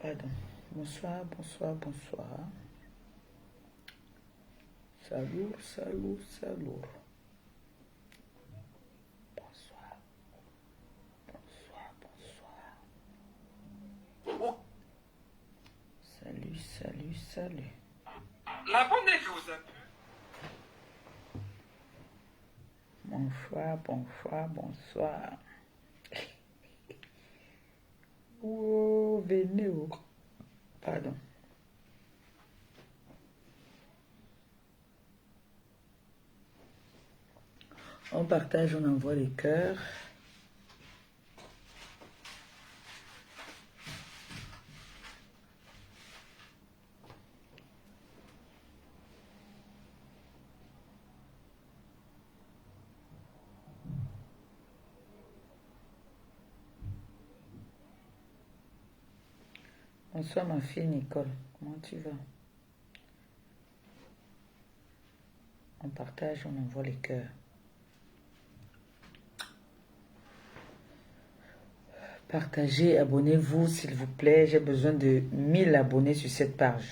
Pardon. Bonsoir, bonsoir, bonsoir. Salut, salut, salut. Bonsoir, bonsoir, bonsoir. Salut, salut, salut. L'abonnez-vous un peu. Bonsoir, bonsoir, bonsoir. Oh, venez. Oh. Pardon. On partage, on envoie les cœurs. Bonsoir ma fille Nicole, comment tu vas? On partage, on envoie les cœurs. Partagez, abonnez-vous s'il vous plaît. J'ai besoin de 1000 abonnés sur cette page,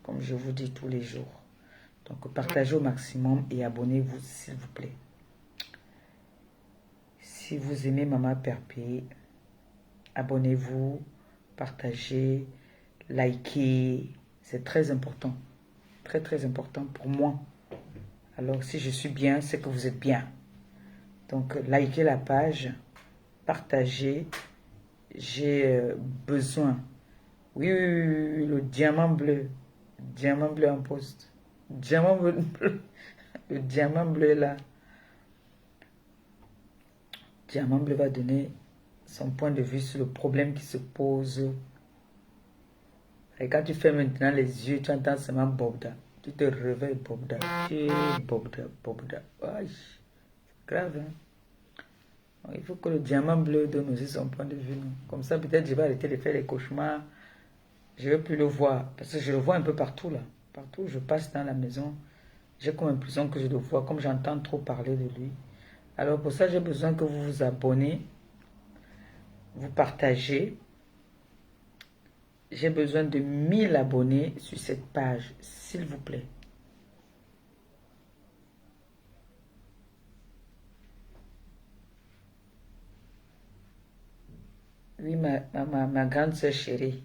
comme je vous dis tous les jours. Donc partagez au maximum et abonnez-vous s'il vous plaît. Si vous aimez Maman Perpé, abonnez-vous, partagez, likez. C'est très important. Très très important pour moi. Alors si je suis bien, c'est que vous êtes bien. Donc likez la page, partagez. J'ai besoin. Oui, oui, oui, oui, le diamant bleu. Diamant bleu en poste. Diamant bleu. Le diamant bleu est là. Diamant bleu va donner son point de vue sur le problème qui se pose. Et quand tu fais maintenant les yeux, tu entends seulement Bobda. Tu te réveilles Bobda. Bobda, Bobda. Aïe, c'est grave, hein? Il faut que le diamant bleu donne aussi son point de vue. Non? Comme ça, peut-être je vais arrêter de faire les cauchemars. Je ne vais plus le voir. Parce que je le vois un peu partout là. Partout où je passe dans la maison, j'ai comme l'impression que je le vois, comme j'entends trop parler de lui. Alors pour ça, j'ai besoin que vous vous abonnez, vous partagez. J'ai besoin de 1000 abonnés sur cette page, s'il vous plaît. Oui, ma grande sœur chérie.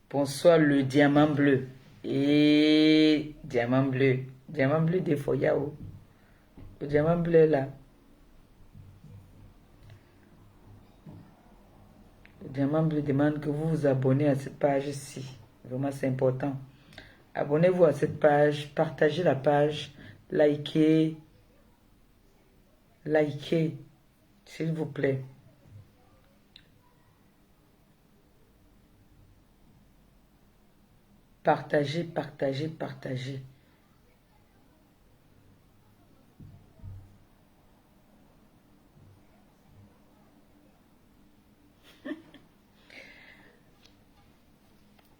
Bonsoir, le diamant bleu. Et diamant bleu. Diamant bleu des Foyao. Le diamant bleu là. Le diamant bleu demande que vous vous abonnez à cette page-ci. Vraiment, c'est important. Abonnez-vous à cette page, partagez la page, likez, likez, s'il vous plaît. Partagez, partagez, partagez.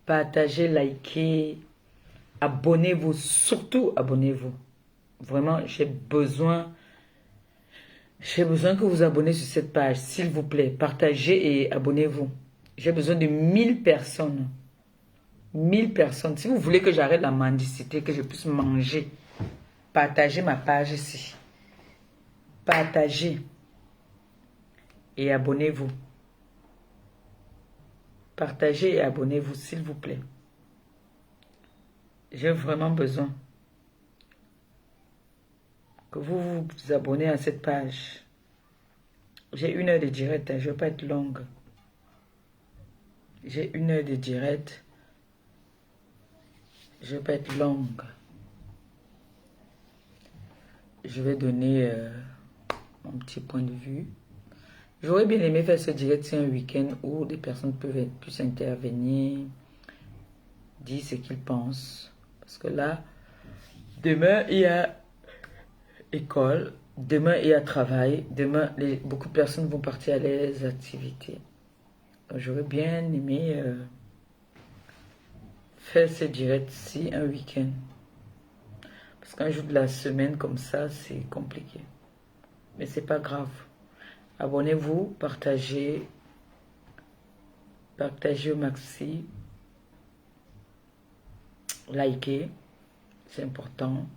Partagez, likez, abonnez-vous, surtout abonnez-vous. Vraiment, j'ai besoin que vous abonnez sur cette page, s'il vous plaît. Partagez et abonnez-vous. J'ai besoin de 1000 personnes. 1000 personnes. Si vous voulez que j'arrête la mendicité, que je puisse manger, partagez ma page ici. Partagez et abonnez-vous. Partagez et abonnez-vous, s'il vous plaît. J'ai vraiment besoin que vous vous abonnez à cette page. J'ai 1 heure de direct, hein, je ne vais pas être longue. J'ai 1 heure de direct. Je ne vais pas être longue. Je vais donner mon petit point de vue. J'aurais bien aimé faire ce direct, c'est un week-end où des personnes puissent intervenir, dire ce qu'ils pensent. Parce que là, demain, il y a école, demain, il y a travail, demain, beaucoup de personnes vont partir à leurs activités. J'aurais bien aimé faire ce direct-ci un week-end. Parce qu'un jour de la semaine comme ça, c'est compliqué. Mais c'est pas grave. Abonnez-vous, partagez. Partagez au maxi. Likez. C'est important.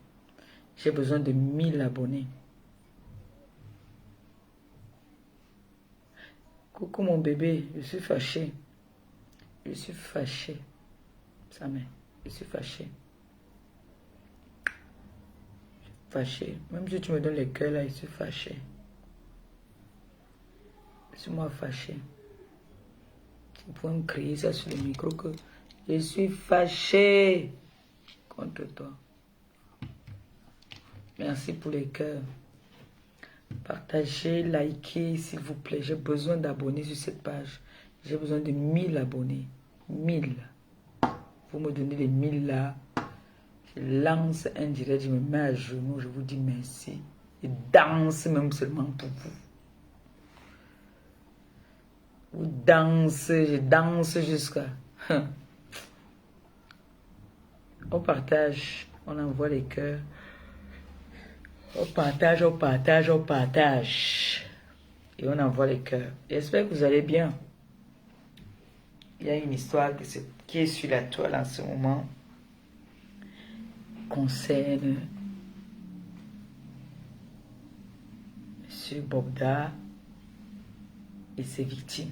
J'ai besoin de 1000 abonnés. Coucou mon bébé, je suis fâché. Je suis fâché. Ça m'est. Je suis fâché. Fâché. Même si tu me donnes les cœurs là, je suis fâché. Je suis moi fâché. Tu pourrais me crier ça sur le micro que je suis fâché contre toi. Merci pour les cœurs. Partagez, likez s'il vous plaît. J'ai besoin d'abonnés sur cette page. J'ai besoin de 1000 abonnés. 1000. Vous me donnez les 1000 là. Je lance un direct, je me mets à genoux, je vous dis merci. Je danse même seulement pour vous. Vous dansez, je danse jusqu'à... On partage, on envoie les cœurs. On partage, on partage, on partage. Et on envoie les cœurs. J'espère que vous allez bien. Il y a une histoire qui est sur la toile en ce moment. Concerne M. Bobda et ses victimes.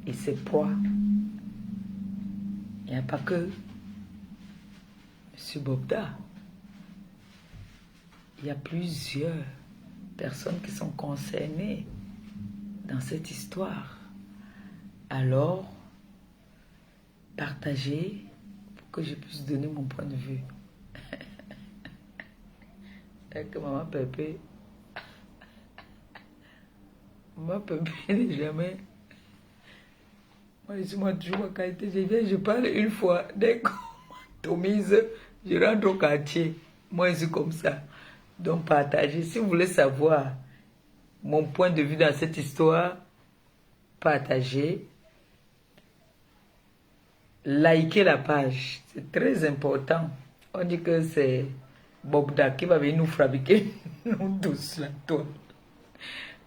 Et ses proies. Il n'y a pas que M. Bobda. Il y a plusieurs personnes qui sont concernées dans cette histoire. Alors, partagez pour que je puisse donner mon point de vue. Avec maman Pépé. Maman Pépé n'est jamais... Moi, laissez-moi toujours ma qualité. Je viens, je parle une fois. Dès qu'on m'atomise, je rentre au quartier. Moi, je suis comme ça. Donc, partagez. Si vous voulez savoir mon point de vue dans cette histoire, partagez. Likez la page. C'est très important. On dit que c'est Bobda qui va venir nous fabriquer, nous tous, là, toi.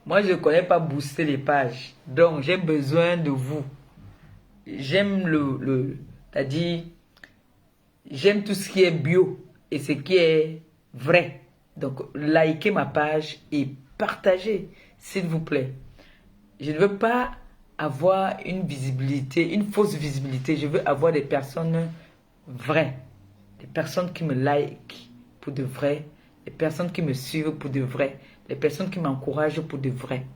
Moi, je ne connais pas booster les pages. Donc, j'ai besoin de vous. J'aime c'est-à-dire, j'aime tout ce qui est bio et ce qui est vrai. Donc, likez ma page et partagez, s'il vous plaît. Je ne veux pas avoir une visibilité, une fausse visibilité. Je veux avoir des personnes vraies. Des personnes qui me like pour de vrai. Des personnes qui me suivent pour de vrai. Des personnes qui m'encouragent pour de vrai.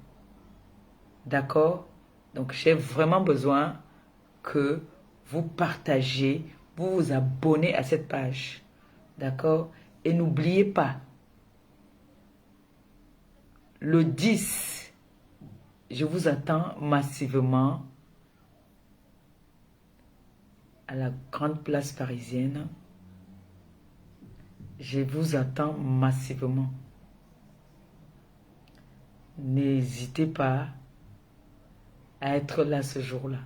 D'accord? Donc, j'ai vraiment besoin que vous partagez, vous vous abonnez à cette page. D'accord? Et n'oubliez pas, le 10, je vous attends massivement à la grande place parisienne. Je vous attends massivement. N'hésitez pas à être là ce jour-là.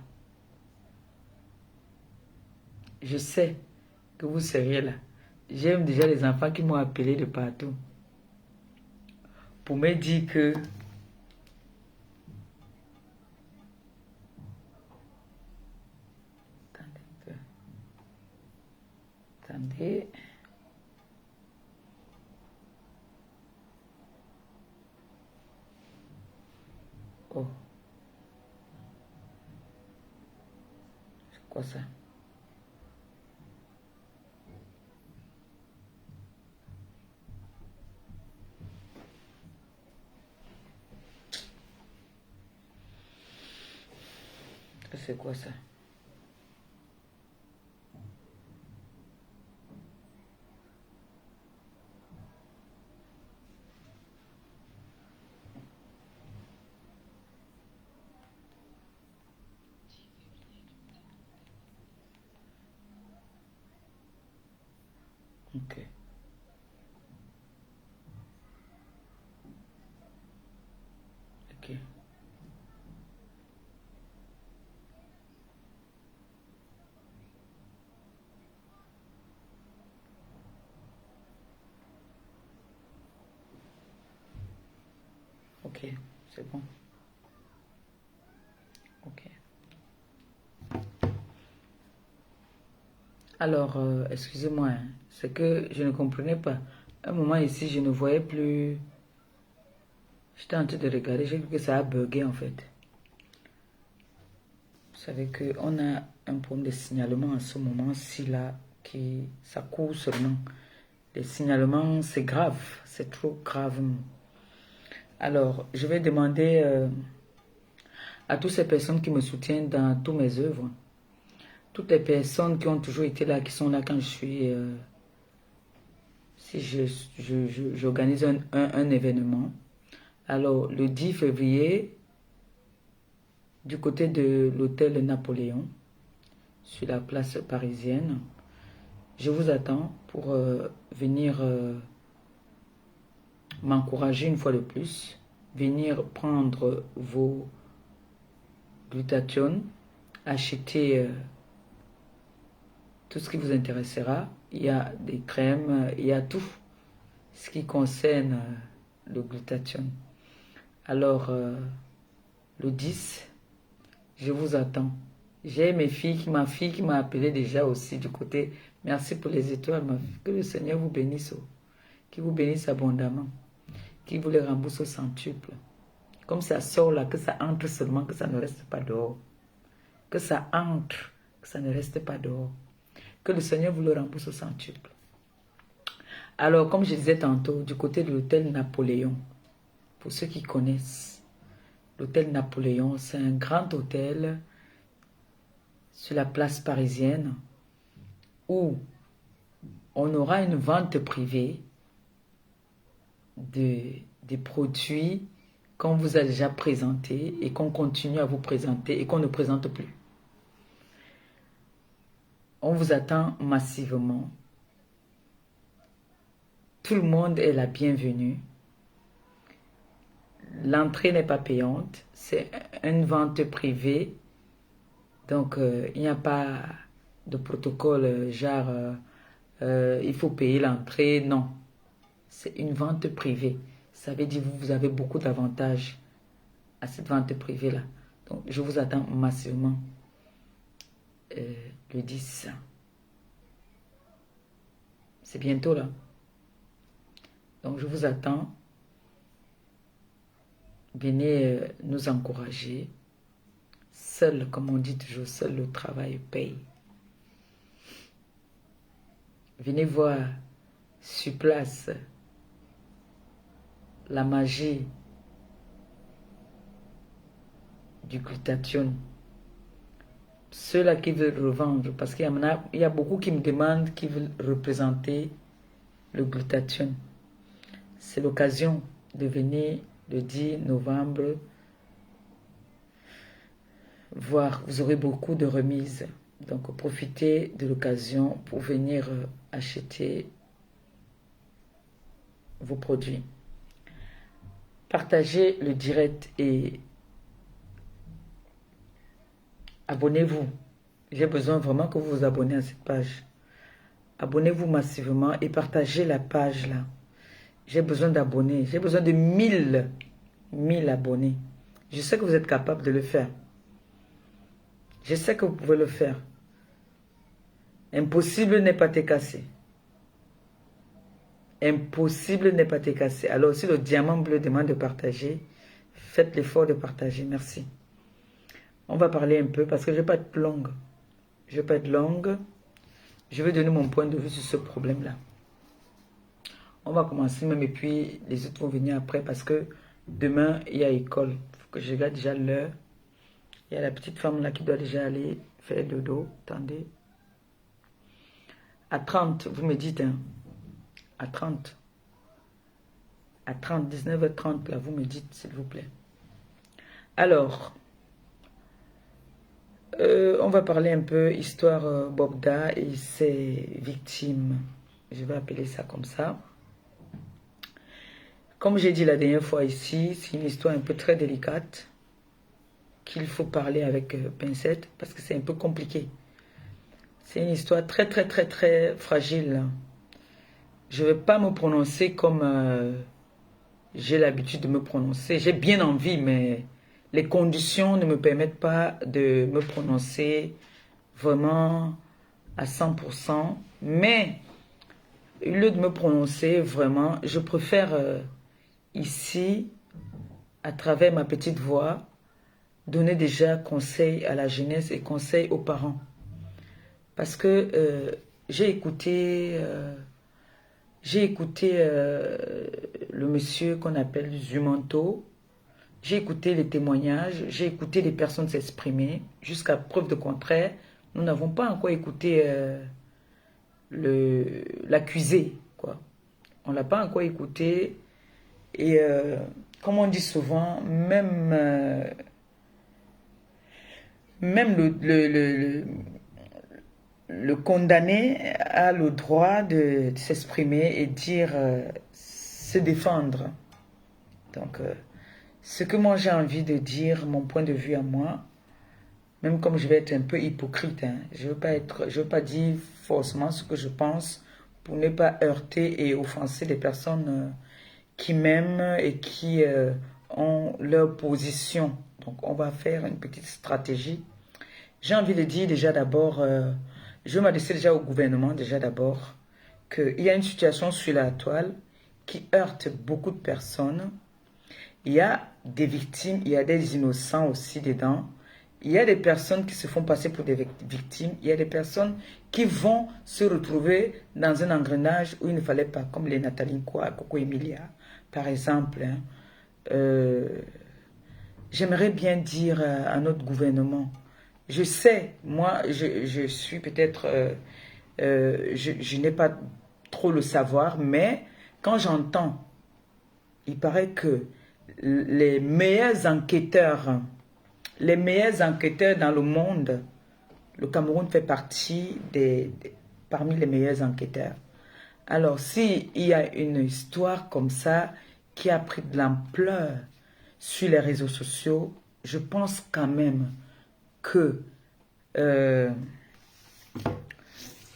Je sais que vous serez là. J'aime déjà les enfants qui m'ont appelé de partout pour me dire que attendez. Oh. C'est quoi ça? C'est quoi ça? Ok. Ok. Ok, c'est bon. Ok. Alors, excusez-moi, hein, c'est que je ne comprenais pas. À un moment ici, je ne voyais plus. J'étais en train de regarder, j'ai vu que ça a bugué en fait. Vous savez qu'on a un problème de signalement à ce moment-ci là, qui ça court seulement. Les signalements, c'est grave, c'est trop grave. Alors, je vais demander à toutes ces personnes qui me soutiennent dans toutes mes œuvres, toutes les personnes qui ont toujours été là, qui sont là quand je suis... si j'organise un événement. Alors, le 10 février, du côté de l'hôtel Napoléon, sur la place parisienne, je vous attends pour venir m'encourager une fois de plus, venir prendre vos glutathione, acheter tout ce qui vous intéressera. Il y a des crèmes, il y a tout ce qui concerne le glutathione. Alors, le 10, je vous attends. J'ai ma fille qui m'a appelé déjà aussi du côté. Merci pour les étoiles, ma fille. Que le Seigneur vous bénisse, qu'il vous bénisse abondamment, qu'il vous les rembourse au centuple. Comme ça sort là, que ça entre seulement, que ça ne reste pas dehors. Que ça entre, que ça ne reste pas dehors. Que le Seigneur vous le rembourse au centuple. Alors, comme je disais tantôt, du côté de l'hôtel Napoléon, pour ceux qui connaissent, l'hôtel Napoléon, c'est un grand hôtel sur la place parisienne où on aura une vente privée des produits qu'on vous a déjà présentés et qu'on continue à vous présenter et qu'on ne présente plus. On vous attend massivement. Tout le monde est la bienvenue. L'entrée n'est pas payante. C'est une vente privée. Donc, il n'y a pas de protocole genre il faut payer l'entrée. Non. C'est une vente privée. Ça veut dire que vous avez beaucoup d'avantages à cette vente privée-là. Donc, je vous attends massivement le 10. C'est bientôt là. Donc, je vous attends. Venez nous encourager. Seul, comme on dit toujours, seul le travail paye. Venez voir sur place la magie du glutathione. Ceux-là qui veulent revendre, parce qu'il y a beaucoup qui me demandent, qui veulent représenter le glutathione. C'est l'occasion de venir le 10 novembre voir. Vous aurez beaucoup de remises. Donc, profitez de l'occasion pour venir acheter vos produits. Partagez le direct et abonnez-vous. J'ai besoin vraiment que vous vous abonnez à cette page. Abonnez-vous massivement et partagez la page là. J'ai besoin d'abonnés. J'ai besoin de 1000 abonnés. Je sais que vous êtes capable de le faire. Je sais que vous pouvez le faire. Impossible n'est pas te casser. Impossible n'est pas te casser. Alors si le diamant bleu demande de partager, faites l'effort de partager. Merci. On va parler un peu parce que je ne vais pas être longue. Je ne vais pas être longue. Je vais donner mon point de vue sur ce problème-là. On va commencer même et puis les autres vont venir après parce que demain, il y a école. Il faut que je regarde déjà l'heure. Il y a la petite femme là qui doit déjà aller faire dodo. Attendez. À 30, vous me dites, hein. À 30. À 30, 19h30, là, vous me dites, s'il vous plaît. Alors, on va parler un peu histoire Bobda et ses victimes. Je vais appeler ça comme ça. Comme j'ai dit la dernière fois ici, c'est une histoire un peu très délicate qu'il faut parler avec pincette parce que c'est un peu compliqué. C'est une histoire très, très, très, très fragile. Je ne vais pas me prononcer comme j'ai l'habitude de me prononcer. J'ai bien envie, mais les conditions ne me permettent pas de me prononcer vraiment à 100%, mais au lieu de me prononcer, vraiment, je préfère ici, à travers ma petite voix, donner déjà conseil à la jeunesse et conseil aux parents. Parce que j'ai écouté le monsieur qu'on appelle Zumanto. J'ai écouté les témoignages, j'ai écouté les personnes s'exprimer. Jusqu'à preuve de contraire, nous n'avons pas encore écouté l'accusé, quoi. On l'a pas encore écouté. Et comme on dit souvent, même le condamné a le droit de s'exprimer et dire, se défendre. Donc, ce que moi j'ai envie de dire, mon point de vue à moi, même comme je vais être un peu hypocrite, hein, je veux pas dire forcément ce que je pense pour ne pas heurter et offenser les personnes qui m'aiment et qui ont leur position. Donc, on va faire une petite stratégie. J'ai envie de dire déjà d'abord, je m'adresse déjà au gouvernement déjà d'abord, qu'il y a une situation sur la toile qui heurte beaucoup de personnes. Il y a des victimes, il y a des innocents aussi dedans. Il y a des personnes qui se font passer pour des victimes. Il y a des personnes qui vont se retrouver dans un engrenage où il ne fallait pas, comme les Nathalie Kwa, Coco Emilia, par exemple. J'aimerais bien dire à notre gouvernement, je sais, moi, je suis peut-être, je n'ai pas trop le savoir, mais quand j'entends, il paraît que les meilleurs enquêteurs dans le monde, le Cameroun fait partie parmi les meilleurs enquêteurs. Alors, s'il y a une histoire comme ça qui a pris de l'ampleur sur les réseaux sociaux, je pense quand même que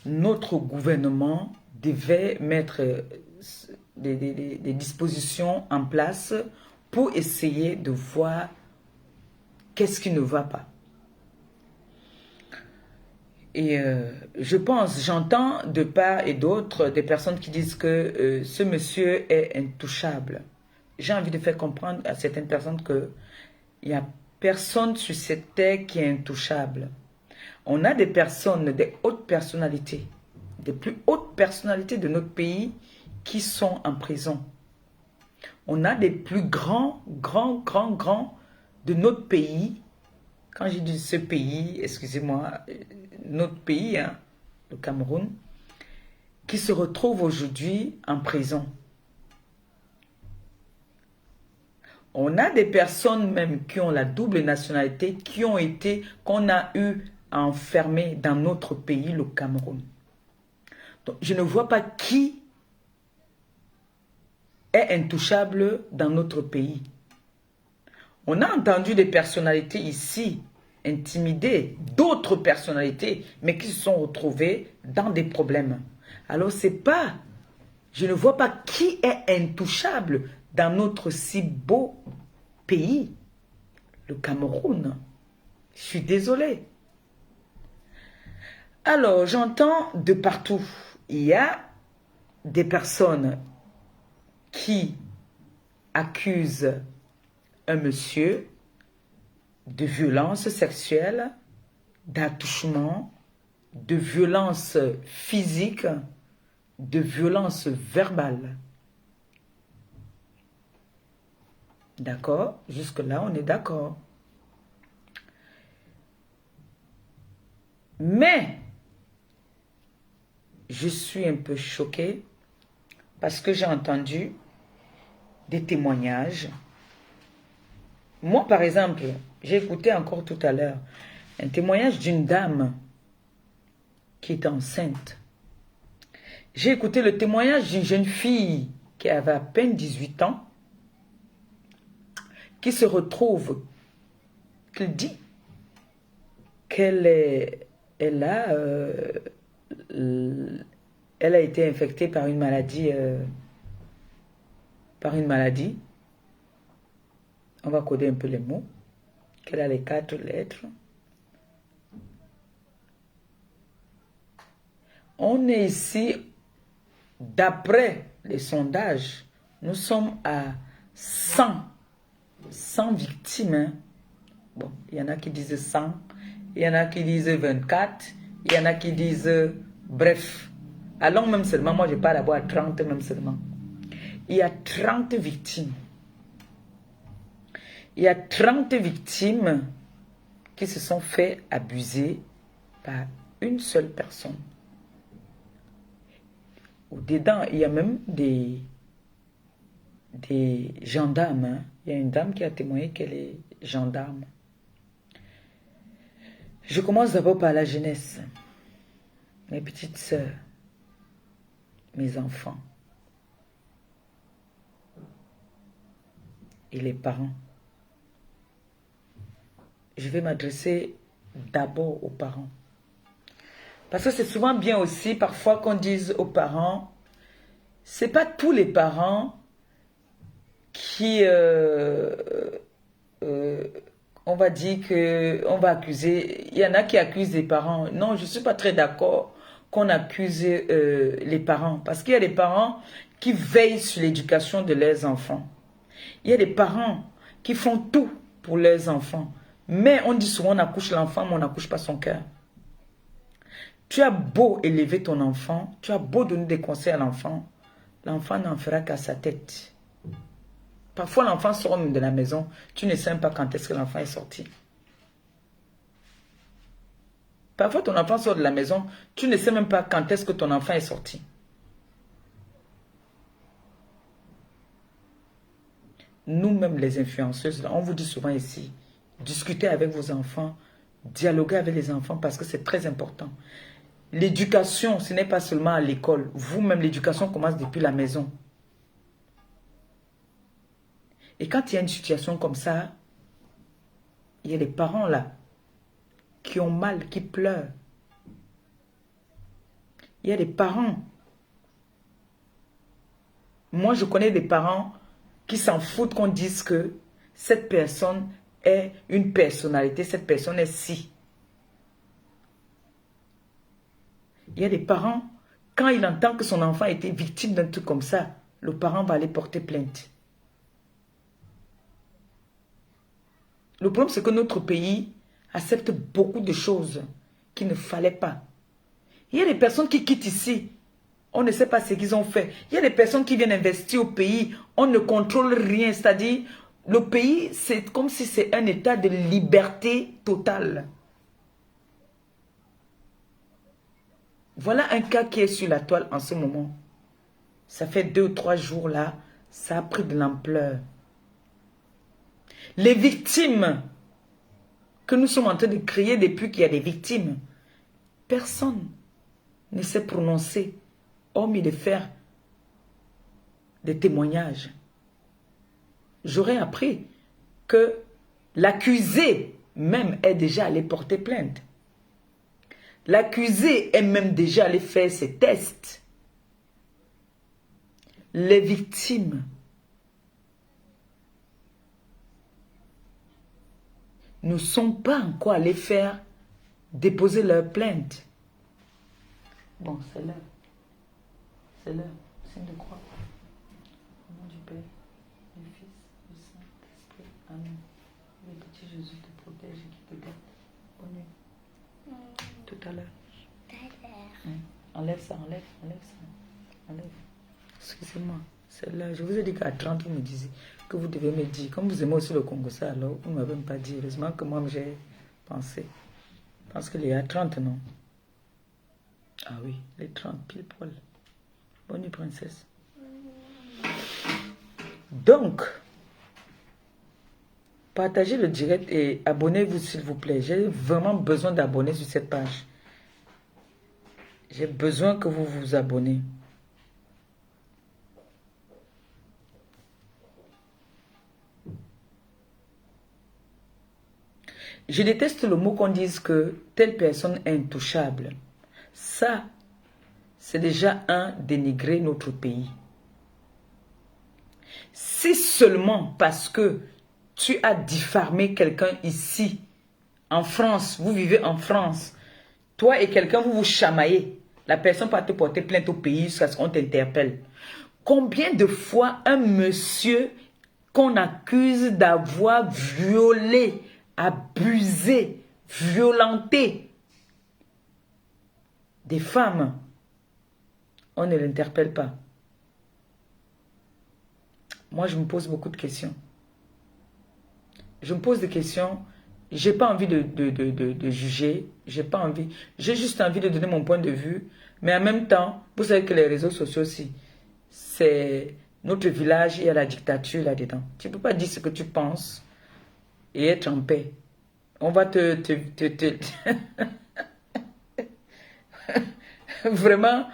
notre gouvernement devait mettre des dispositions en place pour essayer de voir qu'est-ce qui ne va pas. Et je pense, j'entends de part et d'autre des personnes qui disent que ce monsieur est intouchable. J'ai envie de faire comprendre à certaines personnes qu'il n'y a personne sur cette terre qui est intouchable. On a des personnes, des hautes personnalités, des plus hautes personnalités de notre pays qui sont en prison. On a des plus grands de notre pays. Quand je dis ce pays, excusez-moi, notre pays, hein, le Cameroun, qui se retrouvent aujourd'hui en prison. On a des personnes même qui ont la double nationalité, qu'on a eu à enfermer dans notre pays, le Cameroun. Donc, je ne vois pas qui est intouchable dans notre pays. On a entendu des personnalités ici intimider d'autres personnalités, mais qui se sont retrouvées dans des problèmes. Alors je ne vois pas qui est intouchable dans notre si beau pays, le Cameroun. Je suis désolée. Alors, j'entends de partout, il y a des personnes qui accusent un monsieur de violence sexuelle, d'attouchement, de violence physique, de violence verbale. D'accord? Jusque-là, on est d'accord. Mais, je suis un peu choquée parce que j'ai entendu des témoignages. Moi, par exemple, j'ai écouté encore tout à l'heure un témoignage d'une dame qui est enceinte. J'ai écouté le témoignage d'une jeune fille qui avait à peine 18 ans, qui se retrouve, qui dit qu'elle a été infectée par une maladie. On va coder un peu les mots. Qu'elle a les 4 lettres. On est ici, d'après les sondages, nous sommes à 100 victimes. Hein. Bon, il y en a qui disent 100, il y en a qui disent 24, il y en a qui disent... bref, allons même seulement, moi je parle d'abord à 30 même seulement. Il y a 30 victimes. Il y a 30 victimes qui se sont fait abuser par une seule personne. Au-dedans, il y a même des gendarmes. Hein. Il y a une dame qui a témoigné qu'elle est gendarme. Je commence d'abord par la jeunesse. Mes petites sœurs, mes enfants et les parents. Je vais m'adresser d'abord aux parents. Parce que c'est souvent bien aussi, parfois, qu'on dise aux parents, c'est pas tous les parents qui, on va dire qu'on va accuser, il y en a qui accusent les parents. Non, je ne suis pas très d'accord qu'on accuse les parents. Parce qu'il y a des parents qui veillent sur l'éducation de leurs enfants. Il y a des parents qui font tout pour leurs enfants. Mais on dit souvent on accouche l'enfant, mais on n'accouche pas son cœur. Tu as beau élever ton enfant, tu as beau donner des conseils à l'enfant, l'enfant n'en fera qu'à sa tête. Parfois l'enfant sort même de la maison, tu ne sais même pas quand est-ce que l'enfant est sorti. Parfois ton enfant sort de la maison, tu ne sais même pas quand est-ce que ton enfant est sorti. Nous-mêmes les influenceuses, on vous dit souvent ici, discutez avec vos enfants, dialoguez avec les enfants parce que c'est très important. L'éducation, ce n'est pas seulement à l'école. Vous-même, l'éducation commence depuis la maison. Et quand il y a une situation comme ça, il y a des parents là qui ont mal, qui pleurent. Il y a des parents. Moi, je connais des parents qui s'en foutent qu'on dise que cette personne est une personnalité, cette personne est si. Il y a des parents, quand il entend que son enfant a été victime d'un truc comme ça, le parent va aller porter plainte. Le problème, c'est que notre pays accepte beaucoup de choses qu'il ne fallait pas. Il y a des personnes qui quittent ici, on ne sait pas ce qu'ils ont fait. Il y a des personnes qui viennent investir au pays, on ne contrôle rien. C'est-à-dire, le pays, c'est comme si c'est un état de liberté totale. Voilà un cas qui est sur la toile en ce moment. Ça fait 2 ou 3 jours là, ça a pris de l'ampleur. Les victimes que nous sommes en train de créer depuis qu'il y a des victimes, personne ne s'est prononcé, hormis de faire des témoignages. J'aurais appris que l'accusé même est déjà allé porter plainte. L'accusé est même déjà allé faire ses tests. Les victimes ne sont pas encore allés faire déposer leur plainte. Bon, c'est l'heure. C'est l'heure. Signe de croix. Au nom du Père, du Fils, du Saint-Esprit. Amen. Le petit Jésus te protège et qui te garde. Bonne nuit. Tout à l'heure. Enlève ça, enlève ça. Enlève. Excusez-moi. C'est là. Je vous ai dit qu'à 30, vous me disiez que vous devez me dire. Comme vous aimez aussi le Congo, ça, alors vous ne m'avez même pas dit. Heureusement que moi, j'ai pensé. Je pense qu'il y a 30, non? Ah oui, les 30 pile poil. Bonne nuit, princesse. Donc, partagez le direct et abonnez-vous s'il vous plaît. J'ai vraiment besoin d'abonnés sur cette page. J'ai besoin que vous vous abonnez. Je déteste le mot qu'on dise que telle personne est intouchable. Ça, c'est déjà dénigrer notre pays. Si seulement parce que tu as diffamé quelqu'un ici, en France, vous vivez en France, toi et quelqu'un, vous vous chamaillez, La personne va te porter plainte au pays jusqu'à ce qu'on t'interpelle. Combien de fois un monsieur qu'on accuse d'avoir violé, abusé, violenté des femmes, on ne l'interpelle pas. Moi, je me pose beaucoup de questions. Je me pose des questions. J'ai pas envie de juger. J'ai pas envie. J'ai juste envie de donner mon point de vue. Mais en même temps, vous savez que les réseaux sociaux aussi, c'est notre village, il y a la dictature là-dedans. Tu ne peux pas dire ce que tu penses et être en paix. On va Vraiment,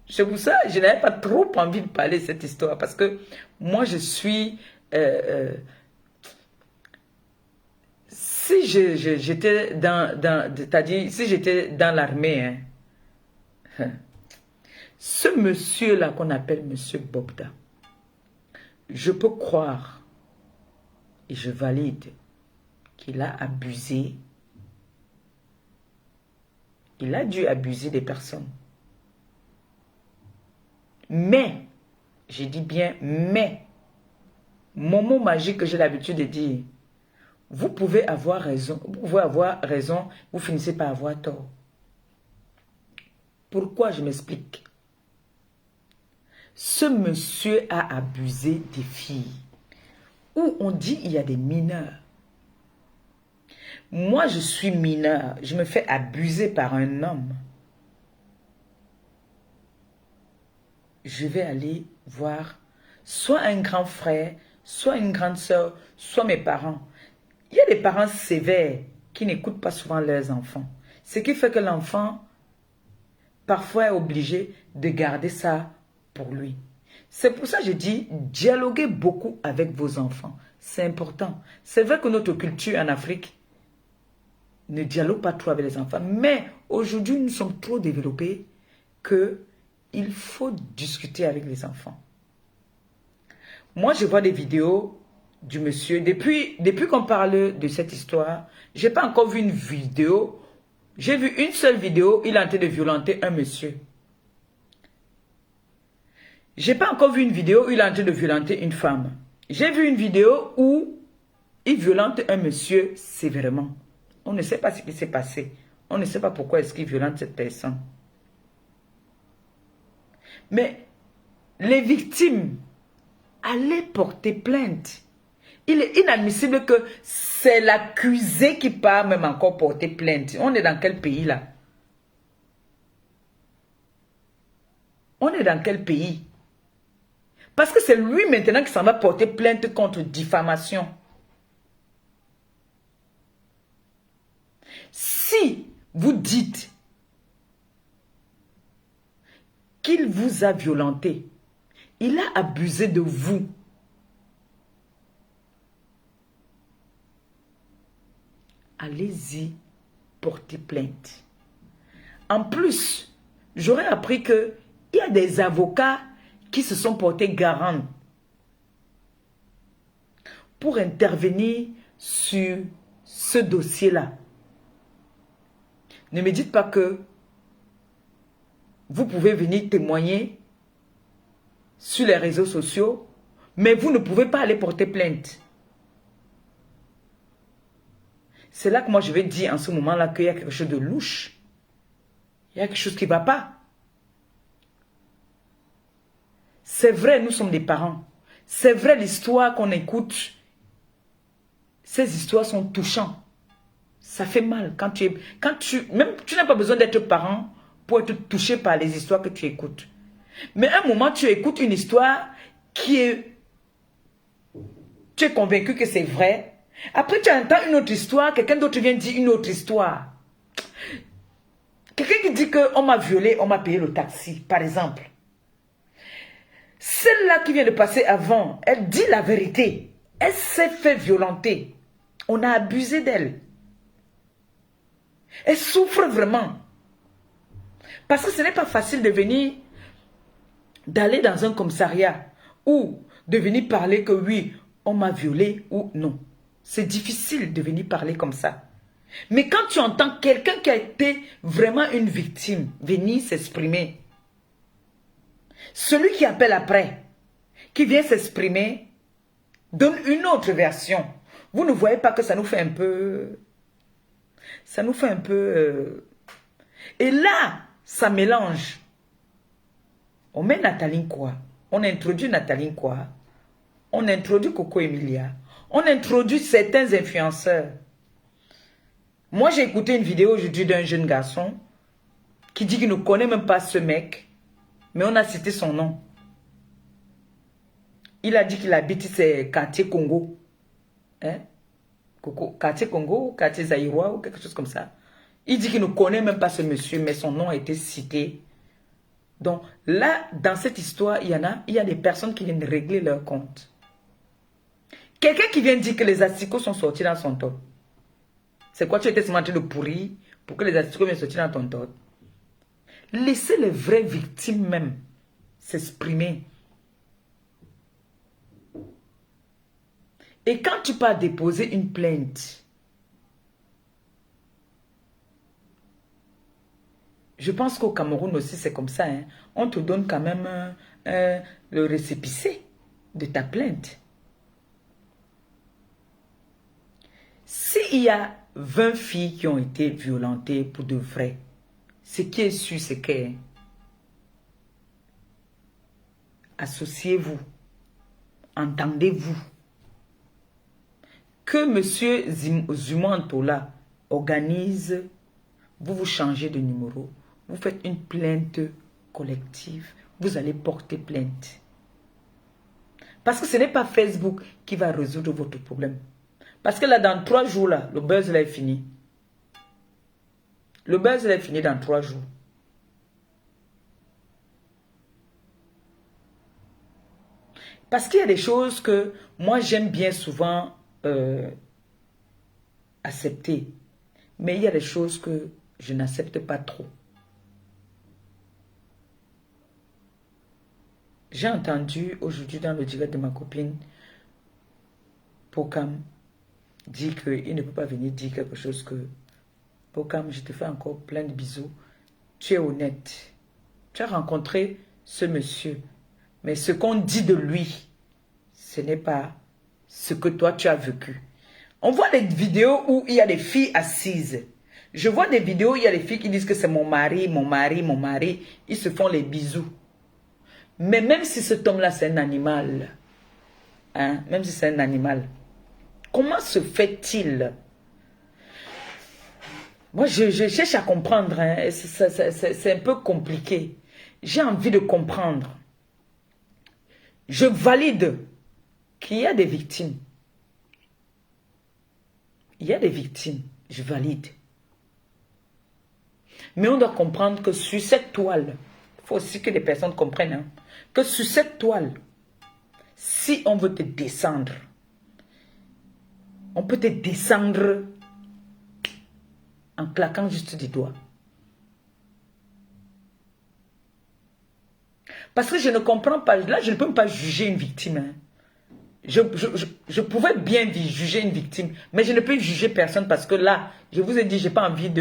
c'est pour ça que je n'avais pas trop envie de parler de cette histoire. Parce que moi, je suis... si j'étais c'est-à-dire, si j'étais dans l'armée, hein, ce monsieur-là qu'on appelle Monsieur Bobda, je peux croire et je valide qu'il a abusé. Il a dû abuser des personnes. Mais, je dis bien mais, mon mot magique que j'ai l'habitude de dire, vous pouvez avoir raison, vous finissez par avoir tort. Pourquoi? Je m'explique. Ce monsieur a abusé des filles. Où on dit il y a des mineurs. Moi, je suis mineur. Je me fais abuser par un homme. Je vais aller voir soit un grand frère, soit une grande soeur, soit mes parents. Il y a des parents sévères qui n'écoutent pas souvent leurs enfants. Ce qui fait que l'enfant, parfois, est obligé de garder ça pour lui. C'est pour ça que je dis, dialoguez beaucoup avec vos enfants. C'est important. C'est vrai que notre culture en Afrique ne dialogue pas trop avec les enfants. Mais aujourd'hui, nous sommes trop développés qu'il faut discuter avec les enfants. Moi, je vois des vidéos du monsieur. Depuis qu'on parle de cette histoire, je n'ai pas encore vu une vidéo. J'ai vu une seule vidéo, il est en train de violenter un monsieur. J'ai pas encore vu une vidéo où il est en train de violenter une femme. J'ai vu une vidéo où il violente un monsieur sévèrement. On ne sait pas ce qui s'est passé. On ne sait pas pourquoi est-ce qu'il violente cette personne. Mais les victimes, allez porter plainte. Il est inadmissible que c'est l'accusé qui part même encore porter plainte. On est dans quel pays là? On est dans quel pays? Parce que c'est lui maintenant qui s'en va porter plainte contre diffamation. Si vous dites qu'il vous a violenté, il a abusé de vous, allez-y porter plainte. En plus, j'aurais appris qu'il y a des avocats qui se sont portés garants pour intervenir sur ce dossier-là. Ne me dites pas que vous pouvez venir témoigner sur les réseaux sociaux, mais vous ne pouvez pas aller porter plainte. C'est là que moi je vais dire en ce moment-là qu'il y a quelque chose de louche. Il y a quelque chose qui ne va pas. C'est vrai, nous sommes des parents. C'est vrai, l'histoire qu'on écoute, ces histoires sont touchantes. Ça fait mal quand tu n'as pas besoin d'être parent pour être touché par les histoires que tu écoutes. Mais à un moment, tu écoutes une histoire tu es convaincu que c'est vrai. Après, tu entends une autre histoire, quelqu'un d'autre vient dire une autre histoire. Quelqu'un qui dit qu'on m'a violé, on m'a payé le taxi, par exemple. Celle-là qui vient de passer avant, elle dit la vérité. Elle s'est fait violenter. On a abusé d'elle. Elle souffre vraiment. Parce que ce n'est pas facile de venir, d'aller dans un commissariat ou de venir parler que oui, on m'a violé ou non. C'est difficile de venir parler comme ça. Mais quand tu entends quelqu'un qui a été vraiment une victime venir s'exprimer, celui qui appelle après, qui vient s'exprimer, donne une autre version. Vous ne voyez pas que ça nous fait un peu... Ça nous fait un peu... Et là, ça mélange. On met Nathalie quoi? On introduit Nathalie quoi? On introduit Coco Emilia. On introduit certains influenceurs. Moi, j'ai écouté une vidéo aujourd'hui d'un jeune garçon qui dit qu'il ne connaît même pas ce mec, mais on a cité son nom. Il a dit qu'il habite ces quartiers Congo. Hein? Quartier Congo, quartier Zaïrois ou quelque chose comme ça. Il dit qu'il ne connaît même pas ce monsieur, mais son nom a été cité. Donc là, dans cette histoire, il y a des personnes qui viennent régler leur compte. Quelqu'un qui vient dire que les asticots sont sortis dans son top. C'est quoi, tu étais en train de pourrir pour que les asticots viennent sortir dans ton top? Laissez les vraies victimes même s'exprimer. Et quand tu pars déposer une plainte, je pense qu'au Cameroun aussi c'est comme ça. Hein. On te donne quand même le récépissé de ta plainte. S'il y a 20 filles qui ont été violentées pour de vrai, ce qui est sûr, c'est que associez-vous, entendez-vous. Que M. Zumantola organise, vous vous changez de numéro, vous faites une plainte collective, vous allez porter plainte. Parce que ce n'est pas Facebook qui va résoudre votre problème. Parce que là, dans 3 jours, là, le buzz là est fini. Le buzz là est fini dans 3 jours. Parce qu'il y a des choses que moi j'aime bien souvent accepter. Mais il y a des choses que je n'accepte pas trop. J'ai entendu aujourd'hui dans le direct de ma copine, Pokam, dit qu'il ne peut pas venir dire quelque chose que... Pokam, je te fais encore plein de bisous. Tu es honnête. Tu as rencontré ce monsieur. Mais ce qu'on dit de lui, ce n'est pas ce que toi tu as vécu. On voit des vidéos où il y a des filles assises. Je vois des vidéos où il y a des filles qui disent que c'est mon mari, mon mari, mon mari. Ils se font les bisous. Mais même si cet homme-là, c'est un animal, hein, même si c'est un animal, comment se fait-il? Moi, je cherche à comprendre. Hein, c'est un peu compliqué. J'ai envie de comprendre. Je valide qu'il y a des victimes. Il y a des victimes. Je valide. Mais on doit comprendre que sur cette toile, il faut aussi que les personnes comprennent, hein, que sur cette toile, si on veut te descendre, on peut te descendre en claquant juste des doigts. Parce que je ne comprends pas, là je ne peux pas juger une victime. Hein. Je pouvais bien juger une victime, mais je ne peux juger personne parce que là, je vous ai dit, j'ai pas envie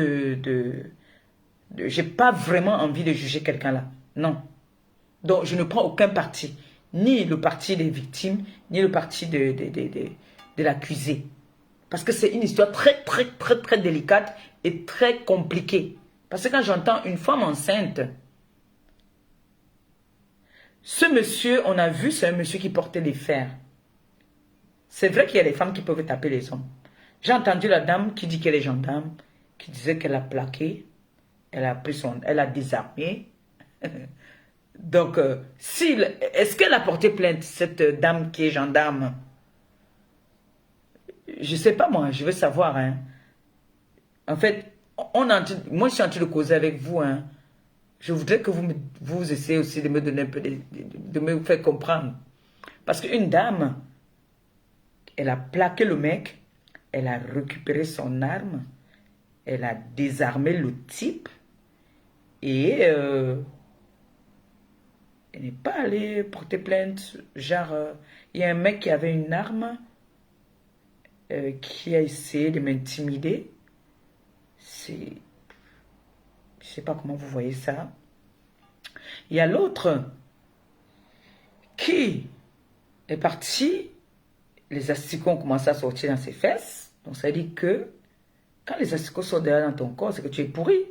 j'ai pas vraiment envie de juger quelqu'un là. Non. Donc je ne prends aucun parti. Ni le parti des victimes, ni le parti de l'accusé. Parce que c'est une histoire très délicate et très compliquée. Parce que quand j'entends une femme enceinte, ce monsieur, on a vu, c'est un monsieur qui portait des fers. C'est vrai qu'il y a des femmes qui peuvent taper les hommes. J'ai entendu la dame qui dit qu'elle est gendarme, qui disait qu'elle a plaqué, elle a désarmé. Donc, est-ce qu'elle a porté plainte, cette dame qui est gendarme? Je ne sais pas moi, je veux savoir. Hein. En fait, moi je suis en train de causer avec vous. Hein. Je voudrais que vous essayez aussi de me donner un peu, de me faire comprendre. Parce qu'une dame, elle a plaqué le mec, elle a récupéré son arme, elle a désarmé le type et elle n'est pas allée porter plainte. Genre, il y a un mec qui avait une arme qui a essayé de m'intimider. c'est... Je ne sais pas comment vous voyez ça. Il y a l'autre qui est parti, les asticots ont commencé à sortir dans ses fesses. Donc ça veut dire que quand les asticots sont derrière dans ton corps, c'est que tu es pourri.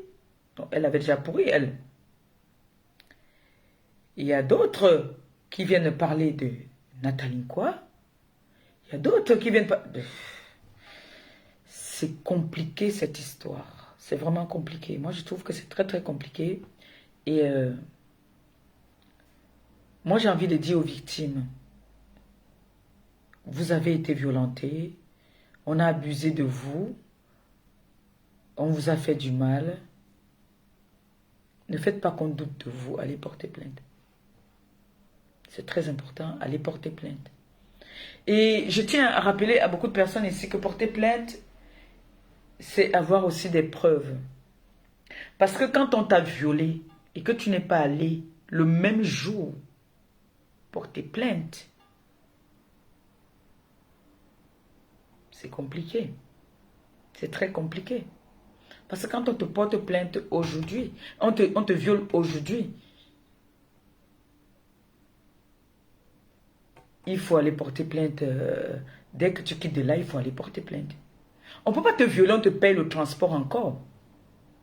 Donc elle avait déjà pourri, elle. Il y a d'autres qui viennent parler de Nathalie quoi. Il y a d'autres qui viennent parler... C'est compliqué cette histoire. C'est vraiment compliqué. Moi, je trouve que c'est très, très compliqué. Et moi, j'ai envie de dire aux victimes, vous avez été violentés, on a abusé de vous, on vous a fait du mal. Ne faites pas qu'on doute de vous, allez porter plainte. C'est très important, allez porter plainte. Et je tiens à rappeler à beaucoup de personnes ici que porter plainte, c'est avoir aussi des preuves. Parce que quand on t'a violé et que tu n'es pas allé le même jour porter plainte, c'est compliqué. C'est très compliqué. Parce que quand on te porte plainte aujourd'hui, on te viole aujourd'hui, il faut aller porter plainte. Dès que tu quittes de là, il faut aller porter plainte. On ne peut pas te violer, on te paye le transport encore.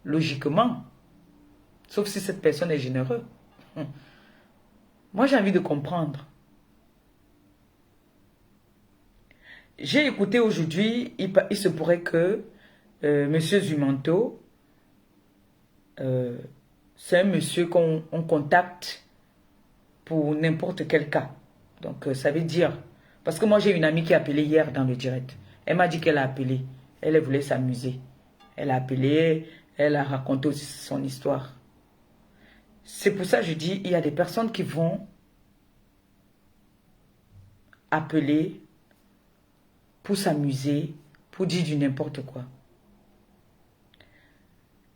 Logiquement. Sauf si cette personne est généreuse. Moi, j'ai envie de comprendre. J'ai écouté aujourd'hui, il se pourrait que Monsieur Zumanto, c'est un monsieur qu'on contacte pour n'importe quel cas. Donc, ça veut dire... Parce que moi, j'ai une amie qui a appelé hier dans le direct. Elle m'a dit qu'elle a appelé. Elle voulait s'amuser. Elle a appelé, elle a raconté aussi son histoire. C'est pour ça que je dis, il y a des personnes qui vont appeler pour s'amuser, pour dire du n'importe quoi.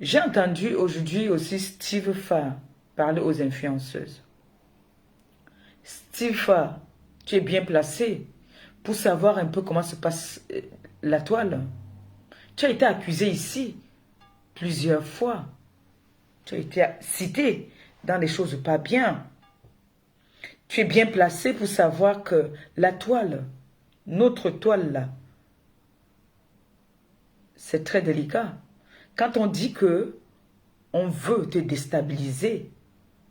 J'ai entendu aujourd'hui aussi Steve Farr parler aux influenceuses. Steve Farr, tu es bien placé pour savoir un peu comment se passe la toile. Tu as été accusé ici plusieurs fois. Tu as été cité dans des choses pas bien. Tu es bien placé pour savoir que la toile, notre toile là, c'est très délicat. Quand on dit que on veut te déstabiliser,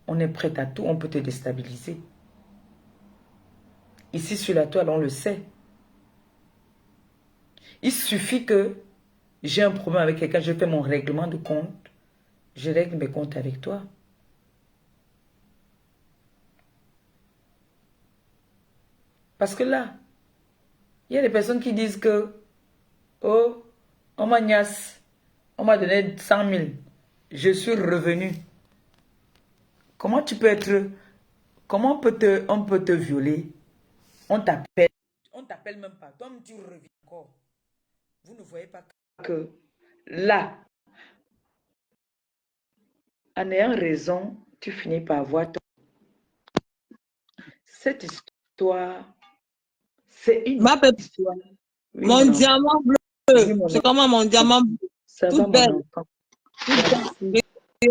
on est prêt à tout, on peut te déstabiliser. Ici sur la toile, on le sait. Il suffit que j'ai un problème avec quelqu'un, je fais mon règlement de compte, je règle mes comptes avec toi. Parce que là, il y a des personnes qui disent que, oh, on m'a gnasse, on m'a donné 100 000, je suis revenu. Comment tu peux être, comment on peut te violer? On t'appelle même pas, toi tu reviens encore. Vous ne voyez pas que là, en ayant raison, tu finis par avoir ton... Cette histoire, c'est une histoire. Oui, mon diamant bleu, oui, c'est comment mon diamant bleu? Ça Toute va, belle, mon enfant.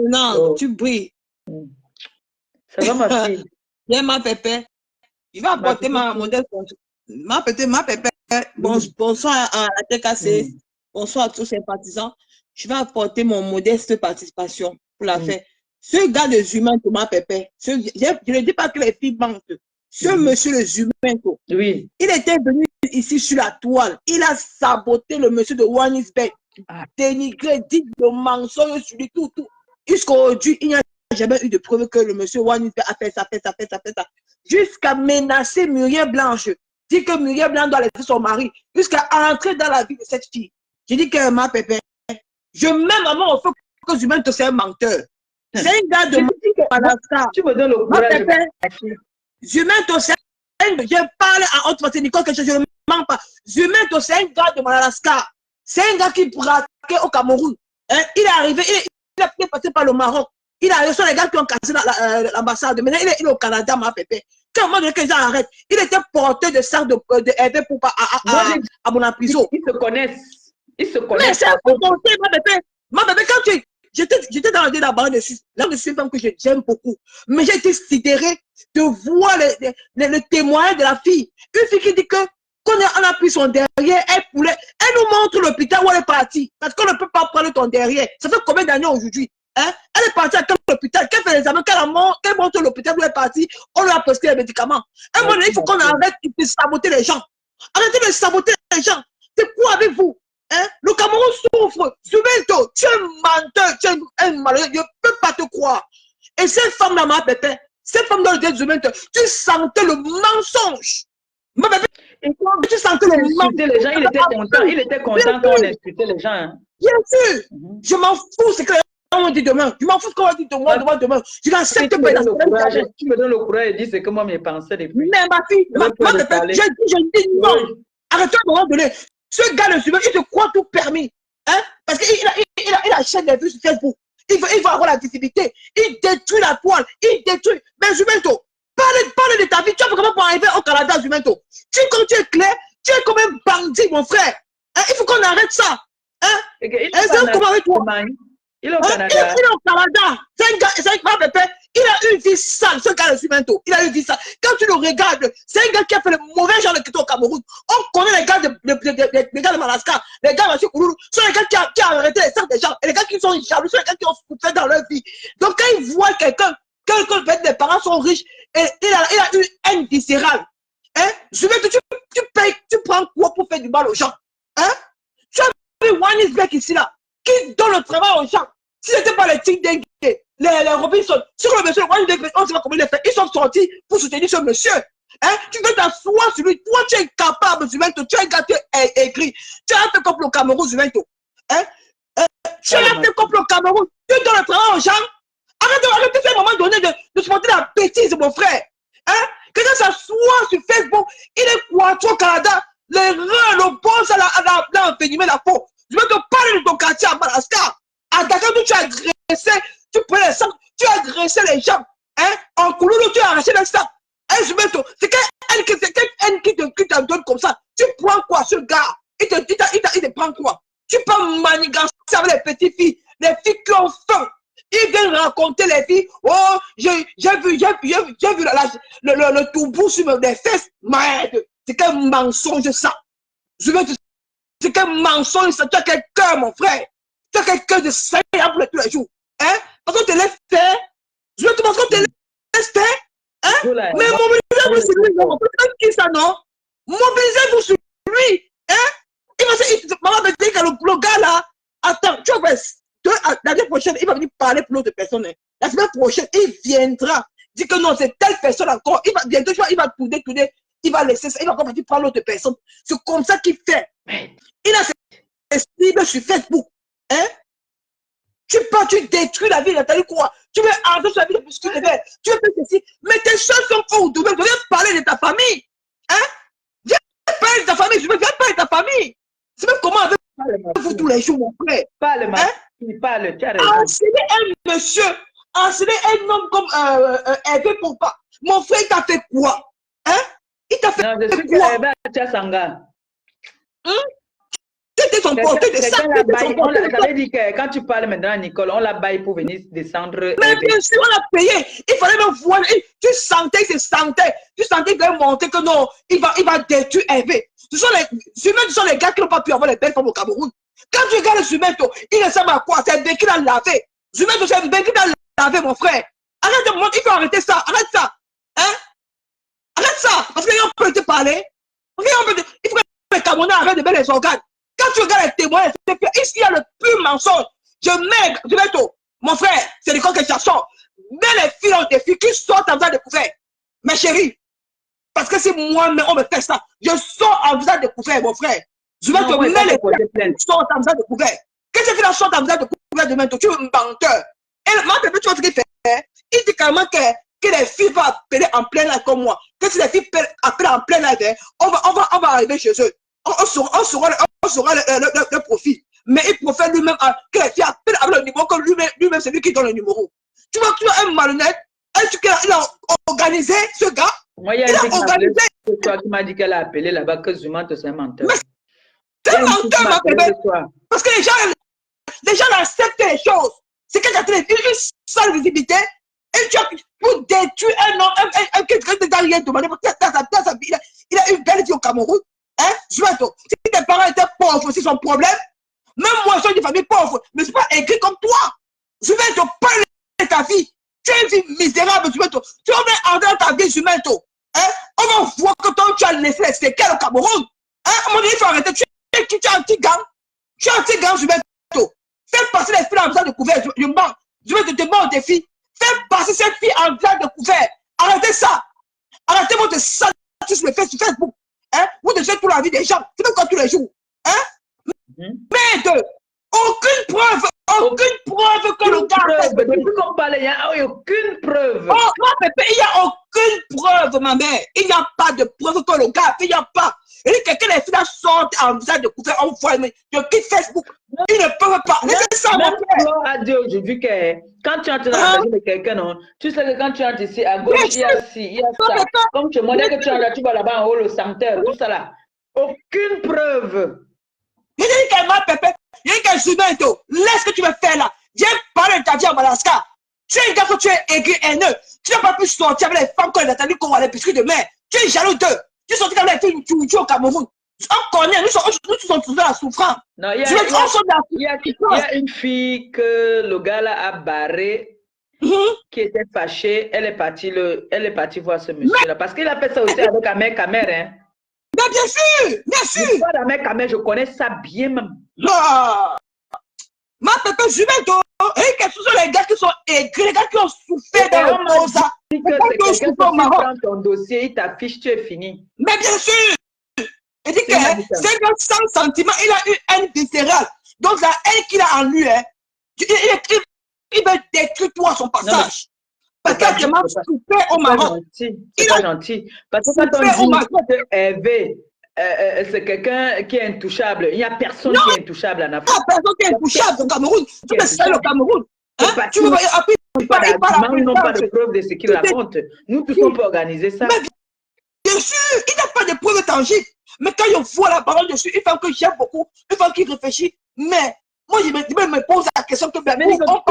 non, tu brilles. Ça va, ma fille? Viens, ma pépé. Je vais apporter ma modèle. Ma pépé. Bonsoir à la TKC. Bonsoir à tous ces partisans. Je vais apporter mon modeste participation pour la fête. Ce gars de Zumanto, ma pépé, je ne dis pas que les filles manquent. Ce monsieur le Zumanto, oui. Il était venu ici sur la toile. Il a saboté le monsieur de Wanisbek. Dénigré, dit le mensonge sur lui, tout. Jusqu'aujourd'hui, il n'y a jamais eu de preuve que le monsieur Wanisbek a fait ça. Jusqu'à menacer Muriel Blanche. Dit que Muriel Blanche doit laisser son mari. Jusqu'à entrer dans la vie de cette fille. J'ai dit que ma pépé, je mets maman au feu que Zumanto c'est un menteur. C'est un gars de Madagascar. Tu me donnes le courage. Zumanto c'est je parle à haute voix, Nicole, que je ne mens pas. Zumanto c'est un gars de Madagascar. C'est un gars qui braquait au Cameroun. Hein? Il est arrivé, il a passé par le Maroc. Il a reçu les gars qui ont cassé l'ambassade. Maintenant, il est au Canada, ma pépé. Comment que les gens arrêtent? Il était porteur de sacs de RV pour à Bonapriso. Ils se connaissent. Mais c'est un faux porté, ma pépé. Ma bébé, quand j'étais dans la barre de Suisse, là, je suis une femme que j'aime beaucoup. Mais j'ai été sidérée de voir le témoignage de la fille. Une fille qui dit que quand on a pris son derrière, elle nous montre l'hôpital où elle est partie. Parce qu'on ne peut pas prendre ton derrière. Ça fait combien d'années aujourd'hui? Hein? Elle est partie à quel hôpital? Qu'elle fait l'examen? Qu'elle montre l'hôpital où elle est partie? On lui a prescrit les médicaments. À un moment donné, il faut qu'on arrête de saboter les gens. Arrêtez de saboter les gens. C'est quoi avec vous? Hein? Le Cameroun souffre. Zumento, tu es un menteur, tu es un malheureux. Je ne peux pas te croire. Et cette femme-là, ma bébé, cette femme dans le dé Zumento, tu sentais le mensonge. Ma bébé, tu sentais le mensonge. Les gens, il était content quand on insultait les gens. Hein. Bien sûr. Je m'en fous, c'est que on dit demain. Je m'en fous ce qu'on va dire de moi, demain. Je n'accepte pas. Tu me donnes le courage et dis ce que moi mes pensées depuis. Mais ma fille, je dis non. Arrête-toi de me donner. Ce gars le suivant, il te croit tout permis. Hein? Parce qu'il achète des vues sur Facebook. Il va avoir la visibilité. Il détruit la toile. Il détruit. Mais Zumento, parle de ta vie. Tu vas comment pour arriver au Canada, Zumento? Quand tu es clair, tu es comme un bandit, mon frère. Hein? Il faut qu'on arrête ça. Hein? Comment avec toi? Il est au Canada. Il est au Canada. C'est un gars, il a une vie sale, ce gars, le Zumento. Il a une vie sale. Quand tu le regardes, c'est un gars qui a fait le mauvais genre de quitter au Cameroun. On connaît les gars de Madagascar, les gars de Kouloulou, ce sont les gars qui ont arrêté les sacs des gens, et les gars qui sont jaloux, ce sont les gars qui ont souffert dans leur vie. Donc, quand ils voient quelqu'un, que les parents sont riches, et il a une haine viscérale. Hein? Zumento, tu prends quoi pour faire du mal aux gens? Hein? Tu as vu Wanisbeck ici, là, qui donne le travail aux gens. Si ce n'était pas les Ting Dengue, les Robinson, sur le monsieur, on ne sait pas comment ils les fait. Ils sont sortis pour soutenir ce monsieur. Hein? Tu veux t'asseoir sur lui. Toi, tu es incapable, Zumento. Tu es un gars écrit. Tu as fait comme le Cameroun, Zumento. Hein? Tu as fait comme le Cameroun. Tu donnes le travail aux gens. Arrête de faire un moment donné de se monter la bêtise, mon frère. Hein? Quelqu'un s'assoit sur Facebook. Il est quoi, toi, au Canada? Les reins, le boss, elle a envenimé la peau. Je veux te parler de ton quartier à Madagascar. À Dakar, tu as agressé, tu prenais les sacs, tu as agressé les gens. Hein? En Kouloulou, tu as arraché les sacs. Hein, c'est quelqu'un qui te donne comme ça. Tu prends quoi, ce gars? Il te prend quoi? Tu peux manigancer avec les petites filles, les filles qui ont faim. Ils viennent raconter les filles. Oh, j'ai vu le toubou sur les fesses. Merde, c'est qu'un mensonge, ça. C'est qu'un mensonge, ça. Tu as quelqu'un, mon frère. Tu as quelqu'un de sérieux pour tous les jours. Hein? Parce qu'on te laisse faire. Parce qu'on te laisse faire. Hein? Mais mobilisez-vous sur lui. Qui ça, non? Mobilisez-vous sur lui. Hein? Maman me dit que le gars là, attends, tu vois, l'année prochaine, il va venir parler pour l'autre personne. Hein. La semaine prochaine, il viendra dire que non, c'est telle personne encore. Il va bientôt, il va tourner, il va laisser ça, il va encore venir prendre l'autre personne. C'est comme ça qu'il fait. Il a ses cibles sur Facebook. Hein? Tu détruis la vie, t'as dit quoi? Tu veux arrêter sur la vie de plus que tu veux faire ceci, mais tes choses sont hors de. Viens parler de ta famille. Hein? Viens parler de ta famille, je veux bien parler de ta famille. C'est même comment avec vous tous les jours, mon frère. Parle, hein? Il parle, tu as raison. Enseigner un monsieur, enseigner un homme comme Hervé Pompa. Mon frère, il t'a fait quoi? Hein? Il t'a fait quoi? C'était son portrait de ça. Ça veut dire que quand tu parles maintenant à Nicole, on la baille pour venir descendre. Mais bien sûr, on l'a payé. Il fallait me voir. Tu sentais, tu sentais qu'il allait monter que non, il va détruire Hervé. Ce sont les gars qui n'ont pas pu avoir les belles femmes au Cameroun. Quand tu regardes Zumento, il ressemble à quoi? C'est Ben qui l'a lavé. Zumento, c'est Ben qui l'a lavé, mon frère. Arrête de monter, il faut arrêter ça. Arrête ça. Hein? Arrête ça. Parce que on peut te parler. Il faut que les Camerounais arrêtent de mettre les organes. Quand tu regardes les témoins, ici, il y a le pur mensonge. Zumento, mon frère, c'est l'école que tu sors. Mais les filles ont des filles qui sortent en visage découvert. Ma chérie, parce que c'est moi-même, on me fait ça. Je sors en visage découvert, mon frère. Zumento, mets les filles qui sortent en visage découvert. Qu'est-ce que tu sortes en visage découvert, Zumento? Tu es un menteur. Et ma bébé, tu vois ce qu'il fait? Il dit carrément que les filles vont appeler en plein live comme moi. Que si les filles appellent en plein live, on va arriver chez eux. On saura le profit. Mais il préfère lui-même que les filles appellent avec le numéro comme lui-même c'est lui qui donne le numéro. Tu vois, tu as un malhonnête. Il a organisé ce gars. Moi, il y a une organisé. Toi qui m'as dit qu'elle a appelé là-bas que Zumento c'est un menteur. C'est un menteur, ma bébé. Parce que les gens Les gens acceptent les choses. C'est que tu as une seule visibilité et tu as pour détruire un homme, quelqu'un qui n'a rien demandé. Il a une belle vie au Cameroun. Hein? Si tes parents étaient pauvres, c'est son problème. Même moi, je suis d'une famille pauvre, mais je ne suis pas écrit comme toi. Je vais te parler de ta vie. Tu as une vie misérable, tu vas entrer dans ta vie, Jumento. Hein? On va voir que toi, tu as laissé les séquelles au Cameroun. Hein? À un moment donné, il faut arrêter. Tu es un petit gang. Tu es un petit gang, Jumento. Fais passer les filles en faisant de couvert. Je vais te demander au défi. Fais passer cette fille en faisant de couvert. Arrêtez ça. Arrêtez votre sale sur le Facebook. Hein? Vous devez pour la vie des gens. C'est même comme tous les jours. Hein? Merde! Aucune preuve que le gars. Depuis qu'on parle, il n'y a aucune preuve. Oh, non, Pépé, il n'y a aucune preuve, ma mère. Il n'y a pas de preuve que le gars, il n'y a pas. Et quelqu'un les filles sortent en faisant de couvert, on voit, mais je quitte Facebook. Ils ne peuvent pas. C'est ça, mon frère. A dit aujourd'hui que quand tu entres dans la maison de quelqu'un, non, tu sais que quand tu entres ici, à gauche, il y a ci, il y a ça. Comme chez moi, dès que tu entres là, tu vas là-bas en haut, le sanctuaire, tout ça là. Aucune preuve. Il dit qu'elle m'a Pépé. Il dit qu'elle Jumento. Laisse ce que tu veux faire là. Viens parler de ta vie à Madagascar. Tu es un gars que tu es aigri, haineux. Tu n'as pas pu sortir avec les femmes que Nathalie qu'on a les biscuits de mer. Tu es jaloux d'eux. Tu es sorti avec les filles tu au Cameroun. On connaît, nous sommes tous la souffrance. Non, il y a une fille que le gars là a barré, qui était fâchée. Elle est partie voir ce monsieur-là. Parce qu'il a fait ça aussi avec Amer Kamer. Hein. Mais bien sûr, bien sûr. L'histoire d'Amer Kamer, je connais ça bien même. Non. Ma Pépé Jumento. Et quels sont les gars qui sont aigris, les gars qui ont souffert dans le monde. Si quelqu'un prend ton dossier, il t'affiche, tu es fini. Mais bien sûr. Il dit que c'est un gars sans sentiment, il a eu haine viscérale. Donc la haine qu'il a en lui, hein, il veut détruire toi son passage. Parce qu'il a tellement souffert au Maroc. C'est pas gentil. Parce que quand on dit que Hervé, c'est quelqu'un qui est intouchable. Il n'y a personne qui est intouchable en Afrique. Il n'y a personne qui est intouchable au Cameroun. Tu es seul au Cameroun. Tu veux après, ils n'ont pas de preuve de ce qu'il raconte. Nous tous, on peut organiser ça. Mais bien sûr, il n'a pas de preuves tangibles. Mais quand il voit la parole dessus, il faut que j'aime beaucoup, il faut qu'il réfléchisse. Mais moi, je me pose la question que tout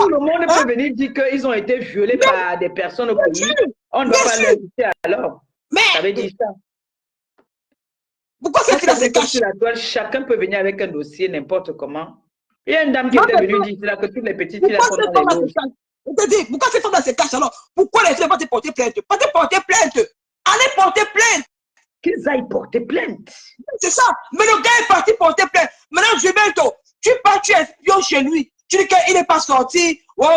le monde peut venir dire qu'ils ont été violés par des personnes au pays. On ne va pas l'inviter alors. Ça veut dire ça. Pourquoi c'est qu'il a ses caches? Chacun peut venir avec un dossier n'importe comment. Il y a une dame qui était venue dire là que toutes les petites filles sont dans les gauches. Pourquoi ces femmes dans ces caches alors? Pourquoi les filles vont te porter plainte? Pas te porter plainte. Allez porter plainte. Qu'ils aillent porter plainte. C'est ça. Mais le gars est parti porter plainte. Maintenant, Jumento, tu pars, tu espions chez lui. Tu dis qu'il n'est pas sorti. Ouais,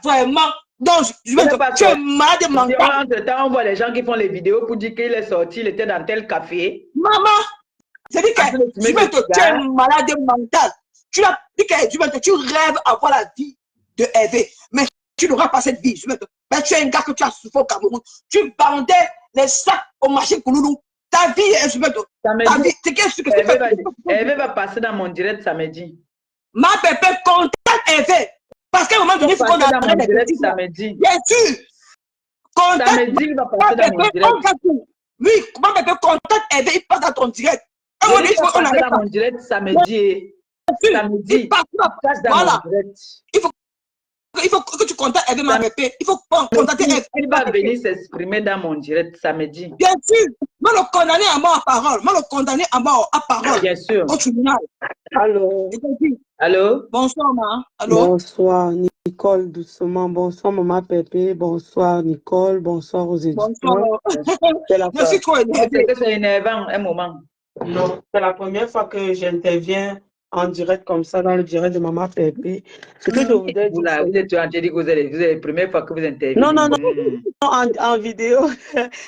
vraiment. Donc, Jumento, tu es malade mental. Entre-temps, on voit les gens qui font les vidéos pour dire qu'il est sorti, il était dans tel café. Maman, c'est dit que Jumento, tu es malade mental. Tu as dit que Jumento, tu rêves avoir la vie de Hervé. Mais tu n'auras pas cette vie, Jumento. Mais tu es un gars que tu as souffert au Cameroun. Tu vendais les sacs au marché Kouloulou. Ta vie est Jumento. Ta vie, c'est qu'est-ce que tu fais? Hervé va passer dans mon direct samedi. Ma Pépé, contacte Hervé. Parce qu'à un moment donné, il faut qu'on a mon direct samedi. Bien sûr. Samedi, il va passer dans mon direct. Oui, ma Pépé, contacte Hervé, il passe dans ton direct. Il va passer dans mon direct samedi. Samedi. Voilà. Il faut que tu contactes Hervé, ma Pépé. Il faut contacter Hervé. Il va venir s'exprimer dans mon direct samedi. Bien sûr. Moi, le condamner à mort à parole. Moi, le condamner à mort à parole. Bien sûr. Au tribunal. Allô. Allô. Bonsoir, ma. Allô. Bonsoir, Nicole, doucement. Bonsoir, maman Pépé. Bonsoir, Nicole. Bonsoir aux éditeurs. Bonsoir. Je suis trop énervé. C'est énervant, un moment. Non, c'est la première fois que j'interviens en direct comme ça, dans le direct de maman Pépé. Ce que je voudrais dire. Vous êtes en train de dire que vous êtes la première fois que vous intervenez. Non, en vidéo.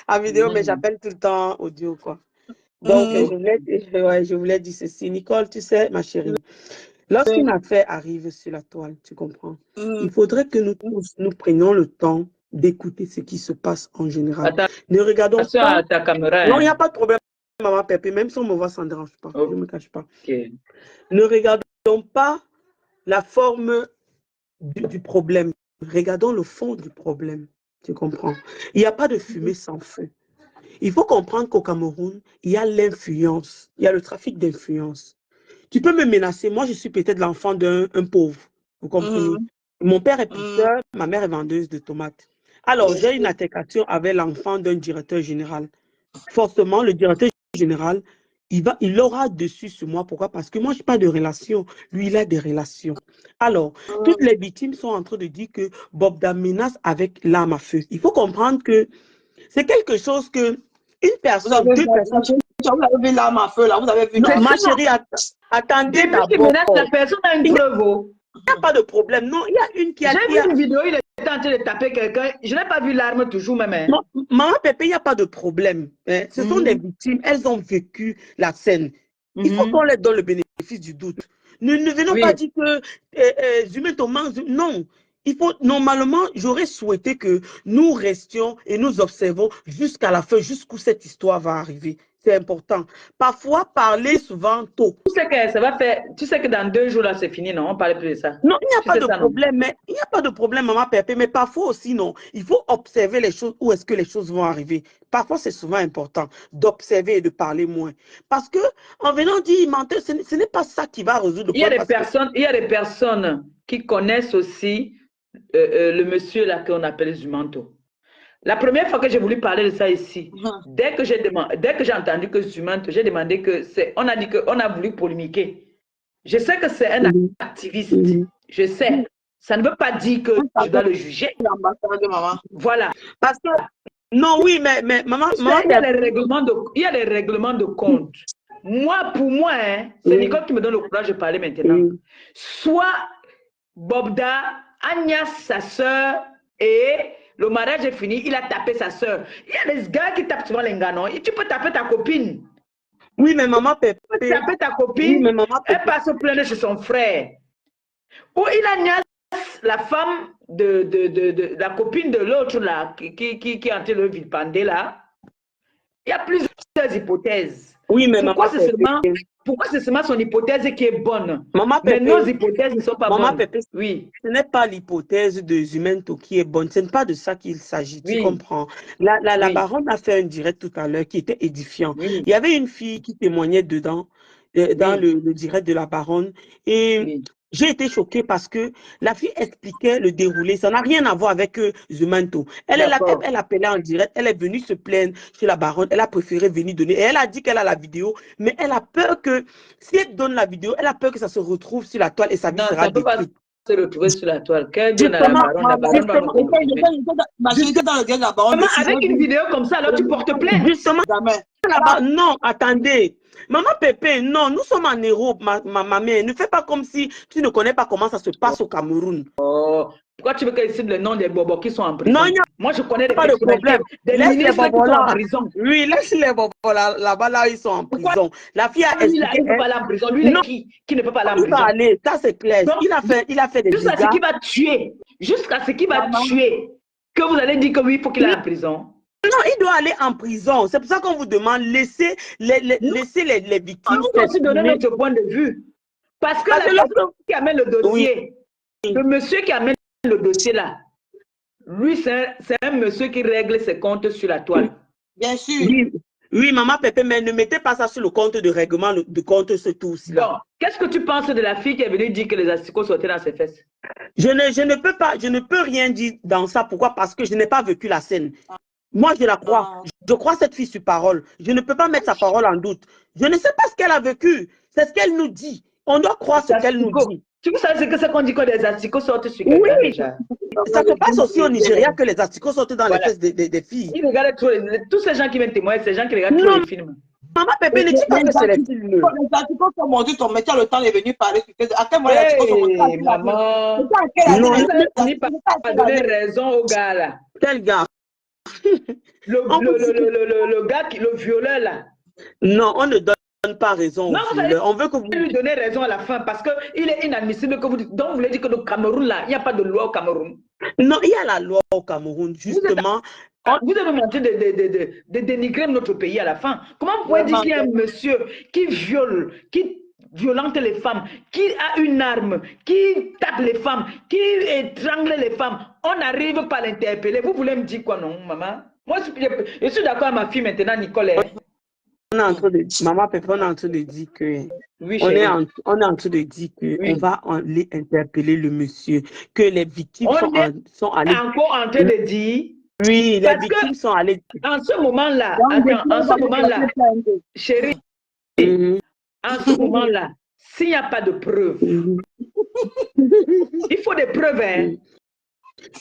En vidéo, mais j'appelle tout le temps audio, quoi. Donc, je voulais dire ceci. Nicole, tu sais, ma chérie, lorsqu'une affaire arrive sur la toile, tu comprends, il faudrait que nous tous, nous prenions le temps d'écouter ce qui se passe en général. Attends, ne regardons pas. à ta caméra. Non, il n'y a pas de problème, maman Pépé, même si on me voit, ça ne dérange pas. Oh. Je ne me cache pas. Okay. Ne regardons pas la forme du problème. Regardons le fond du problème. Tu comprends? Il n'y a pas de fumée sans feu. Il faut comprendre qu'au Cameroun, il y a l'influence, il y a le trafic d'influence. Tu peux me menacer. Moi, je suis peut-être l'enfant d'un pauvre. Vous comprenez? Mon père est pisseur, ma mère est vendeuse de tomates. Alors, j'ai une altercation avec l'enfant d'un directeur général. Forcément, le directeur général, il aura dessus sur moi. Pourquoi? Parce que moi, je n'ai pas de relation. Lui, il a des relations. Alors, toutes les victimes sont en train de dire que Bobda menace avec l'arme à feu. Il faut comprendre que c'est quelque chose que une personne, deux personnes... Vous avez vu l'arme à feu, là. Vous avez vu non, ma chérie, attendez d'abord. La personne a une preuve. Il n'y a pas de problème. Non, il y a une qui a... J'ai vu une vidéo, il était en train de taper quelqu'un. Je n'ai pas vu l'arme toujours, même. Non, maman Pépé, il n'y a pas de problème. Hein. Ce sont des victimes. Elles ont vécu la scène. Il faut qu'on leur donne le bénéfice du doute. Ne venons pas dire que Zumento mange. Non. Il faut, normalement, j'aurais souhaité que nous restions et nous observons jusqu'à la fin, jusqu'où cette histoire va arriver. C'est important. Parfois, parler souvent tôt. Tu sais que ça va faire, tu sais que dans 2 jours, là, c'est fini, non? On ne parle plus de ça. Non, il n'y a pas de problème, mais il n'y a pas de problème, maman Pépé, mais parfois aussi, non. Il faut observer les choses, où est-ce que les choses vont arriver. Parfois, c'est souvent important d'observer et de parler moins. Parce que, en venant dire menteur, ce n'est pas ça qui va résoudre le problème. Il y a des personnes qui connaissent aussi le monsieur là qu'on appelle Zumanto. La première fois que j'ai voulu parler de ça ici, dès que j'ai entendu que Zumanto, j'ai demandé que c'est, on a dit qu'on a voulu polémiquer. Je sais que c'est un activiste, je sais. Ça ne veut pas dire que je dois le juger. Voilà. Parce que, non, oui, mais maman, il y a les règlements de compte. Moi, pour moi, hein, c'est Nicole qui me donne le courage de parler maintenant. Soit Bobda, Agnès, sa soeur, et le mariage est fini, il a tapé sa soeur. Il y a des gars qui tapent souvent les gars, non? Et tu peux taper ta copine. Oui, mais maman Pépé. Tu peux taper ta copine, oui, mais maman Pépé. Elle passe se plaindre chez son frère. Ou il a Agnès, la femme de la copine de l'autre là, qui est en train de vilipender là. Il y a plusieurs hypothèses. Oui, mais pourquoi c'est seulement son hypothèse qui est bonne? Maman Pépé, mais nos hypothèses ne sont pas bonnes. Pépé, oui. Ce n'est pas l'hypothèse de Zumento qui est bonne. Ce n'est pas de ça qu'il s'agit. Tu comprends? La baronne a fait un direct tout à l'heure qui était édifiant. Il y avait une fille qui témoignait dedans, dans le direct de la baronne. Et j'ai été choquée parce que la fille expliquait le déroulé. Ça n'a rien à voir avec Zumento. Elle appelait en direct. Elle est venue se plaindre chez la baronne. Elle a préféré venir donner. Et elle a dit qu'elle a la vidéo. Mais elle a peur que, si elle donne la vidéo, elle a peur que ça se retrouve sur la toile et sa vie sera détruite. Se retrouver sur la toile. Avec une vidéo comme ça, alors tu portes plainte. Justement, non, attendez. Maman Pépé, non, nous sommes en Europe, ma mère. Ne fais pas comme si tu ne connais pas comment ça se passe au Cameroun. Oh, pourquoi tu veux qu'elle cite le nom des bobos qui sont en prison? Non, moi je connais des pas de problème. Des ministres qui sont en prison. Oui, laisse les bobos là-bas, là, ils sont en prison. La fille a expliqué. Il ne peut pas aller en prison. Lui, il est qui ne peut pas aller en prison? Il va aller, ça c'est clair. Donc, il a fait des jusqu'à ce qu'il va tuer. Jusqu'à ce qu'il va tuer. Que vous allez dire que oui, il faut qu'il aille en prison. Non, il doit aller en prison. C'est pour ça qu'on vous demande laisser les victimes. On doit aussi donner notre point de vue. Parce que la personne qui amène le dossier, le monsieur qui amène le dossier là, lui, c'est un monsieur qui règle ses comptes sur la toile. Bien sûr. Oui, maman Pépé, mais ne mettez pas ça sur le compte de règlement de compte, ce tout-là. Qu'est-ce que tu penses de la fille qui est venue dire que les asticots sortaient dans ses fesses? Je ne peux rien dire dans ça. Pourquoi? Parce que je n'ai pas vécu la scène. Moi, je la crois. Je crois cette fille sur parole. Je ne peux pas mettre sa parole en doute. Je ne sais pas ce qu'elle a vécu. C'est ce qu'elle nous dit. On doit croire ce qu'elle nous dit. Tu veux savoir ce qu'on dit quand les asticots sortent sur quelqu'un déjà? Ça se passe aussi au Nigeria que les asticots sortent dans les fesses des filles. Ils regardent tous ces gens qui viennent témoigner, ces gens qui regardent tous les films. Maman Pépé, ne dis pas que c'est les films. Les asticots sont mordus, ton métier, le temps est venu parler. À quel moment les asticots sont mordus? Maman, on n'y pas donner raison au gars là. Quel gars? Le gars, le violeur là. Non, on ne donne pas raison au violeur. On veut que vous lui donnez raison à la fin parce qu'il est inadmissible que vous dites. Donc vous voulez dire que au Cameroun là, il n'y a pas de loi au Cameroun? Non, il y a la loi au Cameroun, justement. Vous avez montré de dénigrer notre pays à la fin. Comment vous pouvez dire qu'il y a un monsieur qui violente les femmes, qui a une arme, qui tape les femmes, qui étrangle les femmes? On n'arrive pas à l'interpeller. Vous voulez me dire quoi, non, maman? Moi, je suis d'accord avec ma fille maintenant, Nicole. est en train de, maman Pépé, on est en train de dire que, Oui, on est chérie. on est en train de dire que Oui. on va aller interpeller le monsieur, que les victimes On est sont allées, encore en train de dire, oui, les parce que victimes sont allées. en ce moment-là, Donc, attends, depuis, en on va ce moment-là, porter plainte. chérie, Mhm, en ce moment-là, s'il n'y a pas de preuves, mhm, il faut des preuves, hein. mhm.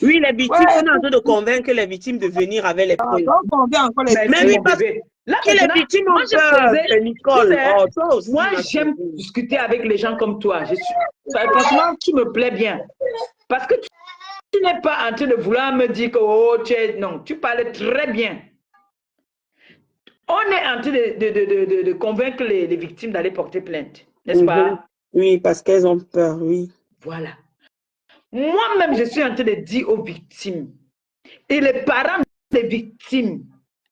Oui, les victimes, Ouais, on est en train de convaincre les victimes de venir avec les preuves. donc on vient encore les Mais Mais oui, parce bébé, là que les maintenant, victimes moi ont j'ai peur, posé, tu Nicole. sais, Oh, toi aussi, moi ma j'aime chérie. discuter avec les gens comme toi. Franchement, tu me plais bien. Parce que tu n'es pas en train de vouloir me dire que, oh, non, tu parles très bien. On est en train de convaincre les victimes d'aller porter plainte, n'est-ce Mhm. pas? Oui, parce qu'elles ont peur, oui. Voilà. Moi-même, je suis en train de dire aux victimes et les parents des victimes,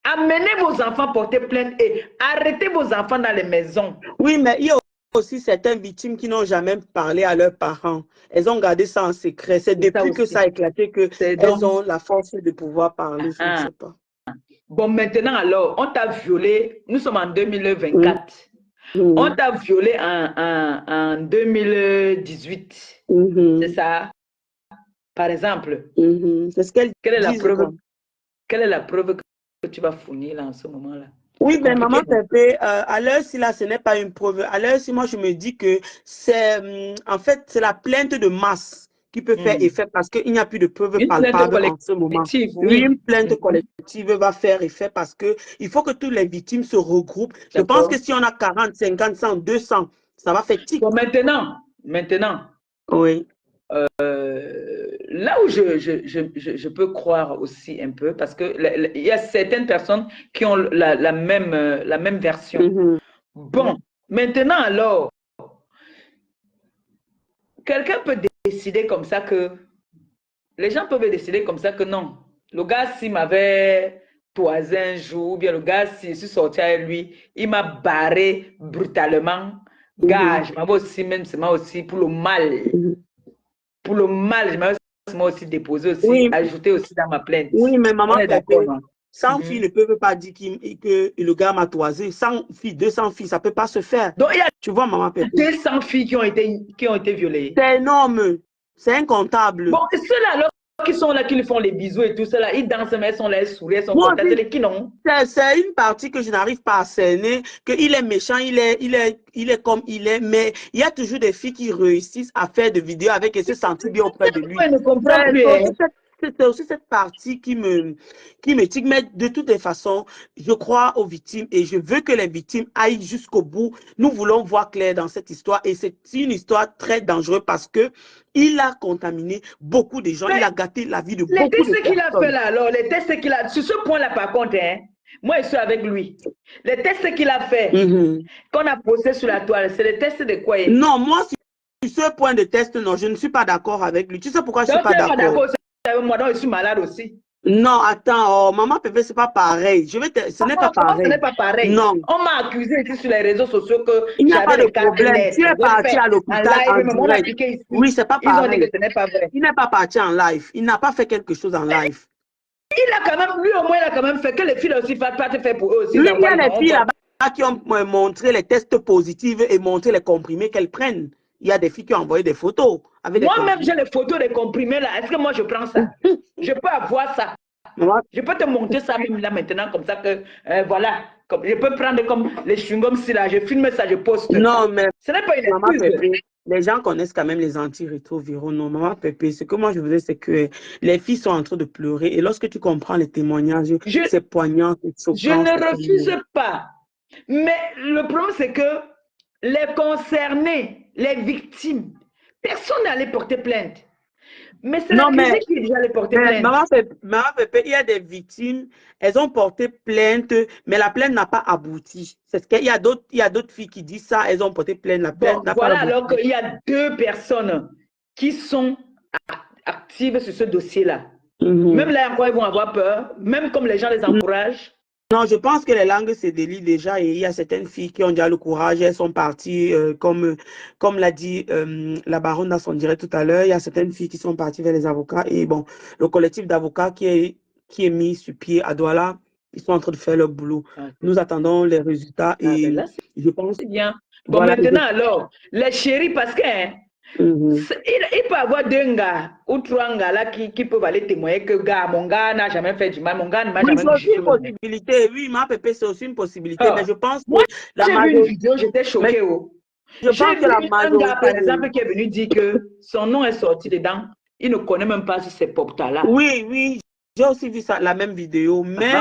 amenez vos enfants porter plainte et arrêtez vos enfants dans les maisons. Oui, mais il y a aussi certaines victimes qui n'ont jamais parlé à leurs parents. Elles ont gardé ça en secret. C'est C'est ça depuis que aussi. ça a éclaté C'est qu'elles donc, ont la force de pouvoir parler, je ne sais pas. bon, maintenant alors, on t'a violé, nous sommes en 2024. On Mhm. t'a violé en 2018. Mhm. C'est ça? Par exemple, Mhm. C'est ce qu'elles quelle est la disent, quoi. preuve, quelle est la preuve que tu vas fournir là en ce moment-là? Oui, C'est mais compliqué, maman hein? Pépé, à l'heure ci là, ce n'est pas une preuve. À l'heure ci, moi, je me dis que c'est, en fait, c'est la plainte de masse qui peut faire effet parce qu'il n'y a plus de preuves Une plainte palpables en ce moment. collective, Oui, oui. une plainte collective va faire effet parce que il faut que toutes les victimes se regroupent. Je pense que D'accord. si on a 40, 50, 100, 200, ça va faire tic. Bon, maintenant, Oui. là où je peux croire aussi un peu, parce que il y a certaines personnes qui ont la même version. Mhm. Bon, maintenant alors, quelqu'un peut décider comme ça que, les gens peuvent décider comme ça que non, le gars s'il m'avait toisé un jour, ou bien le gars si je suis sorti avec lui, il m'a barré brutalement, gars, je m'avais aussi, même c'est moi aussi, pour le mal, Mhm. je m'avais aussi déposé aussi, Oui, ajouté aussi dans ma plainte. oui, mais On maman est Pépé, d'accord, non? 100 filles ne peuvent pas dire que le gars m'a toisé. 100 filles, 200 filles, ça ne peut pas se faire. Donc, il y a Tu vois, maman Pépé, 200 filles qui ont été violées. c'est énorme. C'est incontable. Bon, ceux-là, alors, qui sont là, qui lui font les bisous et tout cela, ils dansent, mais elles sont là, elles sourient, elles sont Moi contentes. aussi, Les qui non? c'est une partie que je n'arrive pas à cerner, qu'il est méchant, il est comme il est, mais il y a toujours des filles qui réussissent à faire des vidéos avec et se sentir bien auprès de lui. Je ne comprends C'est plus. Hein. c'est aussi cette partie qui me tique, mais de toutes les façons, je crois aux victimes et je veux que les victimes aillent jusqu'au bout. Nous voulons voir clair dans cette histoire et c'est une histoire très dangereuse parce que il a contaminé beaucoup de gens, il a gâté la vie de Les beaucoup de tests qu'il a fait personnes. là, alors, les tests qu'il a, sur ce point-là, par contre, hein, moi, je suis avec lui. Les tests qu'il a fait, qu'on a posté sur la toile, c'est les tests de quoi? Non, moi, sur ce point de test, non, je ne suis pas d'accord avec lui. Tu sais pourquoi je ne suis Donc, pas tu n'es pas d'accord? d'accord avec moi, donc je suis malade aussi. Non, attends, oh, maman Pépé, ce n'est pas pareil. Ce n'est pas Comment ce n'est pareil. pas pareil? Non, On m'a accusé ici sur les réseaux sociaux que il n'y a pas j'avais de les cartes problème. Tu lettres. es J'ai parti fait à en l'hôpital live, en mais on a direct. piqué Oui, ici. c'est pas Ils ont dit que pareil. ce n'est pas vrai. Il n'est pas parti en live. Il n'a pas fait quelque chose en live. Il a quand même, lui au moins, il a quand même fait que les filles aussi fassent pas faire pour eux aussi. Lui, Ils il y envoient, a ils les vont filles voir. là-bas qui ont montré les tests positifs et montré les comprimés qu'elles prennent. Il y a des filles qui ont envoyé des photos avec des Moi-même, j'ai comprimés. les photos des comprimés là. Est-ce que moi, je prends ça? Je peux avoir ça. Maman, Je peux te montrer ça même là maintenant, comme ça que, voilà. Comme, je peux prendre comme les chewing-gums si là, je filme ça, je poste. non, mais Ce n'est pas une maman excuse. Pépé, les gens connaissent quand même les antirétroviraux. Non, maman Pépé, ce que moi je veux dire, c'est que les filles sont en train de pleurer. Et lorsque tu comprends les témoignages, Je, c'est poignant, c'est je choquant. ne refuse pas. Mais le problème, c'est que les concernés, les victimes, personne n'allait porter plainte. Mais c'est Non, l'accusé qui est déjà allé porter plainte. maman Pépé, il y a des victimes, elles ont porté plainte, mais la plainte n'a pas abouti. C'est ce qu'il y a d'autres filles qui disent ça, elles ont porté plainte, la plainte Bon, n'a pas voilà abouti. alors qu'il y a 2 personnes qui sont actives sur ce dossier-là. Même là encore, ils vont avoir peur, même comme les gens les encouragent. Non, je pense que les langues se délient déjà et il y a certaines filles qui ont déjà le courage, elles sont parties, comme l'a dit la baronne dans son direct tout à l'heure, il y a certaines filles qui sont parties vers les avocats et bon, le collectif d'avocats qui est mis sur pied à Douala Ils sont en train de faire leur boulot. Ah, Nous attendons les résultats ben et là, je pense... c'est bien. Bon, Voilà. maintenant, alors, les chéris, parce que hein, il peut y avoir 2 gars ou 3 gars là qui peuvent aller témoigner que mon gars n'a jamais fait du mal, mon gars ne m'a Oui, jamais c'est aussi touché. une possibilité. Oui, ma pépé, c'est aussi une possibilité. Ah. Mais je pense Moi, que la j'ai vu une majorité... vidéo, j'étais choquée. Je J'ai pense vu que la un gars, majorité... par exemple, qui est venu dire que son nom est sorti dedans. Il ne connaît même pas sur ces portes-là. Oui, oui, j'ai aussi vu ça, la même vidéo. Mais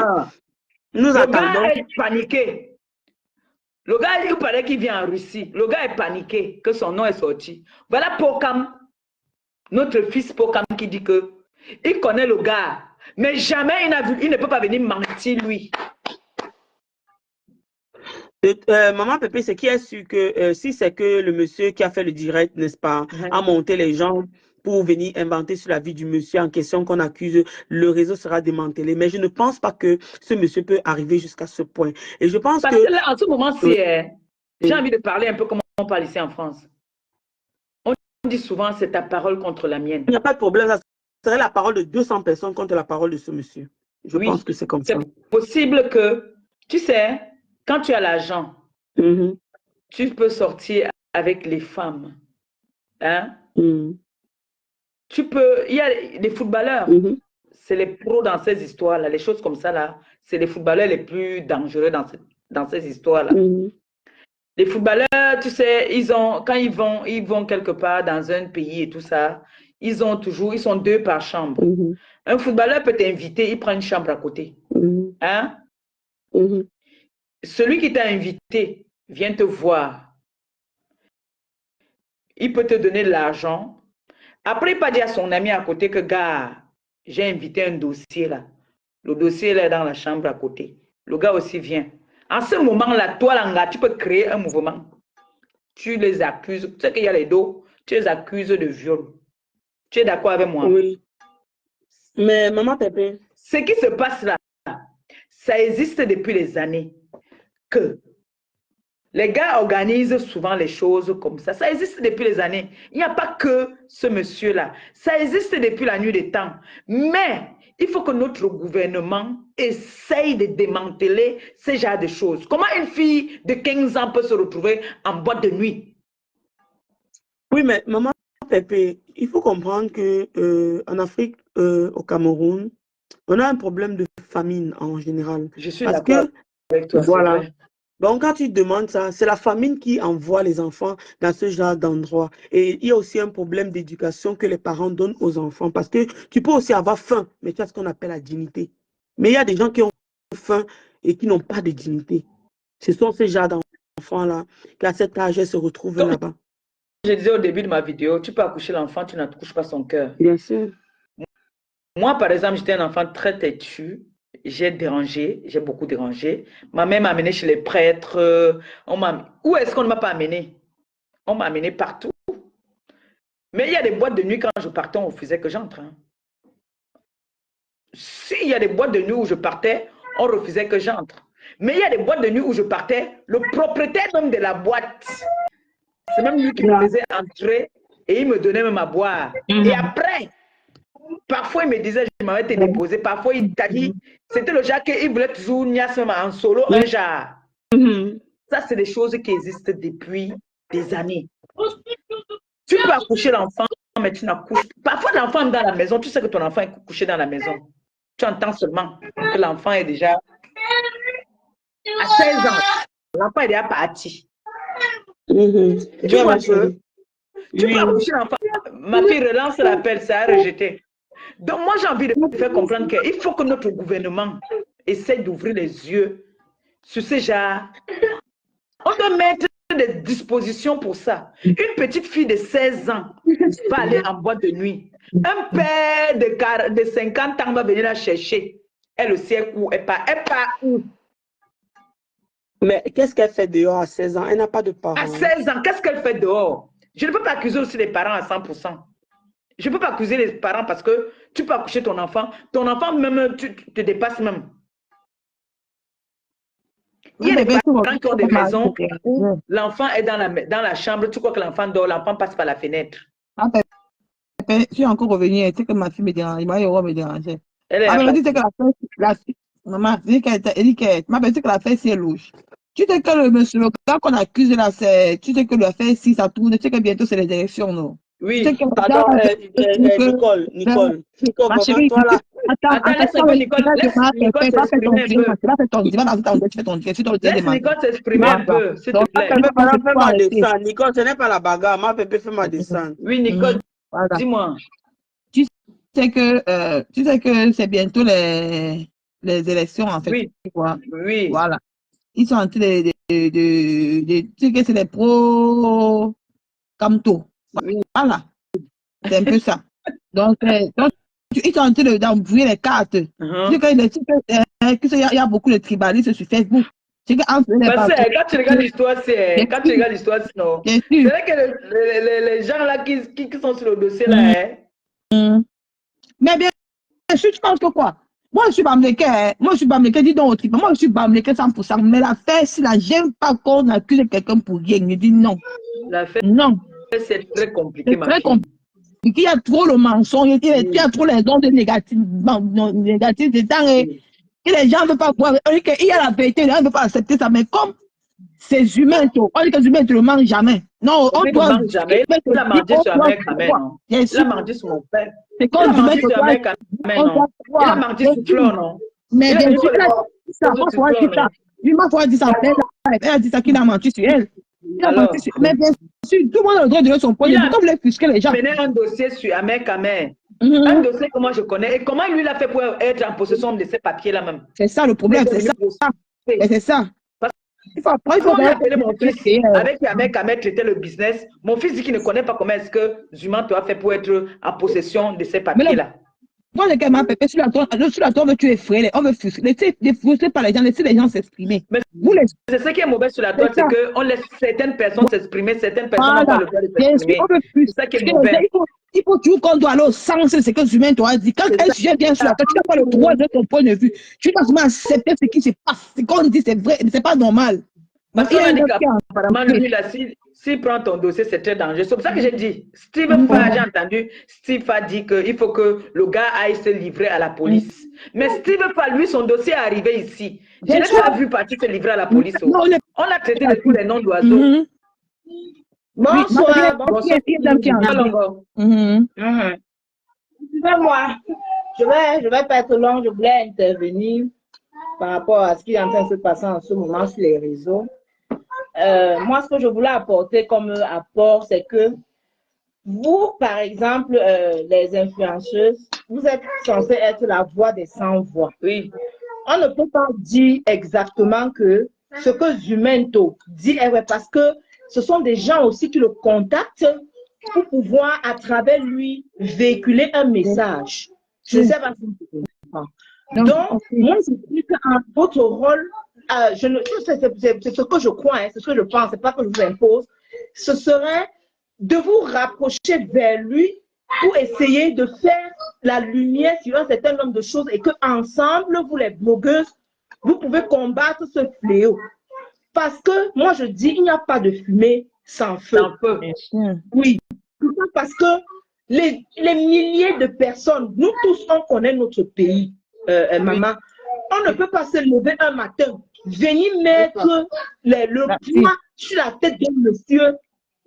nous Le attendons... gars est paniqué. Le gars, il paraît qu'il vient en Russie. Le gars est paniqué que son nom est sorti. Voilà Pokam, notre fils Pokam, qui dit que il connaît le gars, mais jamais il ne peut pas venir mentir lui. Maman Pépé, c'est qui est sûr que si c'est que le monsieur qui a fait le direct, n'est-ce pas, a monté les gens pour venir inventer sur la vie du monsieur en question qu'on accuse, le réseau sera démantelé. Mais je ne pense pas que ce monsieur peut arriver jusqu'à ce point. Et je pense Parce que là, en ce moment-ci, j'ai Oui. envie de parler un peu comme on parle ici en France. On dit souvent, c'est ta parole contre la mienne. Il n'y a pas de problème, ça serait la parole de 200 personnes contre la parole de ce monsieur. Je pense que c'est comme ça. C'est possible que, tu sais, quand tu as l'argent, tu peux sortir avec les femmes. Hein? Tu peux, il y a des footballeurs, c'est les pros dans ces histoires-là, les choses comme ça, là, c'est les footballeurs les plus dangereux dans ces histoires-là. Les footballeurs, tu sais, quand ils vont quelque part dans un pays et tout ça, ils sont 2 par chambre. Un footballeur peut t'inviter, il prend une chambre à côté. Hein? Celui qui t'a invité vient te voir. Il peut te donner de l'argent. Après, il peut dire à son ami à côté que, gars, j'ai invité un dossier là. Le dossier là est dans la chambre à côté. Le gars aussi vient. En ce moment-là, toi, là, tu peux créer un mouvement. Tu les accuses. Tu sais qu'il y a les dos. Tu les accuses de viol. Tu es d'accord avec moi? Oui. Mais maman Pépé. Ce qui se passe là, ça existe depuis les années. Que les gars organisent souvent les choses comme ça. Ça existe depuis les années. Il n'y a pas que ce monsieur-là. Ça existe depuis la nuit des temps. Mais il faut que notre gouvernement essaye de démanteler ce genre de choses. Comment une fille de 15 ans peut se retrouver en boîte de nuit? Oui, mais maman Pépé, il faut comprendre que en Afrique, au Cameroun, on a un problème de famine en général. Je suis Parce d'accord que, avec toi. voilà. Donc, quand tu demandes ça, c'est la famine qui envoie les enfants dans ce genre d'endroit. Et il y a aussi un problème d'éducation que les parents donnent aux enfants. Parce que tu peux aussi avoir faim, mais tu as ce qu'on appelle la dignité. Mais il y a des gens qui ont faim et qui n'ont pas de dignité. Ce sont ces genres d'enfants-là qui, à cet âge, se retrouvent là-bas. Je disais au début de ma vidéo, tu peux accoucher l'enfant, tu n'accouches pas son cœur. Bien sûr. Moi, par exemple, j'étais un enfant très têtu. J'ai dérangé, j'ai beaucoup dérangé. Ma mère m'a amené chez les prêtres. Où est-ce qu'on ne m'a pas amené? On m'a amené partout. Mais il y a des boîtes de nuit, quand je partais, on refusait que j'entre. S'il y a des boîtes de nuit où je partais, on refusait que j'entre. Mais il y a des boîtes de nuit où je partais, le propriétaire même de la boîte, c'est même lui qui me faisait entrer et il me donnait même à boire. Et après, parfois il me disait, je m'avais été déposé. Parfois il t'a dit, c'était le genre qu'il voulait toujours niasse même en solo, un genre. Ça, c'est des choses qui existent depuis des années. Tu peux accoucher l'enfant, mais tu n'accouches pas. Parfois, l'enfant est dans la maison, tu sais que ton enfant est couché dans la maison. Tu entends seulement que l'enfant est déjà à 16 ans. L'enfant est déjà parti. Tu vois que tu peux accoucher l'enfant. Ma fille relance l'appel, ça a rejeté. Donc, moi, j'ai envie de faire comprendre qu'il faut que notre gouvernement essaie d'ouvrir les yeux sur ce genre. On doit mettre des dispositions pour ça. Une petite fille de 16 ans va aller en boîte de nuit. Un père de 50 ans va venir la chercher. Elle sait où elle part. Elle part où? Mais qu'est-ce qu'elle fait dehors à 16 ans? Elle n'a pas de parents. À 16 ans, qu'est-ce qu'elle fait dehors? Je ne peux pas accuser aussi les parents à 100%. Je ne peux pas accuser les parents parce que tu peux accoucher ton enfant. Ton enfant, même, tu te dépasses même. Il y a des parents qui ont des maisons où l'enfant est dans la chambre. Tu crois que l'enfant dort, l'enfant passe par la fenêtre. Je suis encore revenue. Tu sais que ma fille me dérange. Ma me dérangeait. Elle est la vérité, c'est que Maman, elle dit qu'elle m'a dit que l'affaire c'est louche. Tu sais que le monsieur, quand on accuse là, tu sais que l'affaire si ça tourne, tu sais que bientôt c'est les élections, non? Oui. Tu sais que Pardon, Nicole, ma vraiment, chérie, toi là. Attends, laisse un peu Nicole, laisse Nicole s'exprimer un peu. Laisse Nicole s'exprimer un peu, s'il te plaît. Fais ma descente. Nicole, ce n'est pas la bagarre. Ma pépé, fais ma descente. Oui, Nicole, Voilà. dis-moi. Tu sais que c'est bientôt les élections, en fait. Oui. Tu vois? Oui. Voilà. Ils sont en train de tu sais que c'est les pro-Camto. Voilà. C'est un peu ça. Donc ils sont en train d'embrouiller les cartes. Tu sais qu'il y a beaucoup de tribalistes sur Facebook. Parce que quand tu regardes l'histoire, non. C'est vrai que les gens là qui sont sur le dossier là, Mais bien sûr, tu penses que quoi? Moi, je suis Bamléké. Moi, je suis Bamléké, dis donc au tribunal. Moi, je suis Bamléké 100%. Mais l'affaire, si là, j'aime pas qu'on accuse quelqu'un pour rien. Je dis non. L'affaire, non. C'est très compliqué, ma très compliqué. Il y a trop le mensonge, il y a trop les ondes négatives dedans. Et les gens ne veulent pas voir. Il y a la vérité, les gens ne veulent pas accepter ça. Mais comme c'est humain, on dit que les humains ne le mangent jamais. Non, on doit. Il a mangé sur un mec quand même, non? Il a mangé sur mon père. C'est comme il a mangé sur un mec quand même, non? Il a mangé sur Flore, non? Mais bien sûr, il a dit ça. Il m'a dit ça. Elle a dit ça qu'il a menti sur elle. Mais bien sûr, tout le monde a le droit de donner son point de vue. Comme les fusquer les gens. Il a mené un dossier sur Ahmed Kamer. Un dossier que moi je connais. Et comment lui l'a fait pour être en possession de ces papiers-là même? C'est ça le problème, c'est ça. C'est ça. Il faut appeler mon fils avec Ahmed Kamer traiter le business. Mon fils dit qu'il ne connaît pas comment est-ce que Zumanto a fait pour être en possession de ces papiers-là. Moi, les gars, sur la toile, tu es frère, on veut frustrer. Laissez pas les gens, laissez les gens s'exprimer. C'est ce qui est mauvais sur la toile, c'est qu'on laisse certaines personnes s'exprimer, certaines personnes n'ont pas le droit de s'exprimer. C'est ça qui est mauvais. Il faut toujours qu'on doit aller au sens de ce que Zumain doit dire. Quand un sujet vient sur la toile, tu n'as pas le droit de ton point de vue. Tu dois seulement accepter ce qui se passe. Ce qu'on dit, c'est vrai, c'est pas normal. Parce qu'on a dit qu'apparemment, lui, là, s'il prend ton dossier, c'est très dangereux. C'est pour ça que j'ai dit, Steve Fa, j'ai entendu, Steve a dit qu'il faut que le gars aille se livrer à la police. Mais Steve Fa, lui, son dossier est arrivé ici. Je n'ai pas vu partir se livrer à la police. On a traité de tous les noms d'oiseaux. Bonsoir. Excusez-moi, je vais pas être long, je voulais intervenir par rapport à ce qui est en train de se passer en ce moment sur les réseaux. Moi, ce que je voulais apporter comme apport, c'est que vous, par exemple, les influenceuses, vous êtes censés être la voix des sans-voix. Oui. On ne peut pas dire exactement que ce que Zumento dit est vrai, parce que ce sont des gens aussi qui le contactent pour pouvoir, à travers lui, véhiculer un message. Je ne sais pas si vous comprenez. Donc, moi, je dis que votre rôle, c'est ce que je crois, c'est ce que je pense, c'est pas que je vous impose, ce serait de vous rapprocher vers lui pour essayer de faire la lumière sur un certain nombre de choses et que ensemble, vous les blogueuses, vous pouvez combattre ce fléau. Parce que moi, je dis, il n'y a pas de fumée sans feu. Sans feu. Oui. Parce que les milliers de personnes, nous tous, on connaît notre pays. Maman, on ne peut pas se lever un matin, venir mettre le poids sur la tête d'un monsieur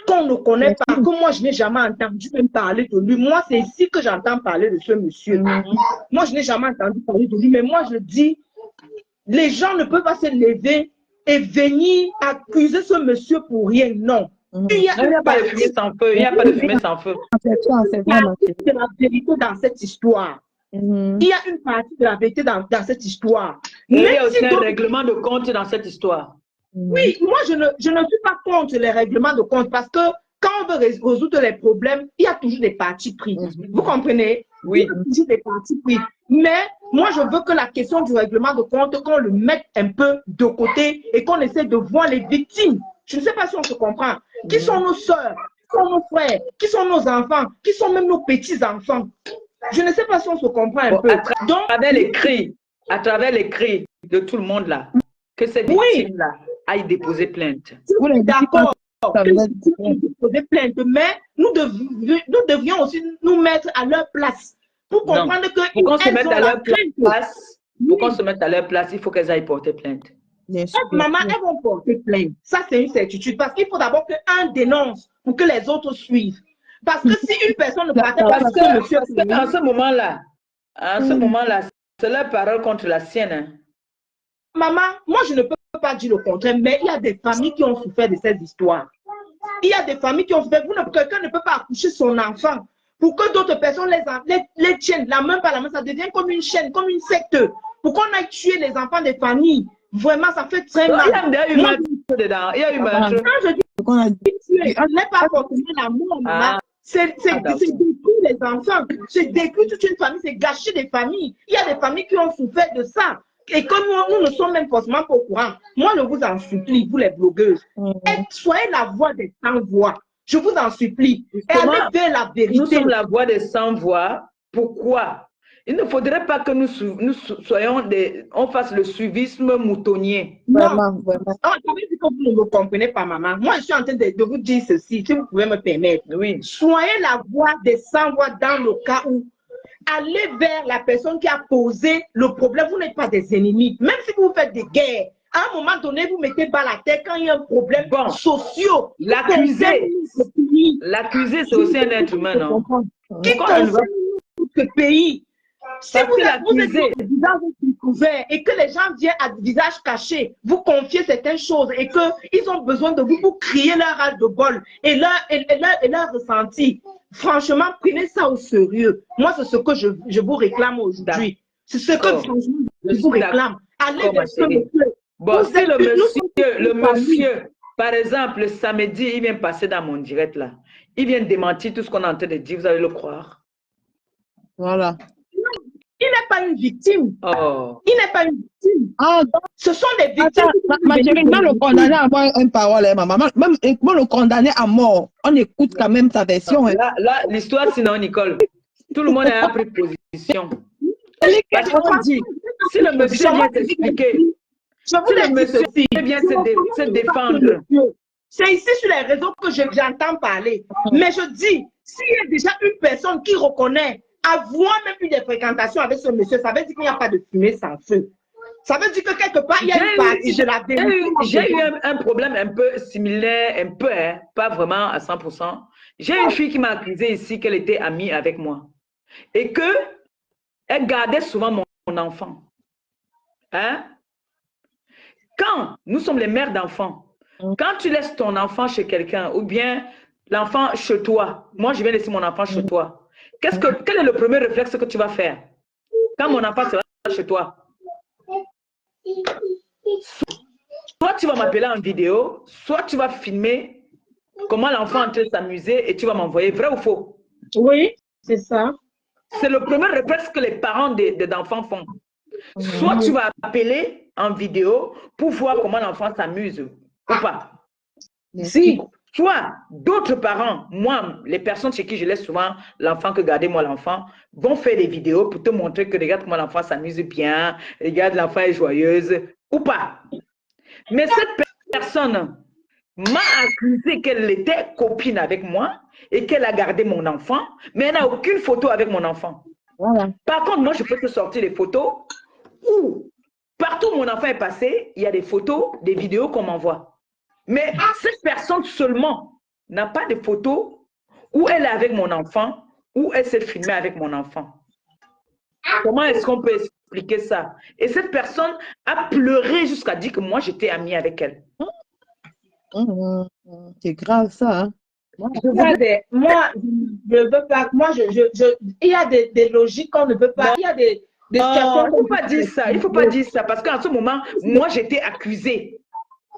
qu'on ne connaît pas, que moi je n'ai jamais entendu même parler de lui. Moi, c'est ici que j'entends parler de ce monsieur. Moi, je n'ai jamais entendu parler de lui, mais moi je dis, les gens ne peuvent pas se lever et venir accuser ce monsieur pour rien. Non. Il n'y a pas de fumée sans feu. Il n'y a pas de fumée sans feu. Il y a la vérité dans cette histoire. Il y a une partie de la vérité dans cette histoire. Il y a aussi un règlement de compte dans cette histoire. Oui, moi je ne suis pas contre les règlements de compte parce que quand on veut résoudre les problèmes, il y a toujours des parties pris. Vous comprenez? Oui. Il y a toujours des parties pris. Mais moi je veux que la question du règlement de compte, qu'on le mette un peu de côté et qu'on essaie de voir les victimes. Je ne sais pas si on se comprend. Qui sont nos soeurs? Qui sont nos frères? Qui sont nos enfants? Qui sont même nos petits-enfants? Je ne sais pas si on se comprend un peu. À travers les cris de tout le monde là, que ces victimes-là aillent déposer plainte. D'accord. Déposer plainte, mais nous devions aussi nous mettre à leur place pour comprendre qu'on se mette à leur place. pour qu'on se mette à leur place, il faut qu'elles aillent porter plainte. Bien sûr, bien Maman, sûr. elles vont porter plainte. Ça, c'est une certitude. Parce qu'il faut d'abord qu'un dénonce pour que les autres suivent. Parce que si une personne ne partait pas Parce sur que, ce monsieur, en ce moment-là, c'est leur parole contre la sienne. Hein. maman, moi, je ne peux pas dire le contraire, mais il y a des familles qui ont souffert de cette histoire. Il y a des familles qui ont souffert. Quelqu'un ne peut pas accoucher son enfant pour que d'autres personnes les tiennent la main par la main. Ça devient comme une chaîne, comme une secte. Pour qu'on aille tuer les enfants des familles. Vraiment, ça fait très Donc, mal. il y a eu meurtre dedans. Il y a eu meurtre. Quand je dis Qu'on a dit. tuer, ce n'est pas forcément l'amour, maman. C'est détruire les enfants, c'est détruire toute une famille, c'est gâcher des familles. Il y a des familles qui ont souffert de ça. Et comme nous ne sommes même forcément pas au courant, moi je vous en supplie, vous les blogueuses, soyez la voix des sans-voix. Je vous en supplie. Et allez vers la vérité. Nous sommes la voix des sans-voix. Pourquoi? Il ne faudrait pas que nous soyons on fasse le suivisme moutonnier. Vraiment, vraiment. Ça veut dire que vous ne me comprenez pas, maman. Moi, je suis en train de vous dire ceci, si vous pouvez me permettre. Oui. Soyez la voix des sans-voix dans le cas où allez vers la personne qui a posé le problème. Vous n'êtes pas des ennemis. Même si vous faites des guerres, à un moment donné, vous mettez bas la tête quand il y a un problème social. L'accusé, c'est aussi un être humain, non? Qui concerne notre pays. Si vous êtes des visages découverts et que les gens viennent à visage caché, vous confiez certaines choses et qu'ils ont besoin de vous pour crier leur ras de bol et leur ressenti. Franchement, prenez ça au sérieux. Moi, c'est ce que je vous réclame aujourd'hui. C'est ce que franchement, je vous réclame. Allez vers ce monsieur. Bon, si le monsieur, par exemple, samedi, il vient passer dans mon direct là, il vient démentir tout ce qu'on est en train de dire, vous allez le croire? Voilà. Il n'est pas une victime. Oh. Il n'est pas une victime. Ce sont des victimes. Ma chérie, même le condamné à avoir une parole, hein, maman. Même le condamné à mort, on écoute quand même sa version. Hein. Là l'histoire, sinon, Nicole, tout le monde a pris position. Parce qu'on dit, si le monsieur vient t'expliquer, si le monsieur vient se défendre. C'est ici sur les réseaux que j'entends parler. Mais je dis, s'il y a déjà une personne qui reconnaît avoir même eu des fréquentations avec ce monsieur, ça veut dire qu'il n'y a pas de fumée sans feu. Ça veut dire que quelque part, il y a une partie de la vérité. J'ai eu un problème un peu similaire, un peu, hein, pas vraiment à 100%. J'ai une fille qui m'a accusé ici qu'elle était amie avec moi et qu'elle gardait souvent mon enfant. Hein? Quand nous sommes les mères d'enfants, quand tu laisses ton enfant chez quelqu'un ou bien l'enfant chez toi, moi je vais laisser mon enfant chez toi, quel est le premier réflexe que tu vas faire quand mon enfant sera chez toi? Soit tu vas m'appeler en vidéo, soit tu vas filmer comment l'enfant est en train de s'amuser et tu vas m'envoyer, vrai ou faux? Oui, c'est ça. C'est le premier réflexe que les parents d'enfants font. Soit tu vas appeler en vidéo pour voir comment l'enfant s'amuse ou pas. Si, soit d'autres parents, moi, les personnes chez qui je laisse souvent l'enfant, que garder moi l'enfant, vont faire des vidéos pour te montrer que regarde comment l'enfant s'amuse bien, regarde l'enfant est joyeuse ou pas. Mais cette personne m'a accusé qu'elle était copine avec moi et qu'elle a gardé mon enfant, mais elle n'a aucune photo avec mon enfant. Voilà. Par contre, moi, je peux te sortir des photos où, partout où mon enfant est passé, il y a des photos, des vidéos qu'on m'envoie. Mais cette personne seulement n'a pas de photos où elle est avec mon enfant, où elle s'est filmée avec mon enfant. Comment est-ce qu'on peut expliquer ça? Et cette personne a pleuré jusqu'à dire que moi, j'étais amie avec elle. C'est grave ça. Hein? Moi, je veux pas. Moi, il y a des logiques qu'on ne peut pas. Il y a des situations. Il ne faut pas dire ça. Il ne faut pas dire ça. Parce qu'en ce moment, moi, j'étais accusée.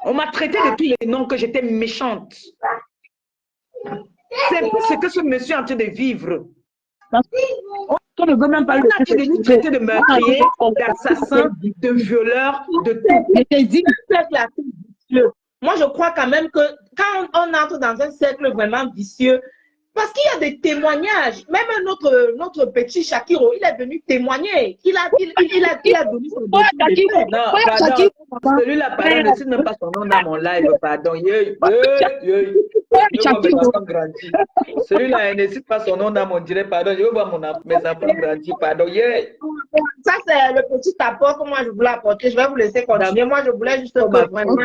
On m'a traité de tous les noms, que j'étais méchante. C'est ce que ce monsieur est en train de vivre. On ne veut même pas le traiter de meurtrier, d'assassin, de violeur, de tout. Moi, je crois quand même que quand on entre dans un cercle vraiment vicieux, Parce qu'il y a des témoignages. Même notre petit Shakiro, il est venu témoigner. Il a donné son dossier. Non, pardon. Celui-là, pardon, ne cite même pas son nom dans mon live, pardon. Celui-là, ne cite pas son nom dans mon direct, pardon. Je veux voir mes enfants grandir, pardon. Ça, c'est le petit apport que moi, je voulais apporter. Je vais vous laisser continuer. Moi, je voulais juste que vraiment,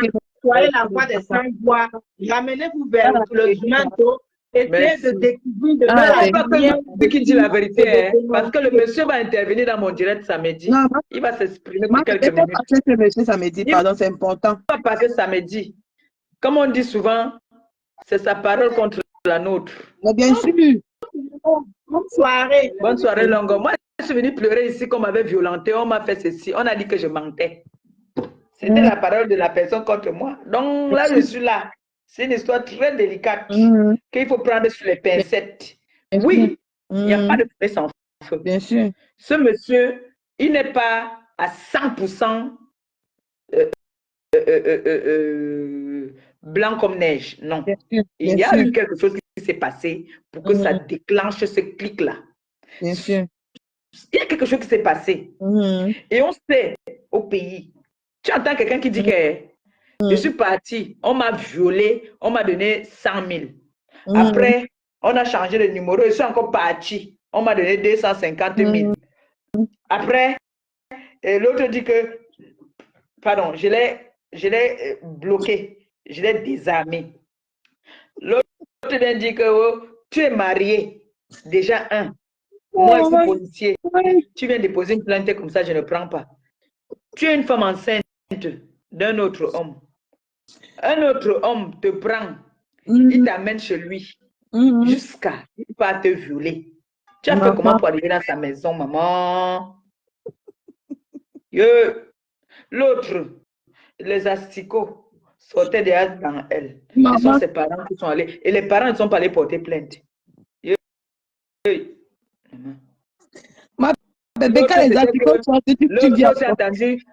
soyez la voix des sans voix. Ramenez-vous vers le Zumanto. Essayez de découvrir de celui qui dit la vérité, hein, parce que le monsieur va intervenir dans mon direct samedi. Non, il va s'exprimer pour quelques minutes. Le monsieur samedi, pardon, c'est important. Il va passer samedi. Comme on dit souvent, c'est sa parole contre la nôtre. Mais bien sûr. Bonne soirée. Bonne soirée, Longo. Moi, je suis venue pleurer ici qu'on m'avait violenté, on m'a fait ceci, on a dit que je mentais. C'était la parole de la personne contre moi. Donc là, je suis là. C'est une histoire très délicate qu'il faut prendre sur les pincettes. Oui, il n'y a pas de feu sans feu. Bien sûr. Ce monsieur, il n'est pas à 100% blanc comme neige. Non. Bien sûr. Il y a eu quelque chose qui s'est passé pour que ça déclenche ce clic-là. Bien sûr. Il y a quelque chose qui s'est passé. Et on sait au pays. Tu entends quelqu'un qui dit que je suis partie, on m'a violé, on m'a donné 100 000. Après, on a changé le numéro, je suis encore partie, on m'a donné 250 000. Après, l'autre dit que, pardon, je l'ai bloqué, je l'ai désarmé. L'autre vient dire que oh, tu es marié, déjà un. Moi, je suis policier. Tu viens déposer une plainte comme ça, je ne prends pas. Tu es une femme enceinte d'un autre homme. Un autre homme te prend, il t'amène chez lui jusqu'à il va te violer. Tu as fait comment pour arriver dans sa maison, maman? L'autre, les asticots sortaient derrière dans elle. Ce sont ses parents qui sont allés. Et les parents ne sont pas allés porter plainte.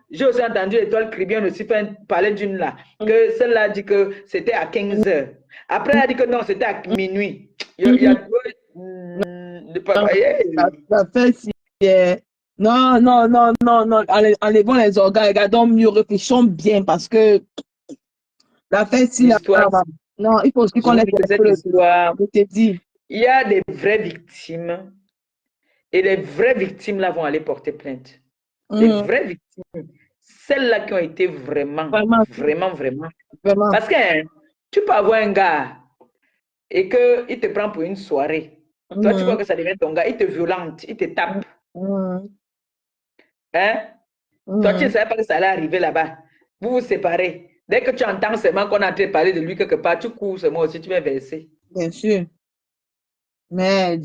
J'ai aussi entendu Étoile Caribbean aussi parler d'une là, que celle-là dit que c'était à 15 h. Après, elle a dit que non, c'était à minuit. Non. Enlevons les organes, regardons mieux, réfléchissons bien parce que la fête, si non, il faut aussi qu'on ait cette histoire. Je te dis. Il y a des vraies victimes. Et les vraies victimes là vont aller porter plainte. Les vraies victimes, celles-là qui ont été vraiment. Parce que tu peux avoir un gars et qu'il te prend pour une soirée. Toi, tu vois que ça devient ton gars, il te violente, il te tape. Hein? Toi, tu ne savais pas que ça allait arriver là-bas. Vous vous séparez. Dès que tu entends seulement qu'on a en train de parler de lui quelque part, tu cours seulement aussi, tu vas verser. Bien sûr. Mais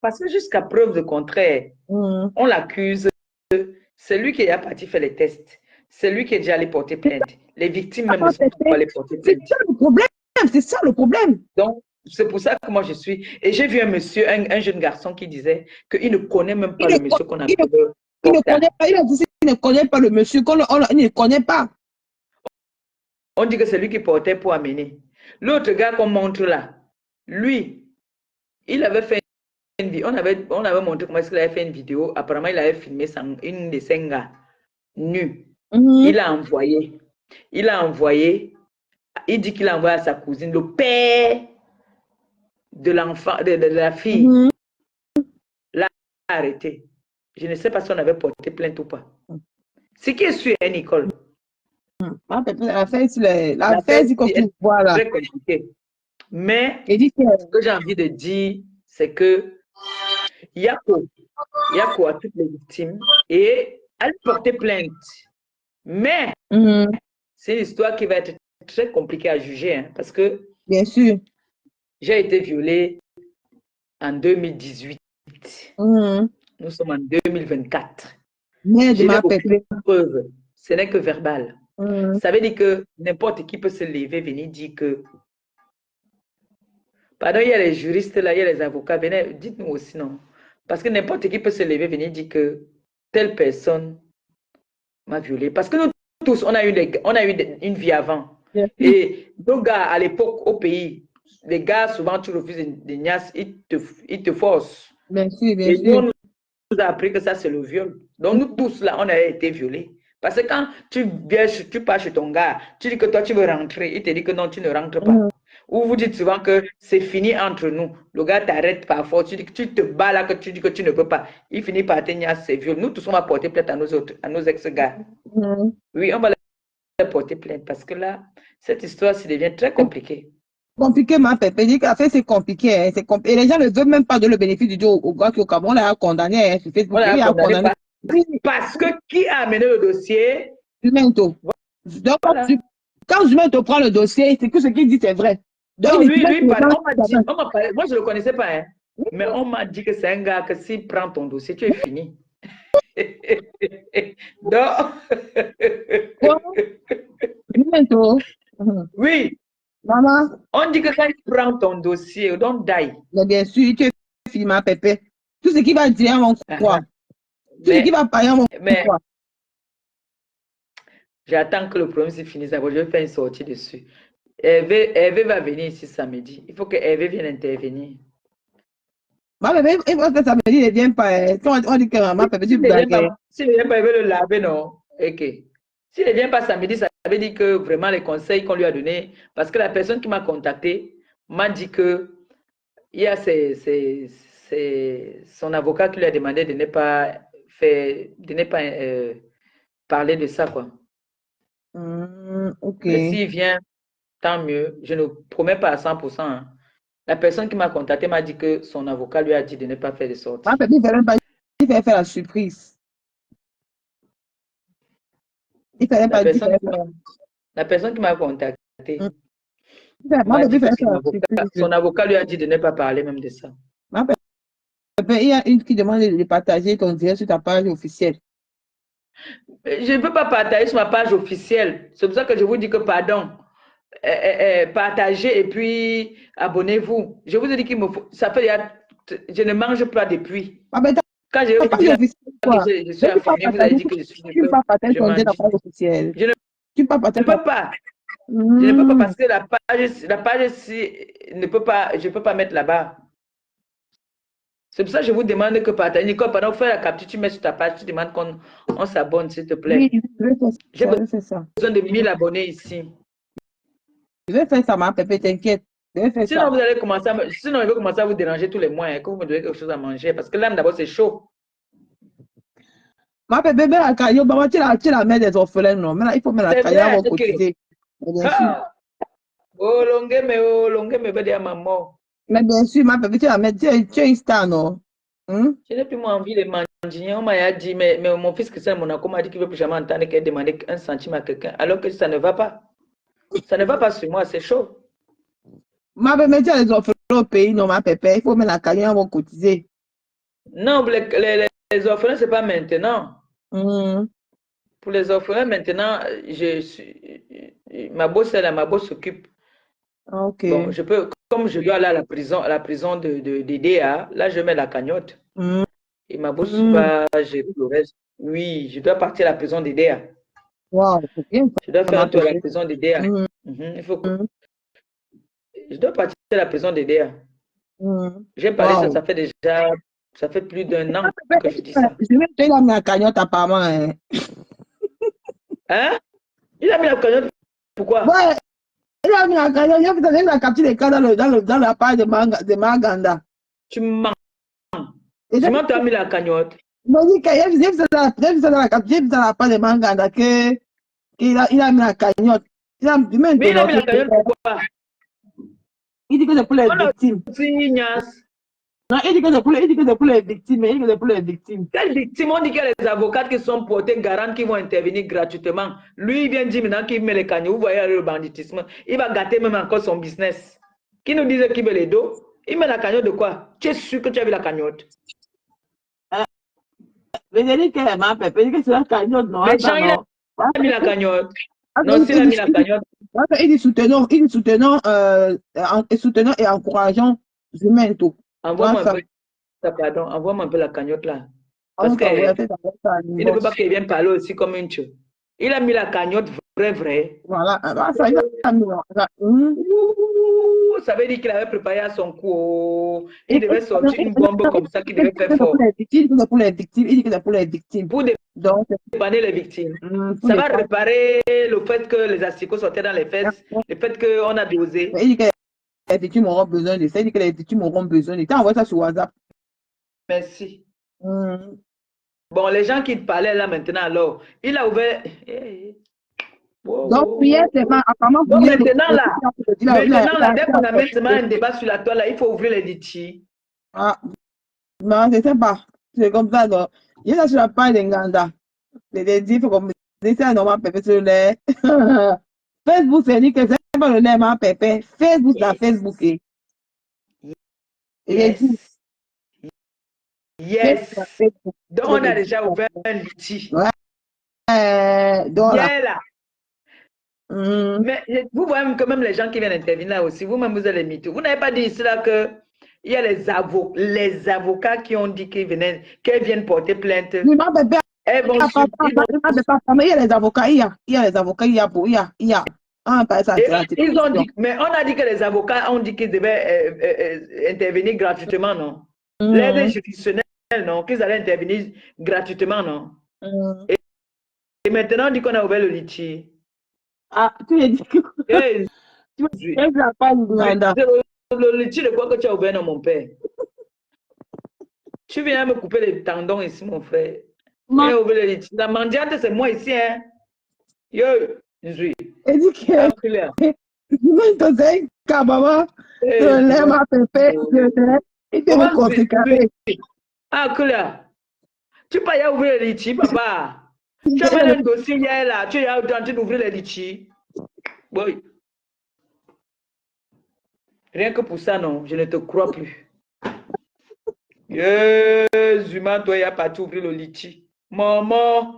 parce que jusqu'à preuve de contraire, on l'accuse. C'est lui qui est parti faire les tests. C'est lui qui est déjà allé porter plainte. Les victimes même ne sont pas allées porter plainte. C'est ça le problème. C'est ça le problème. Donc, c'est pour ça que moi je suis. Et j'ai vu un monsieur, un jeune garçon qui disait qu'il ne connaît même pas le monsieur qu'on appelle. Il ne connaît pas. Il a dit qu'il ne connaît pas le monsieur. Il ne connaît pas. On dit que c'est lui qui portait pour amener. L'autre gars qu'on montre là, lui, il avait fait on avait montré comment est-ce qu'il avait fait une vidéo. Apparemment, il avait filmé une de ses gars nus. Il a envoyé. Il dit qu'il a envoyé à sa cousine, le père de l'enfant, de la fille. L'a arrêté. Je ne sais pas si on avait porté plainte ou pas. Ce qui est sûr, hein, Nicole. La fête, c'est comme tu vois là. Très compliqué. Mais ce que j'ai envie de dire, c'est que Yako à toutes les victimes et elle porter plainte. Mais c'est une histoire qui va être très compliquée à juger, hein, parce que bien sûr, j'ai été violée en 2018. Nous sommes en 2024. Mais je n'ai aucune preuve. Ce n'est que verbal. Ça veut dire que n'importe qui peut se lever, venir dire que pardon, il y a les juristes là, il y a les avocats, venez, dites-nous aussi non. Parce que n'importe qui peut se lever, venir dire que telle personne m'a violée. Parce que nous tous, on a eu une vie avant. Et nos gars, à l'époque, au pays, les gars, souvent, tu refuses des niasses, ils te forcent. Bien sûr, bien Et sûr. nous, on nous a appris que ça, c'est le viol. Donc, nous tous, là, on a été violés. Parce que quand tu pars chez ton gars, tu dis que toi, tu veux rentrer, il te dit que non, tu ne rentres pas. Ou vous dites souvent que c'est fini entre nous. Le gars t'arrête parfois, tu dis que tu te bats là, que tu dis que tu ne peux pas. Il finit par te niasse, c'est viol. Nous tous, on va porter plainte à nos ex-gars. Oui, on va les porter plainte parce que là, cette histoire, ça devient très compliqué. Compliqué, ma pépé. Dit qu'en fait, c'est compliqué. Hein, et les gens ne veulent même pas donner le bénéfice du doute au gars qui au Cameroun l'a condamné hein, sur Facebook. On l'a Il a condamné condamné. parce que qui a amené le dossier? Jumento. Donc, Voilà. quand Jumento prend le dossier, c'est que ce qu'il dit, c'est vrai. Donc, Non, lui, on m'a dit, moi je ne le connaissais pas, hein, mais on m'a dit que c'est un gars que s'il prend ton dossier, tu es fini. Donc, Jumento. oui, Maman. on dit que quand il prend ton dossier, don't die. Mais bien sûr, tu es fini, ma pépé. Tout ce qui va dire, on croit. Tout ce qui va parler, on croit. J'attends que le problème se finisse. Je vais faire une sortie dessus. Hervé va venir ici samedi. Il faut que Hervé vienne intervenir. Ma bébé, il faut que samedi ne vienne pas. On dit que ma bébé, tu blagues. S'il ne vient pas, il veut le laver, non? Ok. S'il ne vient pas samedi, ça veut dire que vraiment les conseils qu'on lui a donnés, parce que la personne qui m'a contacté m'a dit que il y a son avocat qui lui a demandé de ne pas parler de ça, quoi. Ok. Mais s'il vient, tant mieux. Je ne promets pas à 100%. Hein. La personne qui m'a contacté m'a dit que son avocat lui a dit de ne pas faire de sortie. Ma bébé, il fallait faire la surprise. Il fallait pas dire. La personne qui m'a contacté, son avocat lui a dit de ne pas parler même de ça. Il y a une qui demande de partager ton direct sur ta page officielle. Je ne peux pas partager sur ma page officielle. C'est pour ça que je vous dis que pardon. Partagez et puis abonnez-vous. Je vous ai dit qu'il me faut. Ça fait je ne mange pas depuis. Quand je suis affamée, vous avez dit que je suis. Tu ne peux pas partager ton direct sur ta page officielle. Je ne peux pas. Je ne peux pas parce que la page ne peut pas, je ne peux pas mettre là-bas. C'est pour ça que je vous demande que partager. Nicole, pendant que faire la capture, tu mets sur ta page, tu demandes qu'on s'abonne, s'il te plaît. Oui, j'ai besoin de 1000 abonnés ici. Je vais faire ça, ma pépé, t'inquiète. Sinon, vous allez commencer sinon, il va commencer à vous déranger tous les mois, hein, que vous me donnez quelque chose à manger. Parce que là, d'abord, c'est chaud. Ma pépé, tu la mets des orphelins, non? Mais là, il faut mettre la caillou à côté. Oh, longue, me veut dire maman. Mais bien sûr, ma pépé, tu la mets, tu es une star, non? Je n'ai plus moins envie de manger. On m'a dit, mais mon fils Christian Monaco m'a dit qu'il ne veut plus jamais entendre qu'elle demande 1 centime à quelqu'un, alors que ça ne va pas. Ça ne va pas sur moi, c'est chaud. Ma bébé, tu as les orphelins au pays, non, ma pépé, il faut mettre la caillou à cotiser. Non, les orphelins, ce n'est pas maintenant. Pour les orphelins, maintenant, ma bosse s'occupe. Ok. Bon, comme je dois aller à la prison de DA, là, je mets la cagnotte. Et ma bosse va gérer le reste. Oui, je dois partir à la prison de DA. Wow, c'est bien. Je dois faire un tour à la prison de DA. Il faut je dois partir à la prison de DA. J'ai parlé de ça, ça fait plus d'1 an que je dis ça. Je vais te donner la cagnotte apparemment. Hein? Il a mis la cagnotte, pourquoi? Ouais, il a mis la cagnotte, il a capté les cas dans la page de Maganda. Tu mens. Comment tu as mis la cagnotte? Il m'a dit qu'il a vu dans la page de Maganda qu'il a mis la cagnotte. Mais il a mis la cagnotte, pourquoi? Il dit que c'est pour les victimes. Non, il dit que c'est pour les victimes. Il dit que c'est pour les victimes. Quelles victimes? On dit qu'il y a les avocats qui sont portés garantes qui vont intervenir gratuitement. Lui, il vient dire maintenant qu'il met les cagnottes. Vous voyez le banditisme. Il va gâter même encore son business. Qui nous disait qu'il met les dos? Il met la cagnotte de quoi? Tu es sûr que tu as vu la cagnotte? Mais je dis que ma pépé, il dit que c'est la cagnotte, non? Mais Jean, il a mis la cagnotte. Non, s'il a mis la cagnotte. Il dit soutenant et encourageant Jumento. Envoie-moi un peu la cagnotte là. Parce qu'il ne peut pas qu'il vienne parler aussi comme une chose. Il a mis la cagnotte vrai. Voilà. Ça, il a mis, Ça veut dire qu'il avait préparé à son coup. Il devait sortir une bombe comme ça qu'il devait faire fort. Il dit que c'est pour les victimes. Il dit que c'est pour les victimes. Pour Donc, dépanner les victimes. pour Ça les va femmes. réparer le fait que les asticots sortaient dans les fesses, le fait qu'on a dosé. Il dit que les victimes auront besoin de ça. Il dit que les victimes auront besoin de ça. Envoie ça sur WhatsApp. Merci. Bon, les gens qui te parlaient là maintenant, alors, il a ouvert. Donc, prière, c'est pas apparemment. Donc, maintenant, là, dès qu'on a maintenant un débat sur la toile, là, il faut ouvrir les litchis. Ah, non, je ne sais pas. C'est comme ça. Donc, il y a sur la page d'Enganda. Les dit, il faut comme c'est un normal pépé sur le lait. Facebook, c'est dit que c'est pas le lait, ma pépé. Facebook, c'est Facebook. Yes. Donc, on a déjà ouvert un litchi. Ouais. Yeah, là. Mais vous voyez quand même les gens qui viennent intervenir là aussi, vous-même vous allez mytho. Vous n'avez pas dit ici là que il y a les avocats qui ont dit qu'ils viennent porter plainte. Oui, ma bébé, elles vont il y a les avocats, il y a les avocats, il y a. Ils ont dit, mais on a dit que les avocats ont dit qu'ils devaient intervenir gratuitement, non? L'aide juridictionnelle, non? Qu'ils allaient intervenir gratuitement, non? Et maintenant, on dit qu'on a ouvert le litchi. Ah, tu l'as dit que... Hey, tu n'as pas le litchi de quoi que tu as ouvert, non, mon père? Tu viens me couper les tendons ici, mon frère. La mendiante, c'est moi ici, hein? Yo, je suis. Et dit que... Je sais, Kababa, je l'aime à Pépé, il te veut conséquencer. Ah, Claire, tu peux y ouvrir le litchi, papa. Tu as fait un dossier hier là, tu es en train d'ouvrir les litchis. Oui. Rien que pour ça, non, je ne te crois plus. Zuma, toi, il n'y a pas tout ouvrir le litchi. Maman,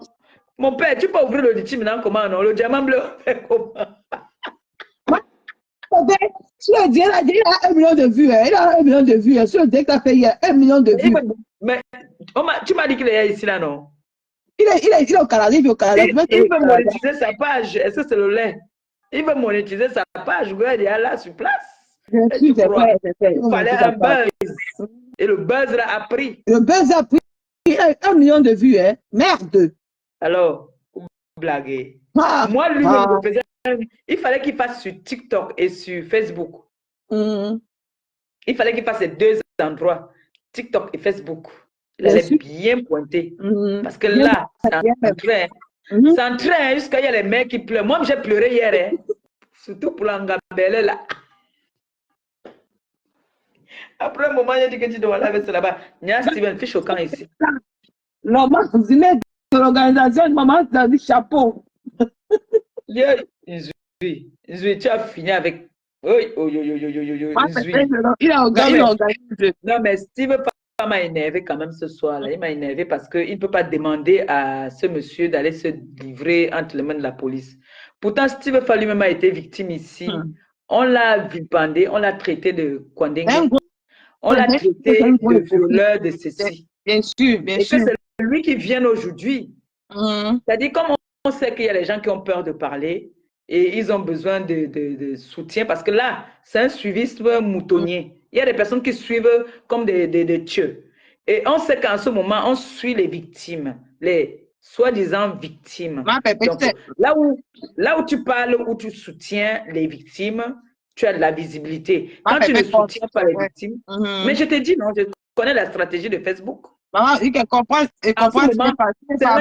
mon père, tu peux ouvrir le litchi maintenant, comment non? Le diamant bleu, comment? Tu as dit, il a 1 million de vues. Il a 1 million de vues. Sur le deck, tu as fait, il y a 1 million de vues. Mais tu m'as dit qu'il est ici là, non? Il est au Canada, il est au Canada. Il veut monétiser sa page. Est-ce que c'est le lait? Il veut monétiser sa page. Il est là sur place. Il fallait un buzz. Et le buzz là a pris. Le buzz a pris. Il a 1 million de vues. Hein. Merde. Alors, vous blaguez. Moi, lui, il fallait qu'il fasse sur TikTok et sur Facebook. Il fallait qu'il fasse ces 2 endroits. TikTok et Facebook. Il allait bien pointer. Parce que là, c'est en train, jusqu'à il y a les mecs qui pleurent. Moi, j'ai pleuré hier. Hein. Surtout pour l'Angabelle là. Après un moment, il a dit que tu dois laver ça là-bas. Il y a Steven, fait choquant ici. Maman, vous mettez de l'organisation, maman, tu as dit chapeau. Tu as fini avec. Oui. Il a organisé. Non, mais Steve m'a énervé quand même ce soir-là. Il m'a énervé parce qu'il ne peut pas demander à ce monsieur d'aller se livrer entre les mains de la police. Pourtant, Steve Fall lui-même a été victime ici. On l'a vilipendé, on l'a traité de Kwandenge. On l'a traité de violeur, de ceci. Bien sûr, bien sûr. Et que c'est lui qui vient aujourd'hui. C'est-à-dire, comme on sait qu'il y a des gens qui ont peur de parler et ils ont besoin de soutien parce que là, c'est un suivisme moutonnier. Il y a des personnes qui suivent comme des tueux. Et on sait qu'en ce moment, on suit les victimes, les soi-disant victimes. Donc, là où tu parles, où tu soutiens les victimes, tu as de la visibilité. Quand tu ne soutiens pas les victimes, mais je te dis, non, je connais la stratégie de Facebook. Maman, il comprend. C'est un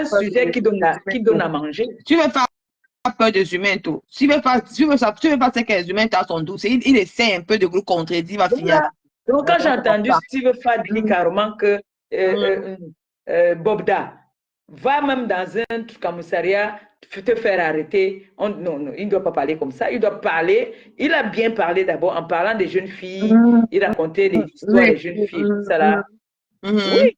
sujet qui donne à manger. Tu veux faire peur des humains, tout. Tu veux faire ce que les humains à son dos. Il essaie un peu de vous contredire, va finir. Donc, quand j'ai entendu Steve Fall dire carrément que Bobda va même dans un commissariat te faire arrêter. Non, il ne doit pas parler comme ça. Il doit parler. Il a bien parlé d'abord en parlant des jeunes filles. Il racontait des histoires des jeunes filles. Tout ça là. Oui.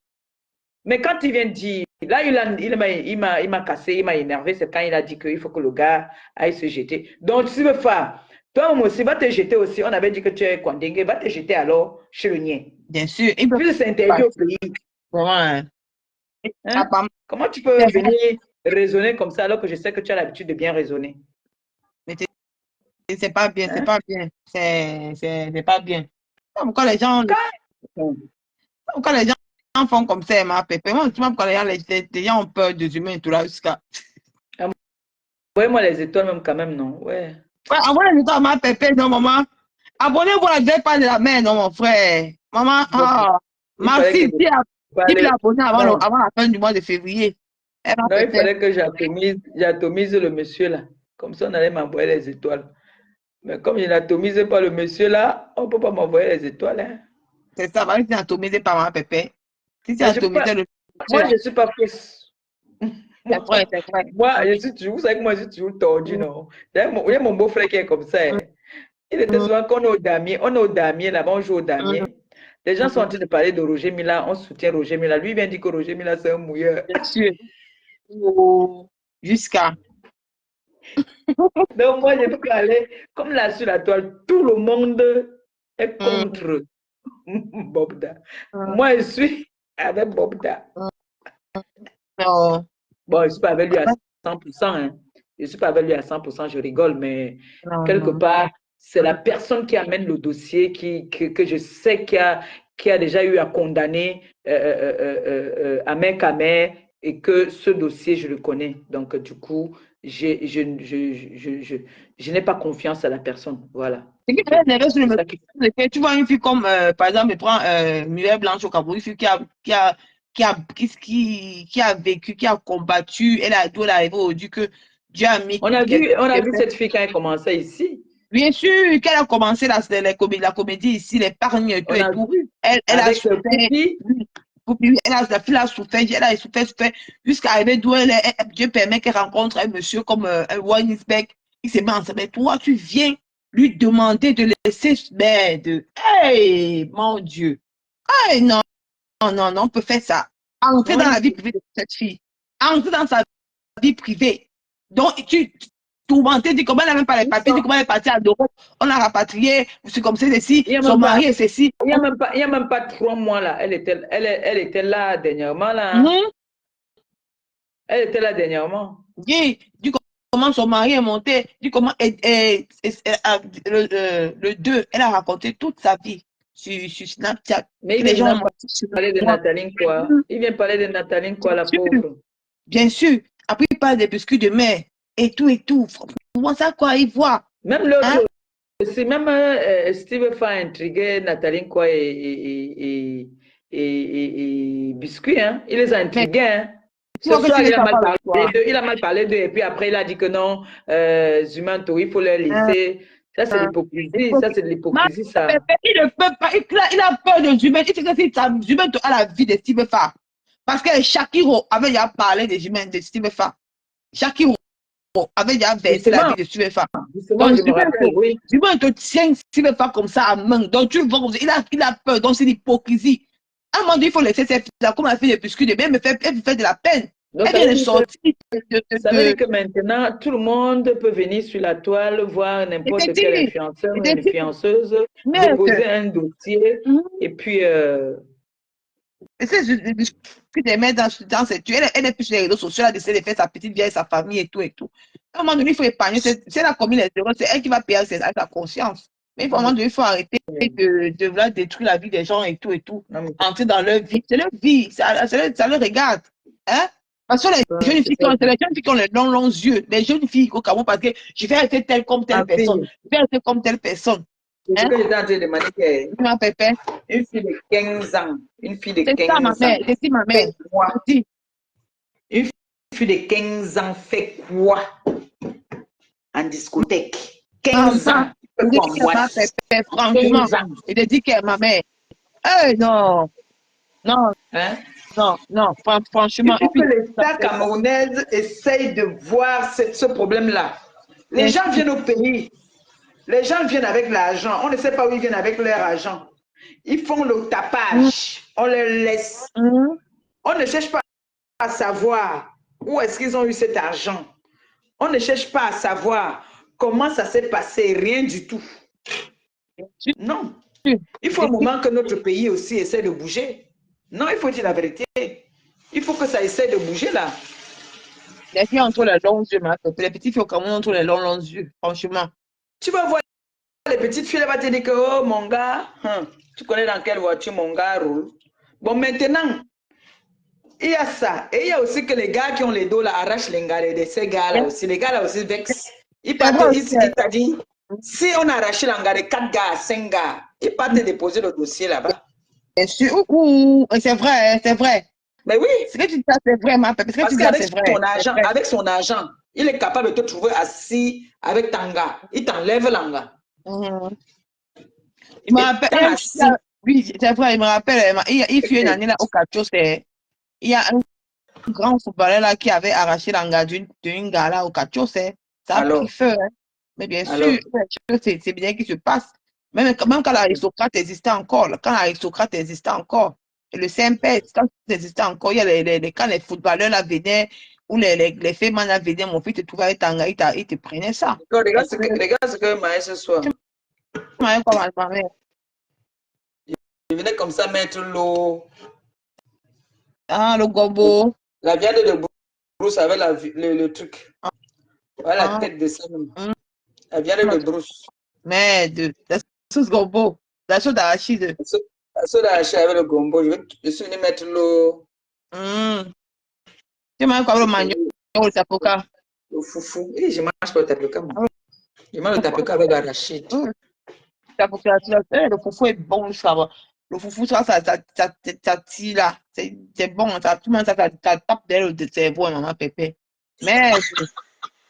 Mais quand il vient dire, là, il m'a cassé, il m'a énervé, c'est quand il a dit qu'il faut que le gars aille se jeter. Donc, si tu veux faire, toi aussi, va te jeter aussi. On avait dit que tu es Kwandenge, va te jeter alors chez le Nien. Bien sûr. Puis c'est interdit au pays. Vraiment. Hein? Comment tu peux venir raisonner comme ça alors que je sais que tu as l'habitude de bien raisonner. C'est pas bien, c'est pas bien. C'est pas bien. Pourquoi les gens font comme ça, ma pépé? Moi, tu vois, pourquoi les gens ont peur des humains et tout là jusqu'à. Envoyez-moi les étoiles même quand même, non? Ouais. Ouais, envoie les étoiles à ma pépé, non, maman. Abonnez-vous à la vieille page de la mère, non, mon frère. Maman, ma fille, si elle est abonnée avant la fin du mois de février. Non, il fallait que j'atomise le monsieur là. Comme ça, on allait m'envoyer les étoiles. Mais comme je n'atomise pas le monsieur là, on ne peut pas m'envoyer les étoiles. Hein. C'est ça, va être atomisé par ma pépé. Si tu atomisé le moi, je ne suis pas fausse. C'est vrai. Moi, je suis toujours, vous savez que moi, je suis toujours tordu, non? Il y a mon beau-frère qui est comme ça. Hein. Il était souvent qu'on est au damier. On est au damier, là-bas, on joue au damier. Les gens sont en train de parler de Roger Mila. On soutient Roger Mila. Lui, il vient dire que Roger Mila, c'est un mouilleur. Bien sûr. Jusqu'à. Donc, moi, je peux parler. Comme là, sur la toile, tout le monde est contre Bobda. Moi, je suis avec Bobda. Non. Bon, je ne suis pas avec lui à 100%. Hein. Je ne suis pas avec lui à 100%, je rigole, mais quelque part, c'est la personne qui amène le dossier que je sais qui a déjà eu à condamner Ahmed Kamer et que ce dossier, je le connais. Donc, du coup, je n'ai pas confiance à la personne. Voilà. Tu vois une fille comme, par exemple, prends Muriel Blanche au Cameroun, une fille qui a vécu, qui a combattu, elle a dû arriver aujourd'hui que Dieu a mis. On a vu cette fille quand elle commençait ici. Bien sûr, qu'elle a commencé la comédie ici, l'épargne et tout. Elle a souffert. La fille a souffert, elle a souffert jusqu'à arriver d'où elle est. Dieu permet qu'elle rencontre un monsieur comme Wanisbeck. Il s'est mis ensemble. Mais toi, tu viens lui demander de laisser Hey, mon Dieu. Hey, non, on peut faire ça. Entrer dans la vie privée de cette fille. Entrer dans sa vie privée. Donc, tu tourmenté, dit comment elle n'a même pas les papiers, dit comment elle est partie à l'Europe, on l'a rapatriée, c'est comme ça, ceci, son mari est ceci. Il n'y a même pas 3 mois là, elle était là dernièrement là. Elle était là dernièrement. Dit comment son mari est monté, dit comment le 2, elle a raconté toute sa vie sur Snapchat. Mais il vient parler de Nathalie quoi. Il vient parler de Nathalie quoi, la pauvre. Bien sûr. Après, il parle des biscuits de mer et tout. Comment ça, quoi, il voit. Même l'autre, c'est même Steve Fa intrigué Nathalie quoi et biscuits, hein. Il les a intrigués, hein. Ce soir, il a mal parlé d'eux et puis après, il a dit que non, Zumanto, il faut les laisser. Ça, c'est l'hypocrisie. Ça, c'est de l'hypocrisie, ça. Il ne peut pas. Il a peur de Zumanto. Il fait que Zumanto a la vie de Steve Fa. Parce que Shakiro avait déjà parlé des humains de Steve Fa. Shakiro avait déjà versé la vie de Steve Fa. Donc, Zumanto tient Steve Fa comme ça à main. Donc, tu le vois comme ça. Il a peur. Donc, c'est l'hypocrisie. À un moment donné, il faut laisser cette fille-là, comme elle fait des biscuits de bien, elle fait de la peine. Donc, elle vient de sortir. Ça veut dire que maintenant, tout le monde peut venir sur la toile, voir n'importe quel influenceur ou influenceuse, déposer un dossier, et puis... C'est des biscuits de mettre dans cette tuile. Elle est plus sur les réseaux sociaux, elle essaie de faire sa petite vie avec sa famille et tout. À un moment donné, il faut épargner. C'est elle a commis les erreurs, c'est elle qui va payer avec sa conscience. Mais à un moment donné, il faut arrêter de vouloir détruire la vie des gens et tout. Entrer dans leur vie. C'est leur vie, ça leur regarde. Hein? Parce que les jeunes filles qui ont les longs yeux, les jeunes filles au Cameroun, parce que je vais être telle comme telle personne. Je vais être comme telle personne. C'est ce que j'étais en train de demander. Une fille de 15 ans. Une fille de 15 ans. C'est ma mère. Une fille de 15 ans fait quoi en discothèque? 15 ans. Franchement, il a dit qu'elle est ma mère. Non. Hein? Non, franchement. Il faut que l'État camerounais essaye de voir ce problème-là. Les gens viennent au pays. Les gens viennent avec l'argent. On ne sait pas où ils viennent avec leur argent. Ils font le tapage. On les laisse. On ne cherche pas à savoir où est-ce qu'ils ont eu cet argent. On ne cherche pas à savoir comment ça s'est passé. Rien du tout. Non. Il faut un moment que notre pays aussi essaie de bouger. Non, il faut dire la vérité. Il faut que ça essaie de bouger là. Les filles ont trop les longs yeux, ma pépé. Les petites filles au Cameroun ont trop les longs yeux, franchement. Tu vas voir les petites filles, elles vont te dire que, oh, mon gars, tu connais dans quelle voiture mon gars roule. Bon, maintenant, il y a ça. Et il y a aussi que les gars qui ont les dos là arrachent les gars de ces gars-là aussi. Les gars là aussi vexent. Ils partent ici, il t'a dit, si on a arraché l'engrais de 4 gars, 5 gars, ils partent déposer le dossier là-bas. Bien sûr, c'est vrai, c'est vrai. Mais oui. Ce que tu dis, c'est vrai, ma pépé. Parce qu'avec son argent, il est capable de te trouver assis avec Tanga. Il t'enlève l'anga. Il me rappelle, oui, c'est vrai, il me rappelle, il fut une année là au Cacho, il y a un grand footballeur là qui avait arraché l'anga d'une gars là au Cacho, ça a pris feu. Hein. Mais bien sûr, c'est bien qu'il se passe. Même quand l'aristocrate existait encore, et le Saint-Père, quand il existait encore, il y a quand les footballeurs là venaient, ou les femmes là venaient, mon fils te trouvait avec Tanga, il te prenait ça. Regarde ce que Maë ce soir. Il venait comme ça mettre l'eau. Ah, le gombo. La viande de brousse avec le truc. Voilà la tête de ça. La viande de brousse. Merde, la sauce gombo. La sauce d'arachide. La sauce d'arachide avec le gombo. Je suis venu mettre l'eau. Tu manges quoi le manioc ou le tapoka? Le foufou. Oui, je mange pas le tapoka. Je mange le tapoka avec l'arachide. Le foufou est bon, le savoir. Le foufou, ça tire là. C'est bon. Tout le monde, ça tape derrière le cerveau, maman pépé. Mais,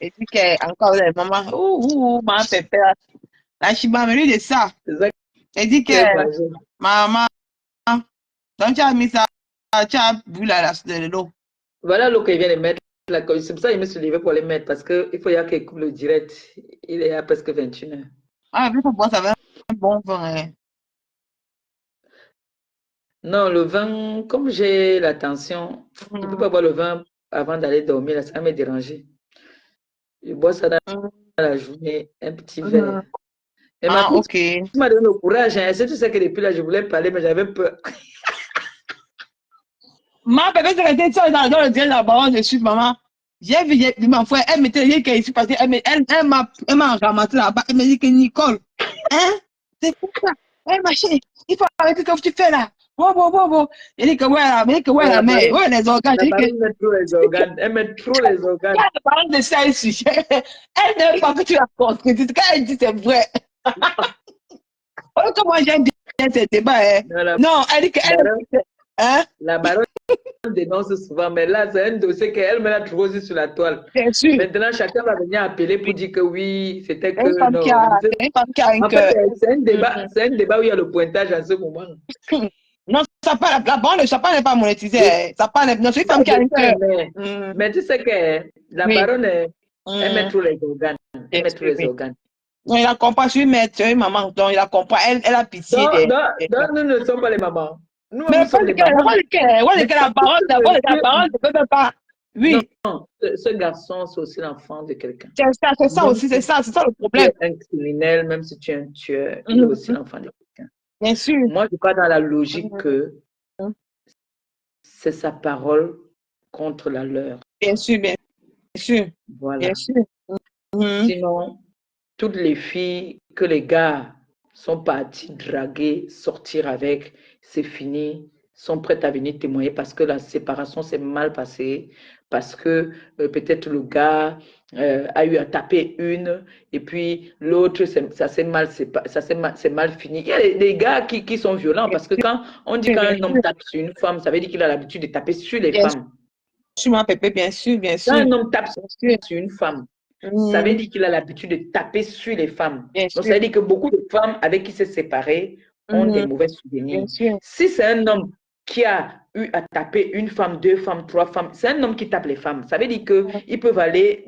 et puis encore maman, maman pépé. La chiba, mais lui, de ça. Elle dit que, maman, donc tu as mis ça, tu as bu de l'eau. Voilà l'eau qu'il vient de mettre. C'est pour ça qu'il me suis levé pour les mettre, parce qu'il faut y avoir qu'il coupe le direct. Il est à presque 21h. Ah, il faut boire ça avec un bon vin. Hein. Non, le vin, comme j'ai la tension, je ne peux pas boire le vin avant d'aller dormir, là, ça va me déranger. Je bois ça dans la journée, un petit verre. Et ok. Tu m'as donné le courage. Hein. Tu sais que depuis là, je voulais parler, mais j'avais peur. Ma bébé, c'est resté dans le direct de la baronne dessus, maman. J'ai vu, ma frère, elle m'était dit qu'elle est ici parce qu'elle m'a ramassé là-bas. Elle m'a dit que Nicole, hein, c'est pour ça. Hey, ma chérie, il faut arrêter ce que tu fais là. Bon. Elle dit que ouais, la mère, ouais, les organes. Elle met trop les organes. Elle met trop les organes. Elle parle de ça ici. Elle n'aime pas que tu la concrétises. Quand elle dit c'est vrai. Comment j'aime bien ce débat. Hein? Non, elle dit qu'elle. Hein? La baronne dénonce souvent, mais là, c'est un dossier qu'elle me l'a trouvé aussi sur la toile. Bien sûr. Maintenant, chacun va venir appeler pour dire que oui, c'était que non. En fait, c'est un débat où il y a le pointage en ce moment. Non, ça parle, la bande de Chapin n'est pas monétisée. Ça parle, non, c'est une femme qui a une cœur. Mais tu sais que la baronne, elle met trop les organes. Elle met trop les organes. Non, il la comprend, je suis maître, je suis maman, donc il la comprend, elle a pitié. Non, nous ne sommes pas les mamans. Nous, mais sommes les mamans. La parole ne peut pas. Oui. Non, ce garçon, c'est aussi l'enfant de quelqu'un. C'est ça aussi, c'est ça le problème. Tu es un criminel, même si tu es un tueur, il est aussi l'enfant de quelqu'un. Bien sûr. Moi, je crois dans la logique que c'est sa parole contre la leur. Bien sûr, bien sûr. Voilà. Bien sûr. Sinon, toutes les filles que les gars sont partis draguer, sortir avec, c'est fini, sont prêtes à venir témoigner parce que la séparation s'est mal passée, parce que peut-être le gars a eu à taper une, et puis l'autre, ça s'est mal fini. Il y a des gars qui sont violents, parce que quand on dit qu'un homme tape sur une femme, ça veut dire qu'il a l'habitude de taper sur les femmes. Sûrement, Pépé, bien sûr, bien sûr. Quand un homme tape sur une femme, ça veut dire qu'il a l'habitude de taper sur les femmes. Donc, ça veut dire que beaucoup de femmes avec qui s'est séparé ont des mauvais souvenirs. Si c'est un homme qui a eu à taper une femme, 2 femmes, 3 femmes, c'est un homme qui tape les femmes. Ça veut dire qu'ils peuvent aller,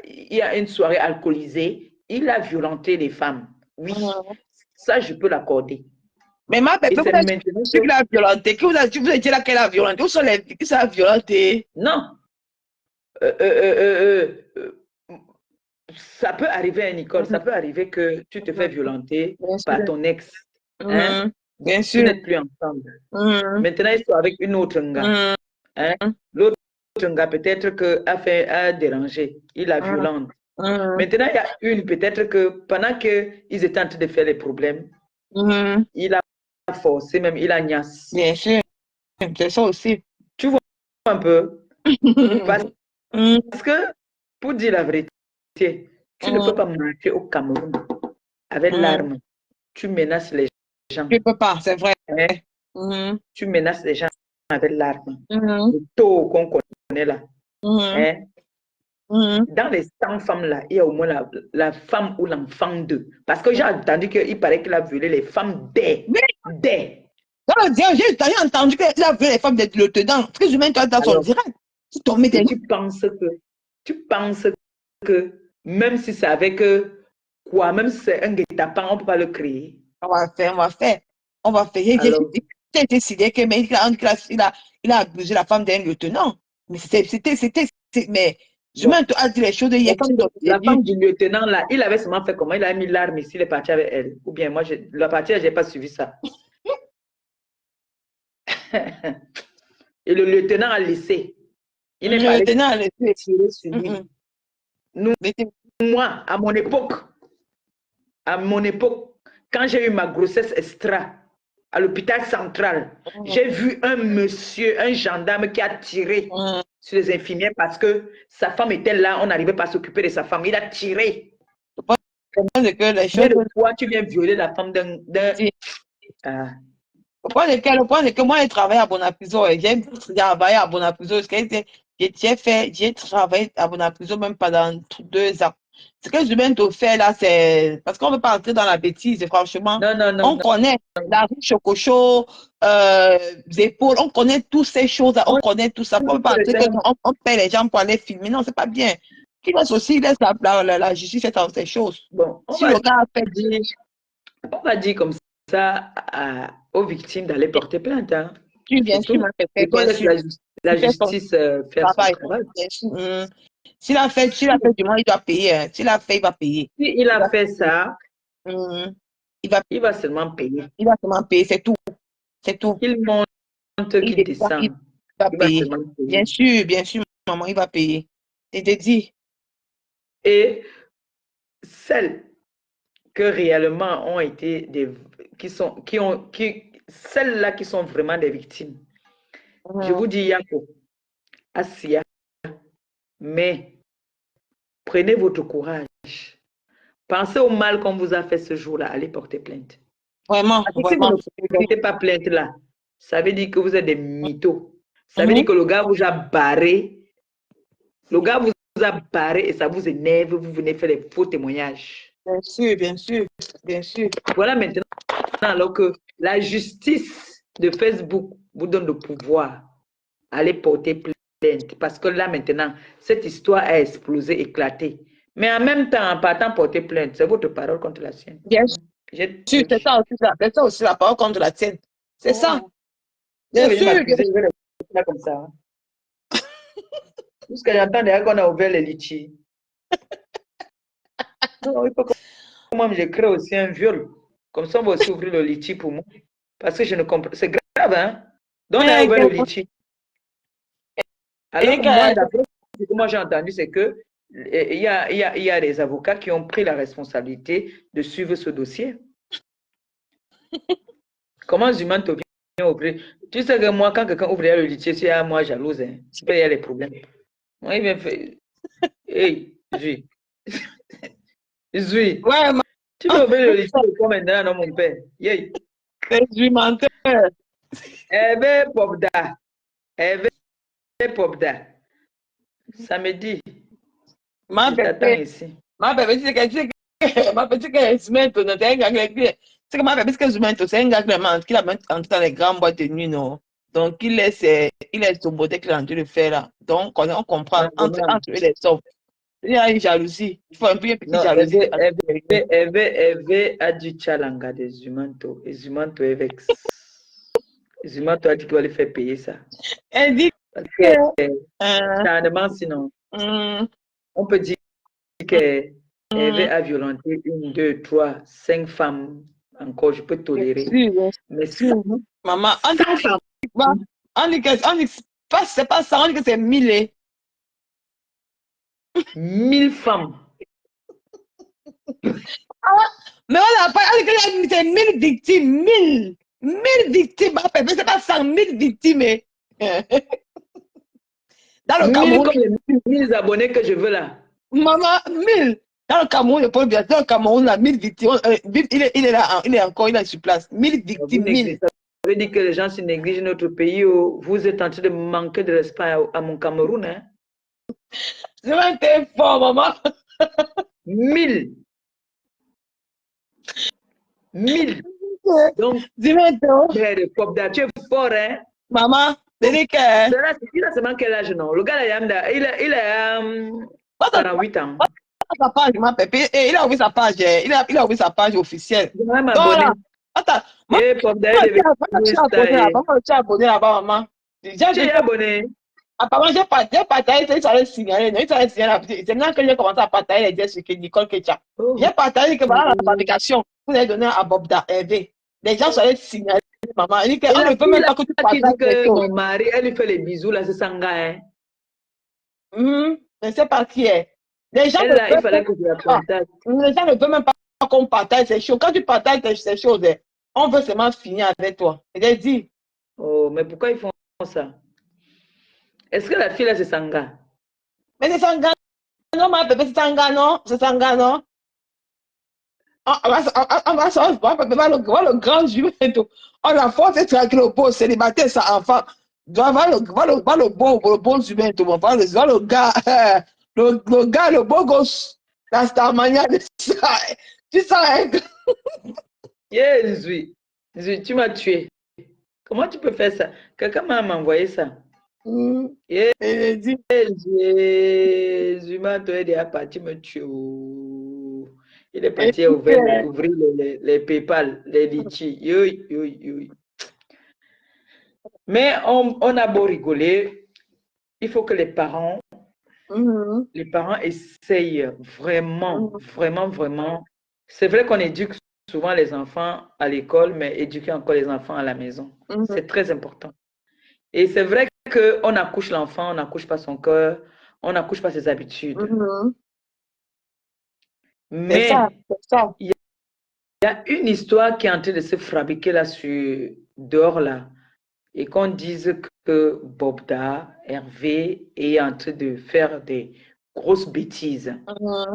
il y a une soirée alcoolisée, il a violenté les femmes. Oui, ça, je peux l'accorder. Mais ma Pépé, vous êtes qui l'a violenté? Vous avez dit là qu'elle a violenté? Où sont les filles qui sont violentées? Non. Ça peut arriver, hein, Nicole, ça peut arriver que tu te fais violenter par ton ex. Hein? Bien sûr. Vous n'êtes plus ensemble. Maintenant, ils sont avec une autre gars. Hein? L'autre gars, peut-être a dérangé, il a violente. Maintenant, il y a une, peut-être que pendant qu'ils étaient en train de faire les problèmes, il a forcé, même il a niasse. Bien sûr, c'est ça aussi. Tu vois un peu? Parce que, pour dire la vérité, tu ne peux pas marcher au Cameroun avec l'arme. Tu menaces les gens. Tu ne peux pas, c'est vrai. Hein? Tu menaces les gens avec l'arme. Le taux qu'on connaît là. Hein? Dans les 100 femmes là, il y a au moins la femme ou l'enfant d'eux. Parce que j'ai entendu qu'il paraît qu'il a violé les femmes dès. J'ai entendu qu'il a violé les femmes d'être le tenant. Parce que je mets toi dans son direct. Tu penses que même si c'est avec quoi, même si c'est un guet-apens, on ne peut pas le créer. On va faire. J'ai décidé que mais il a abusé la femme d'un lieutenant. Mais mais je m'en a dit les choses de hier. La femme du lieutenant là, il avait seulement fait comment? Il a mis l'arme ici, il est parti avec elle. Ou bien moi, la partie, je n'ai pas suivi ça. Et le lieutenant a laissé. Il n'est pas allé tirer sur lui. Moi, à mon époque, quand j'ai eu ma grossesse extra à l'hôpital central, j'ai vu un monsieur, un gendarme qui a tiré sur les infirmières parce que sa femme était là, on n'arrivait pas à s'occuper de sa femme. Il a tiré. Toi, tu viens violer la femme d'un... Le point c'est que moi, j'ai travaillé à Bonapuzo. J'ai travaillé à Bonapuzo. J'ai travaillé à Bonapuzo même pendant 2 ans. Ce que je viens de faire là, c'est parce qu'on ne veut pas entrer dans la bêtise, franchement. On connaît la rue Chococho, les épaules, on connaît toutes ces choses-là, on connaît tout ça. On ne veut pas entrer on paie les gens pour aller filmer. Non, c'est pas bien. Qui laisse aussi, laisse la justice faire ces choses. Bon, si le gars a fait on va dire comme ça aux victimes d'aller porter plainte. Hein. Bien sûr, la justice faire son travail. S'il a fait du moins, il doit payer. Hein. S'il a fait, il va payer. S'il a fait ça, il va seulement payer. Il va seulement payer, c'est tout. C'est tout. Il monte, qu'il descend. Il va payer. Bien sûr, maman, il va payer. C'est dit. Et celles que réellement ont été celles-là qui sont vraiment des victimes. Je vous dis, Yako, Assia, mais prenez votre courage. Pensez au mal qu'on vous a fait ce jour-là. Allez porter plainte. Vraiment. Si vous ne portez pas plainte là, ça veut dire que vous êtes des mythos. Ça veut dire que le gars vous a barré. Le gars vous a barré et ça vous énerve. Vous venez faire des faux témoignages. Bien sûr. Voilà maintenant alors que la justice de Facebook vous donne le pouvoir. Allez porter plainte. Parce que là maintenant, cette histoire a explosé, éclaté. Mais en même temps, en partant porter plainte, c'est votre parole contre la sienne. Bien sûr, c'est ça aussi la parole contre la tienne. C'est ça. Bien sûr. Comme ça. Jusqu'à j'entends déjà qu'on a ouvert les litchis. Moi, je crée aussi un viol. Comme ça, on va aussi ouvrir le litchi pour moi. Parce que je ne comprends. C'est grave, hein? Donc, on a ouvert le litchi. Alors, moi, d'après ce que moi j'ai entendu, c'est que il y a des avocats qui ont pris la responsabilité de suivre ce dossier. Comment Zumanto vient ouvrir? Tu sais que moi, quand quelqu'un ouvre le litchi, c'est moi jalouse. Hein. Il y a des problèmes. Moi, il vient faire. Hey, Zui. Zui. Ouais, tu peux ouvrir le litchi comme maintenant, non, mon père. Yeah. C'est Zui menteur. Eve Popda. Popda. Samedi. Ma petite c'est un gars qui a entré dans les grandes boîtes de nuit, non? Donc, il laisse son beauté qu'il est en train de faire là. Donc, on comprend entre les hommes. Il y a une jalousie. Il faut un peu de jalousie. Eve a du chalanga de Zumanto. Et Zumanto est vex. Zumanto a dit qu'il va lui faire payer ça. Elle dit sinon, on peut dire qu'Eve a violenté 1, 2, 3, 5 femmes. Encore, je peux tolérer. Mais ça, maman, on c'est pas ça, on dit que c'est 1000. Hein. 1000 femmes. Mais on n'a pas, on dit que c'est 1000 victimes, 1000. 1000 victimes, c'est pas 100 000 victimes. Hein. Dans le 1000 Cameroun, comme les 1000 abonnés que je veux là. maman, 1000. Dans le Cameroun, dans le Cameroun, là, 1000 victimes. Il est là, il est encore, il est sur place. 1000 victimes, 1000. Ça veut dire que les gens se négligent notre pays. Oh. Vous êtes en train de manquer de respect à mon Cameroun. Hein? C'est vraiment très fort, maman. 1000. 1000. Donc, Dis-moi, tu es fort, hein? maman, c'est que. Il a seulement quel âge, non? Le gars, il a 48 ans. Sa page, ma pépé, il a ouvert sa page, il a ouvert sa page officielle. Je vais m'abonner. Attends, Et Pop Daddy, tu es abonné là-bas, maman. tu es abonné. Apparemment, j'ai partagé, il fallait signaler. Il fallait signaler. C'est maintenant que j'ai commencé à partager les gestes sur Nicole Ketcha. J'ai partagé que voilà la fabrication, vous avez donné à Bob Hervé. Les gens allaient signaler, maman. Il dit qu'on ne peut même pas que tu partages. Que mon mari, elle lui fait les bisous, là, c'est Sanga, hein. Je ne sais pas qui est. Les gens Elle, là, il fallait que je la contacte. Les gens ne veulent même pas qu'on partage ces choses. Quand tu partages ces choses, on veut seulement finir avec toi. J'ai dit. Oh, mais pourquoi ils font ça? Est-ce que la fille là, c'est Sanga? Mais c'est Sanga. Non, ma bébé, c'est Sanga, non? C'est Sanga, non? On va le grand jumeau. On a forcé tranquille au beau célibataire, ça enfant. Va le bon humain, tout le monde. Va le gars, le gars, le beau gosse. La starmania de ça. Tu sais. Jésus, tu m'as tué. Comment tu peux faire ça? Quelqu'un m'a envoyé ça. Jésus, m'a aidé à partir me tuer. Il est parti ouvrir les PayPal, les litchis. Mais on a beau rigoler, il faut que les parents essayent vraiment. C'est vrai qu'on éduque souvent les enfants à l'école, mais éduquer encore les enfants à la maison. C'est très important. Et c'est vrai qu'on accouche l'enfant, on n'accouche pas son cœur, on n'accouche pas ses habitudes. Mais il y a une histoire qui est en train de se fabriquer là dehors là, et qu'on dise que Bobda, Hervé, est en train de faire des grosses bêtises.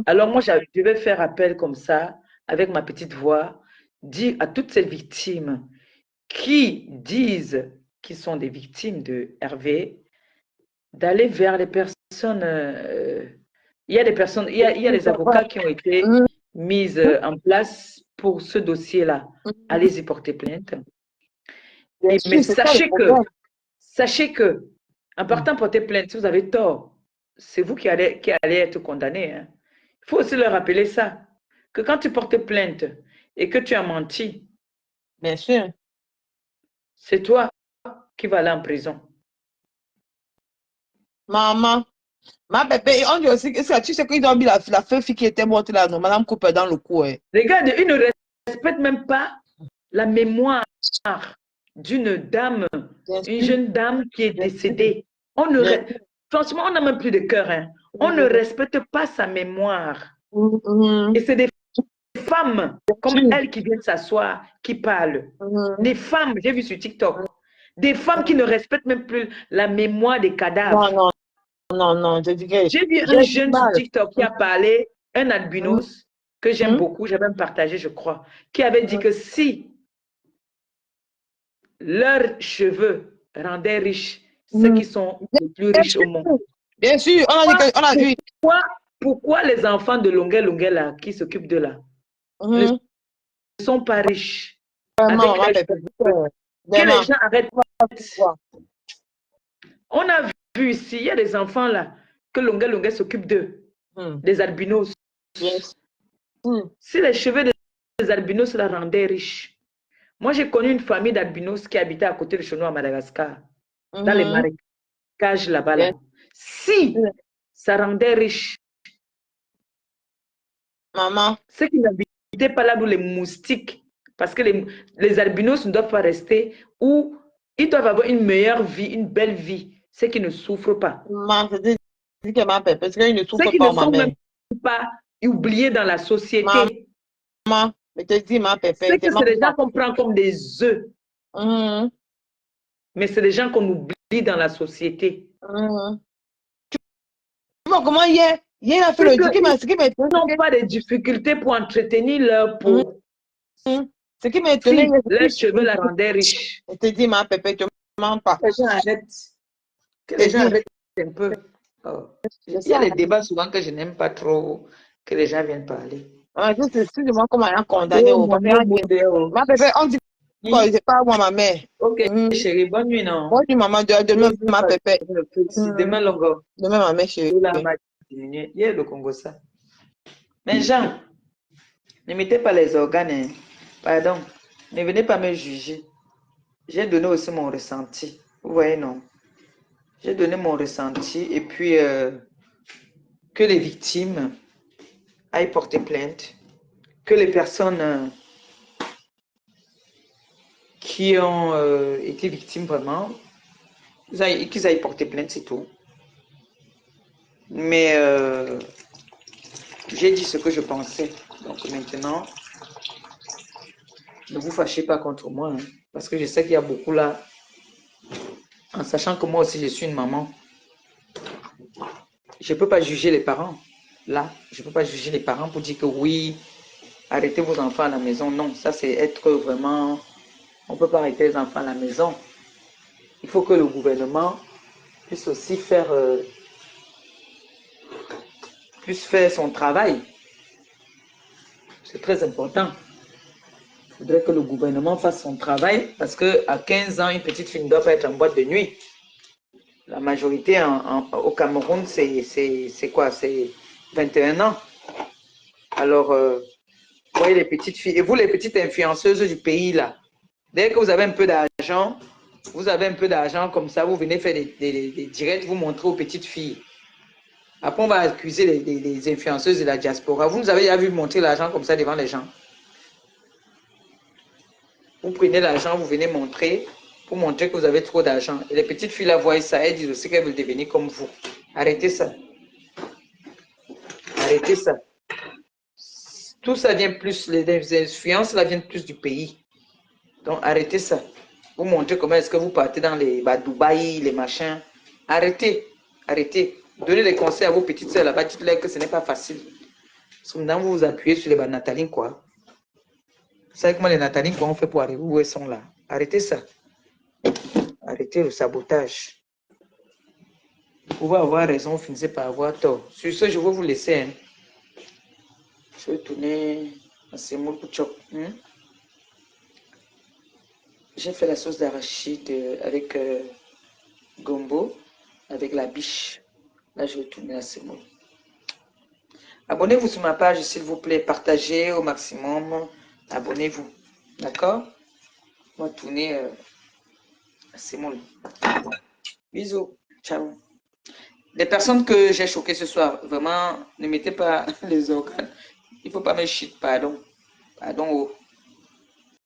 Alors moi, je vais faire appel comme ça, avec ma petite voix, dire à toutes ces victimes qui disent qu'ils sont des victimes de Hervé, d'aller vers les personnes. Il y a des personnes, il y a des avocats qui ont été mis en place pour ce dossier-là. Allez-y porter plainte. Mais sachez que, en partant porter plainte, si vous avez tort, c'est vous qui allez être condamné. Hein. Il faut aussi leur rappeler ça, que quand tu portes plainte et que tu as menti, bien sûr, c'est toi qui vas aller en prison. Maman, ma bébé, on dit aussi que tu sais qu'ils ont mis la fille qui était morte là, non, Madame Cooper dans le cou. Regarde, ils ne respectent même pas la mémoire d'une dame, une jeune dame qui est décédée. Franchement, on n'a même plus de cœur. Hein. On ne respecte pas sa mémoire. Et c'est des femmes comme elle qui viennent s'asseoir, qui parlent. Des femmes, j'ai vu sur TikTok, des femmes qui ne respectent même plus la mémoire des cadavres. Non, j'ai vu un jeune sur TikTok qui a parlé, un albinos que j'aime beaucoup, j'ai même partagé, je crois, qui avait dit que si leurs cheveux rendaient riches ceux qui sont les plus riches au monde. Bien sûr, on a vu. Pourquoi les enfants de Longuet là, qui s'occupent de là, ne sont pas riches? Que les gens arrêtent. On a vu ici, il y a des enfants là, que Longuet s'occupe d'eux, des albinos. Si les cheveux des albinos la rendaient riches. Moi, j'ai connu une famille d'albinos qui habitait à côté de chez nous à Madagascar, dans les marécages là-bas. Là. Si ça rendait riche, maman, ceux qui n'habitaient pas là où les moustiques, parce que les albinos ne doivent pas rester, où ils doivent avoir une meilleure vie, une belle vie. ceux qui ne souffrent pas. Maman, c'est que ma pépé, parce qu'il ne Ceux souffre qui pas, ne ma sont mère. même pas oubliés dans la société. Maman, je te dis, ma pépé, C'est que c'est c'est des pas. gens qu'on prend comme des œufs, mais c'est des gens qu'on oublie dans la société. Bon, comment hier, il a fait C'est ce qui m'a qu'ils n'ont pas de difficultés pour entretenir leur peau. ce qui m'a Si étonné, leurs cheveux la rendaient riche. je te dis, ma pépé, tu ne mens pas. Les gens arrêtent. Que les gens arrêtent un peu. Oh. Il y a des débats souvent que je n'aime pas trop que les gens viennent parler. Excuse-moi, comment elle a condamné au papa. Ma pépé, on dit quoi, c'est pas moi, ma mère. Ok, chérie, bonne nuit, non? Bonne nuit, maman, demain, ma pépé. Demain, Longo. Demain, ma mère, chérie. Il y a le Congo, ça. Mais Jean, ne mettez pas les organes. Hein. Pardon. Ne venez pas me juger. J'ai donné aussi mon ressenti. Vous voyez, non? J'ai donné mon ressenti et puis que les victimes aillent porter plainte, que les personnes qui ont été victimes vraiment, qu'ils aillent porter plainte, c'est tout. Mais j'ai dit ce que je pensais. Donc maintenant, ne vous fâchez pas contre moi, hein, parce que je sais qu'il y a beaucoup là, en sachant que moi aussi je suis une maman. Je ne peux pas juger les parents. Là, je ne peux pas juger les parents pour dire que oui, arrêtez vos enfants à la maison. Non, ça c'est être vraiment... On ne peut pas arrêter les enfants à la maison. Il faut que le gouvernement puisse aussi faire son travail. C'est très important. Il faudrait que le gouvernement fasse son travail parce qu'à 15 ans, une petite fille ne doit pas être en boîte de nuit. La majorité au Cameroun, c'est quoi? C'est 21 ans. Alors, vous voyez les petites filles. Et vous, les petites influenceuses du pays, là, dès que vous avez un peu d'argent, comme ça, vous venez faire des directs, vous montrez aux petites filles. Après, on va accuser les influenceuses de la diaspora. Vous nous avez déjà vu montrer l'argent comme ça devant les gens. Vous prenez l'argent, vous venez montrer pour montrer que vous avez trop d'argent. Et les petites filles là voient ça, elles disent aussi qu'elles veulent devenir comme vous. Arrêtez ça. Arrêtez ça. Tout ça vient plus, les influences là viennent plus du pays. Donc arrêtez ça. Vous montrez comment est-ce que vous partez dans les Dubaï, les machins. Arrêtez. Arrêtez. Donnez des conseils à vos petites sœurs là-bas. Dites-leur que ce n'est pas facile. Parce que maintenant, vous vous appuyez sur les Natalines, quoi. Vous savez comment les Natalines, quoi, on fait pour arriver où elles sont là. Arrêtez ça. Arrêtez le sabotage. Vous pouvez avoir raison, vous finissez par avoir tort. Sur ce, je vais vous laisser. Hein. Je vais tourner à ces mots pour chop. J'ai fait la sauce d'arachide avec gombo, avec la biche. Là, je vais tourner à ces mots. Abonnez-vous sur ma page, s'il vous plaît. Partagez au maximum. Abonnez-vous. D'accord? On va tourner à ces mots. Bisous. Ciao. Les personnes que j'ai choquées ce soir, vraiment, ne mettez pas les organes. Il ne faut pas me shit, pardon. Pardon.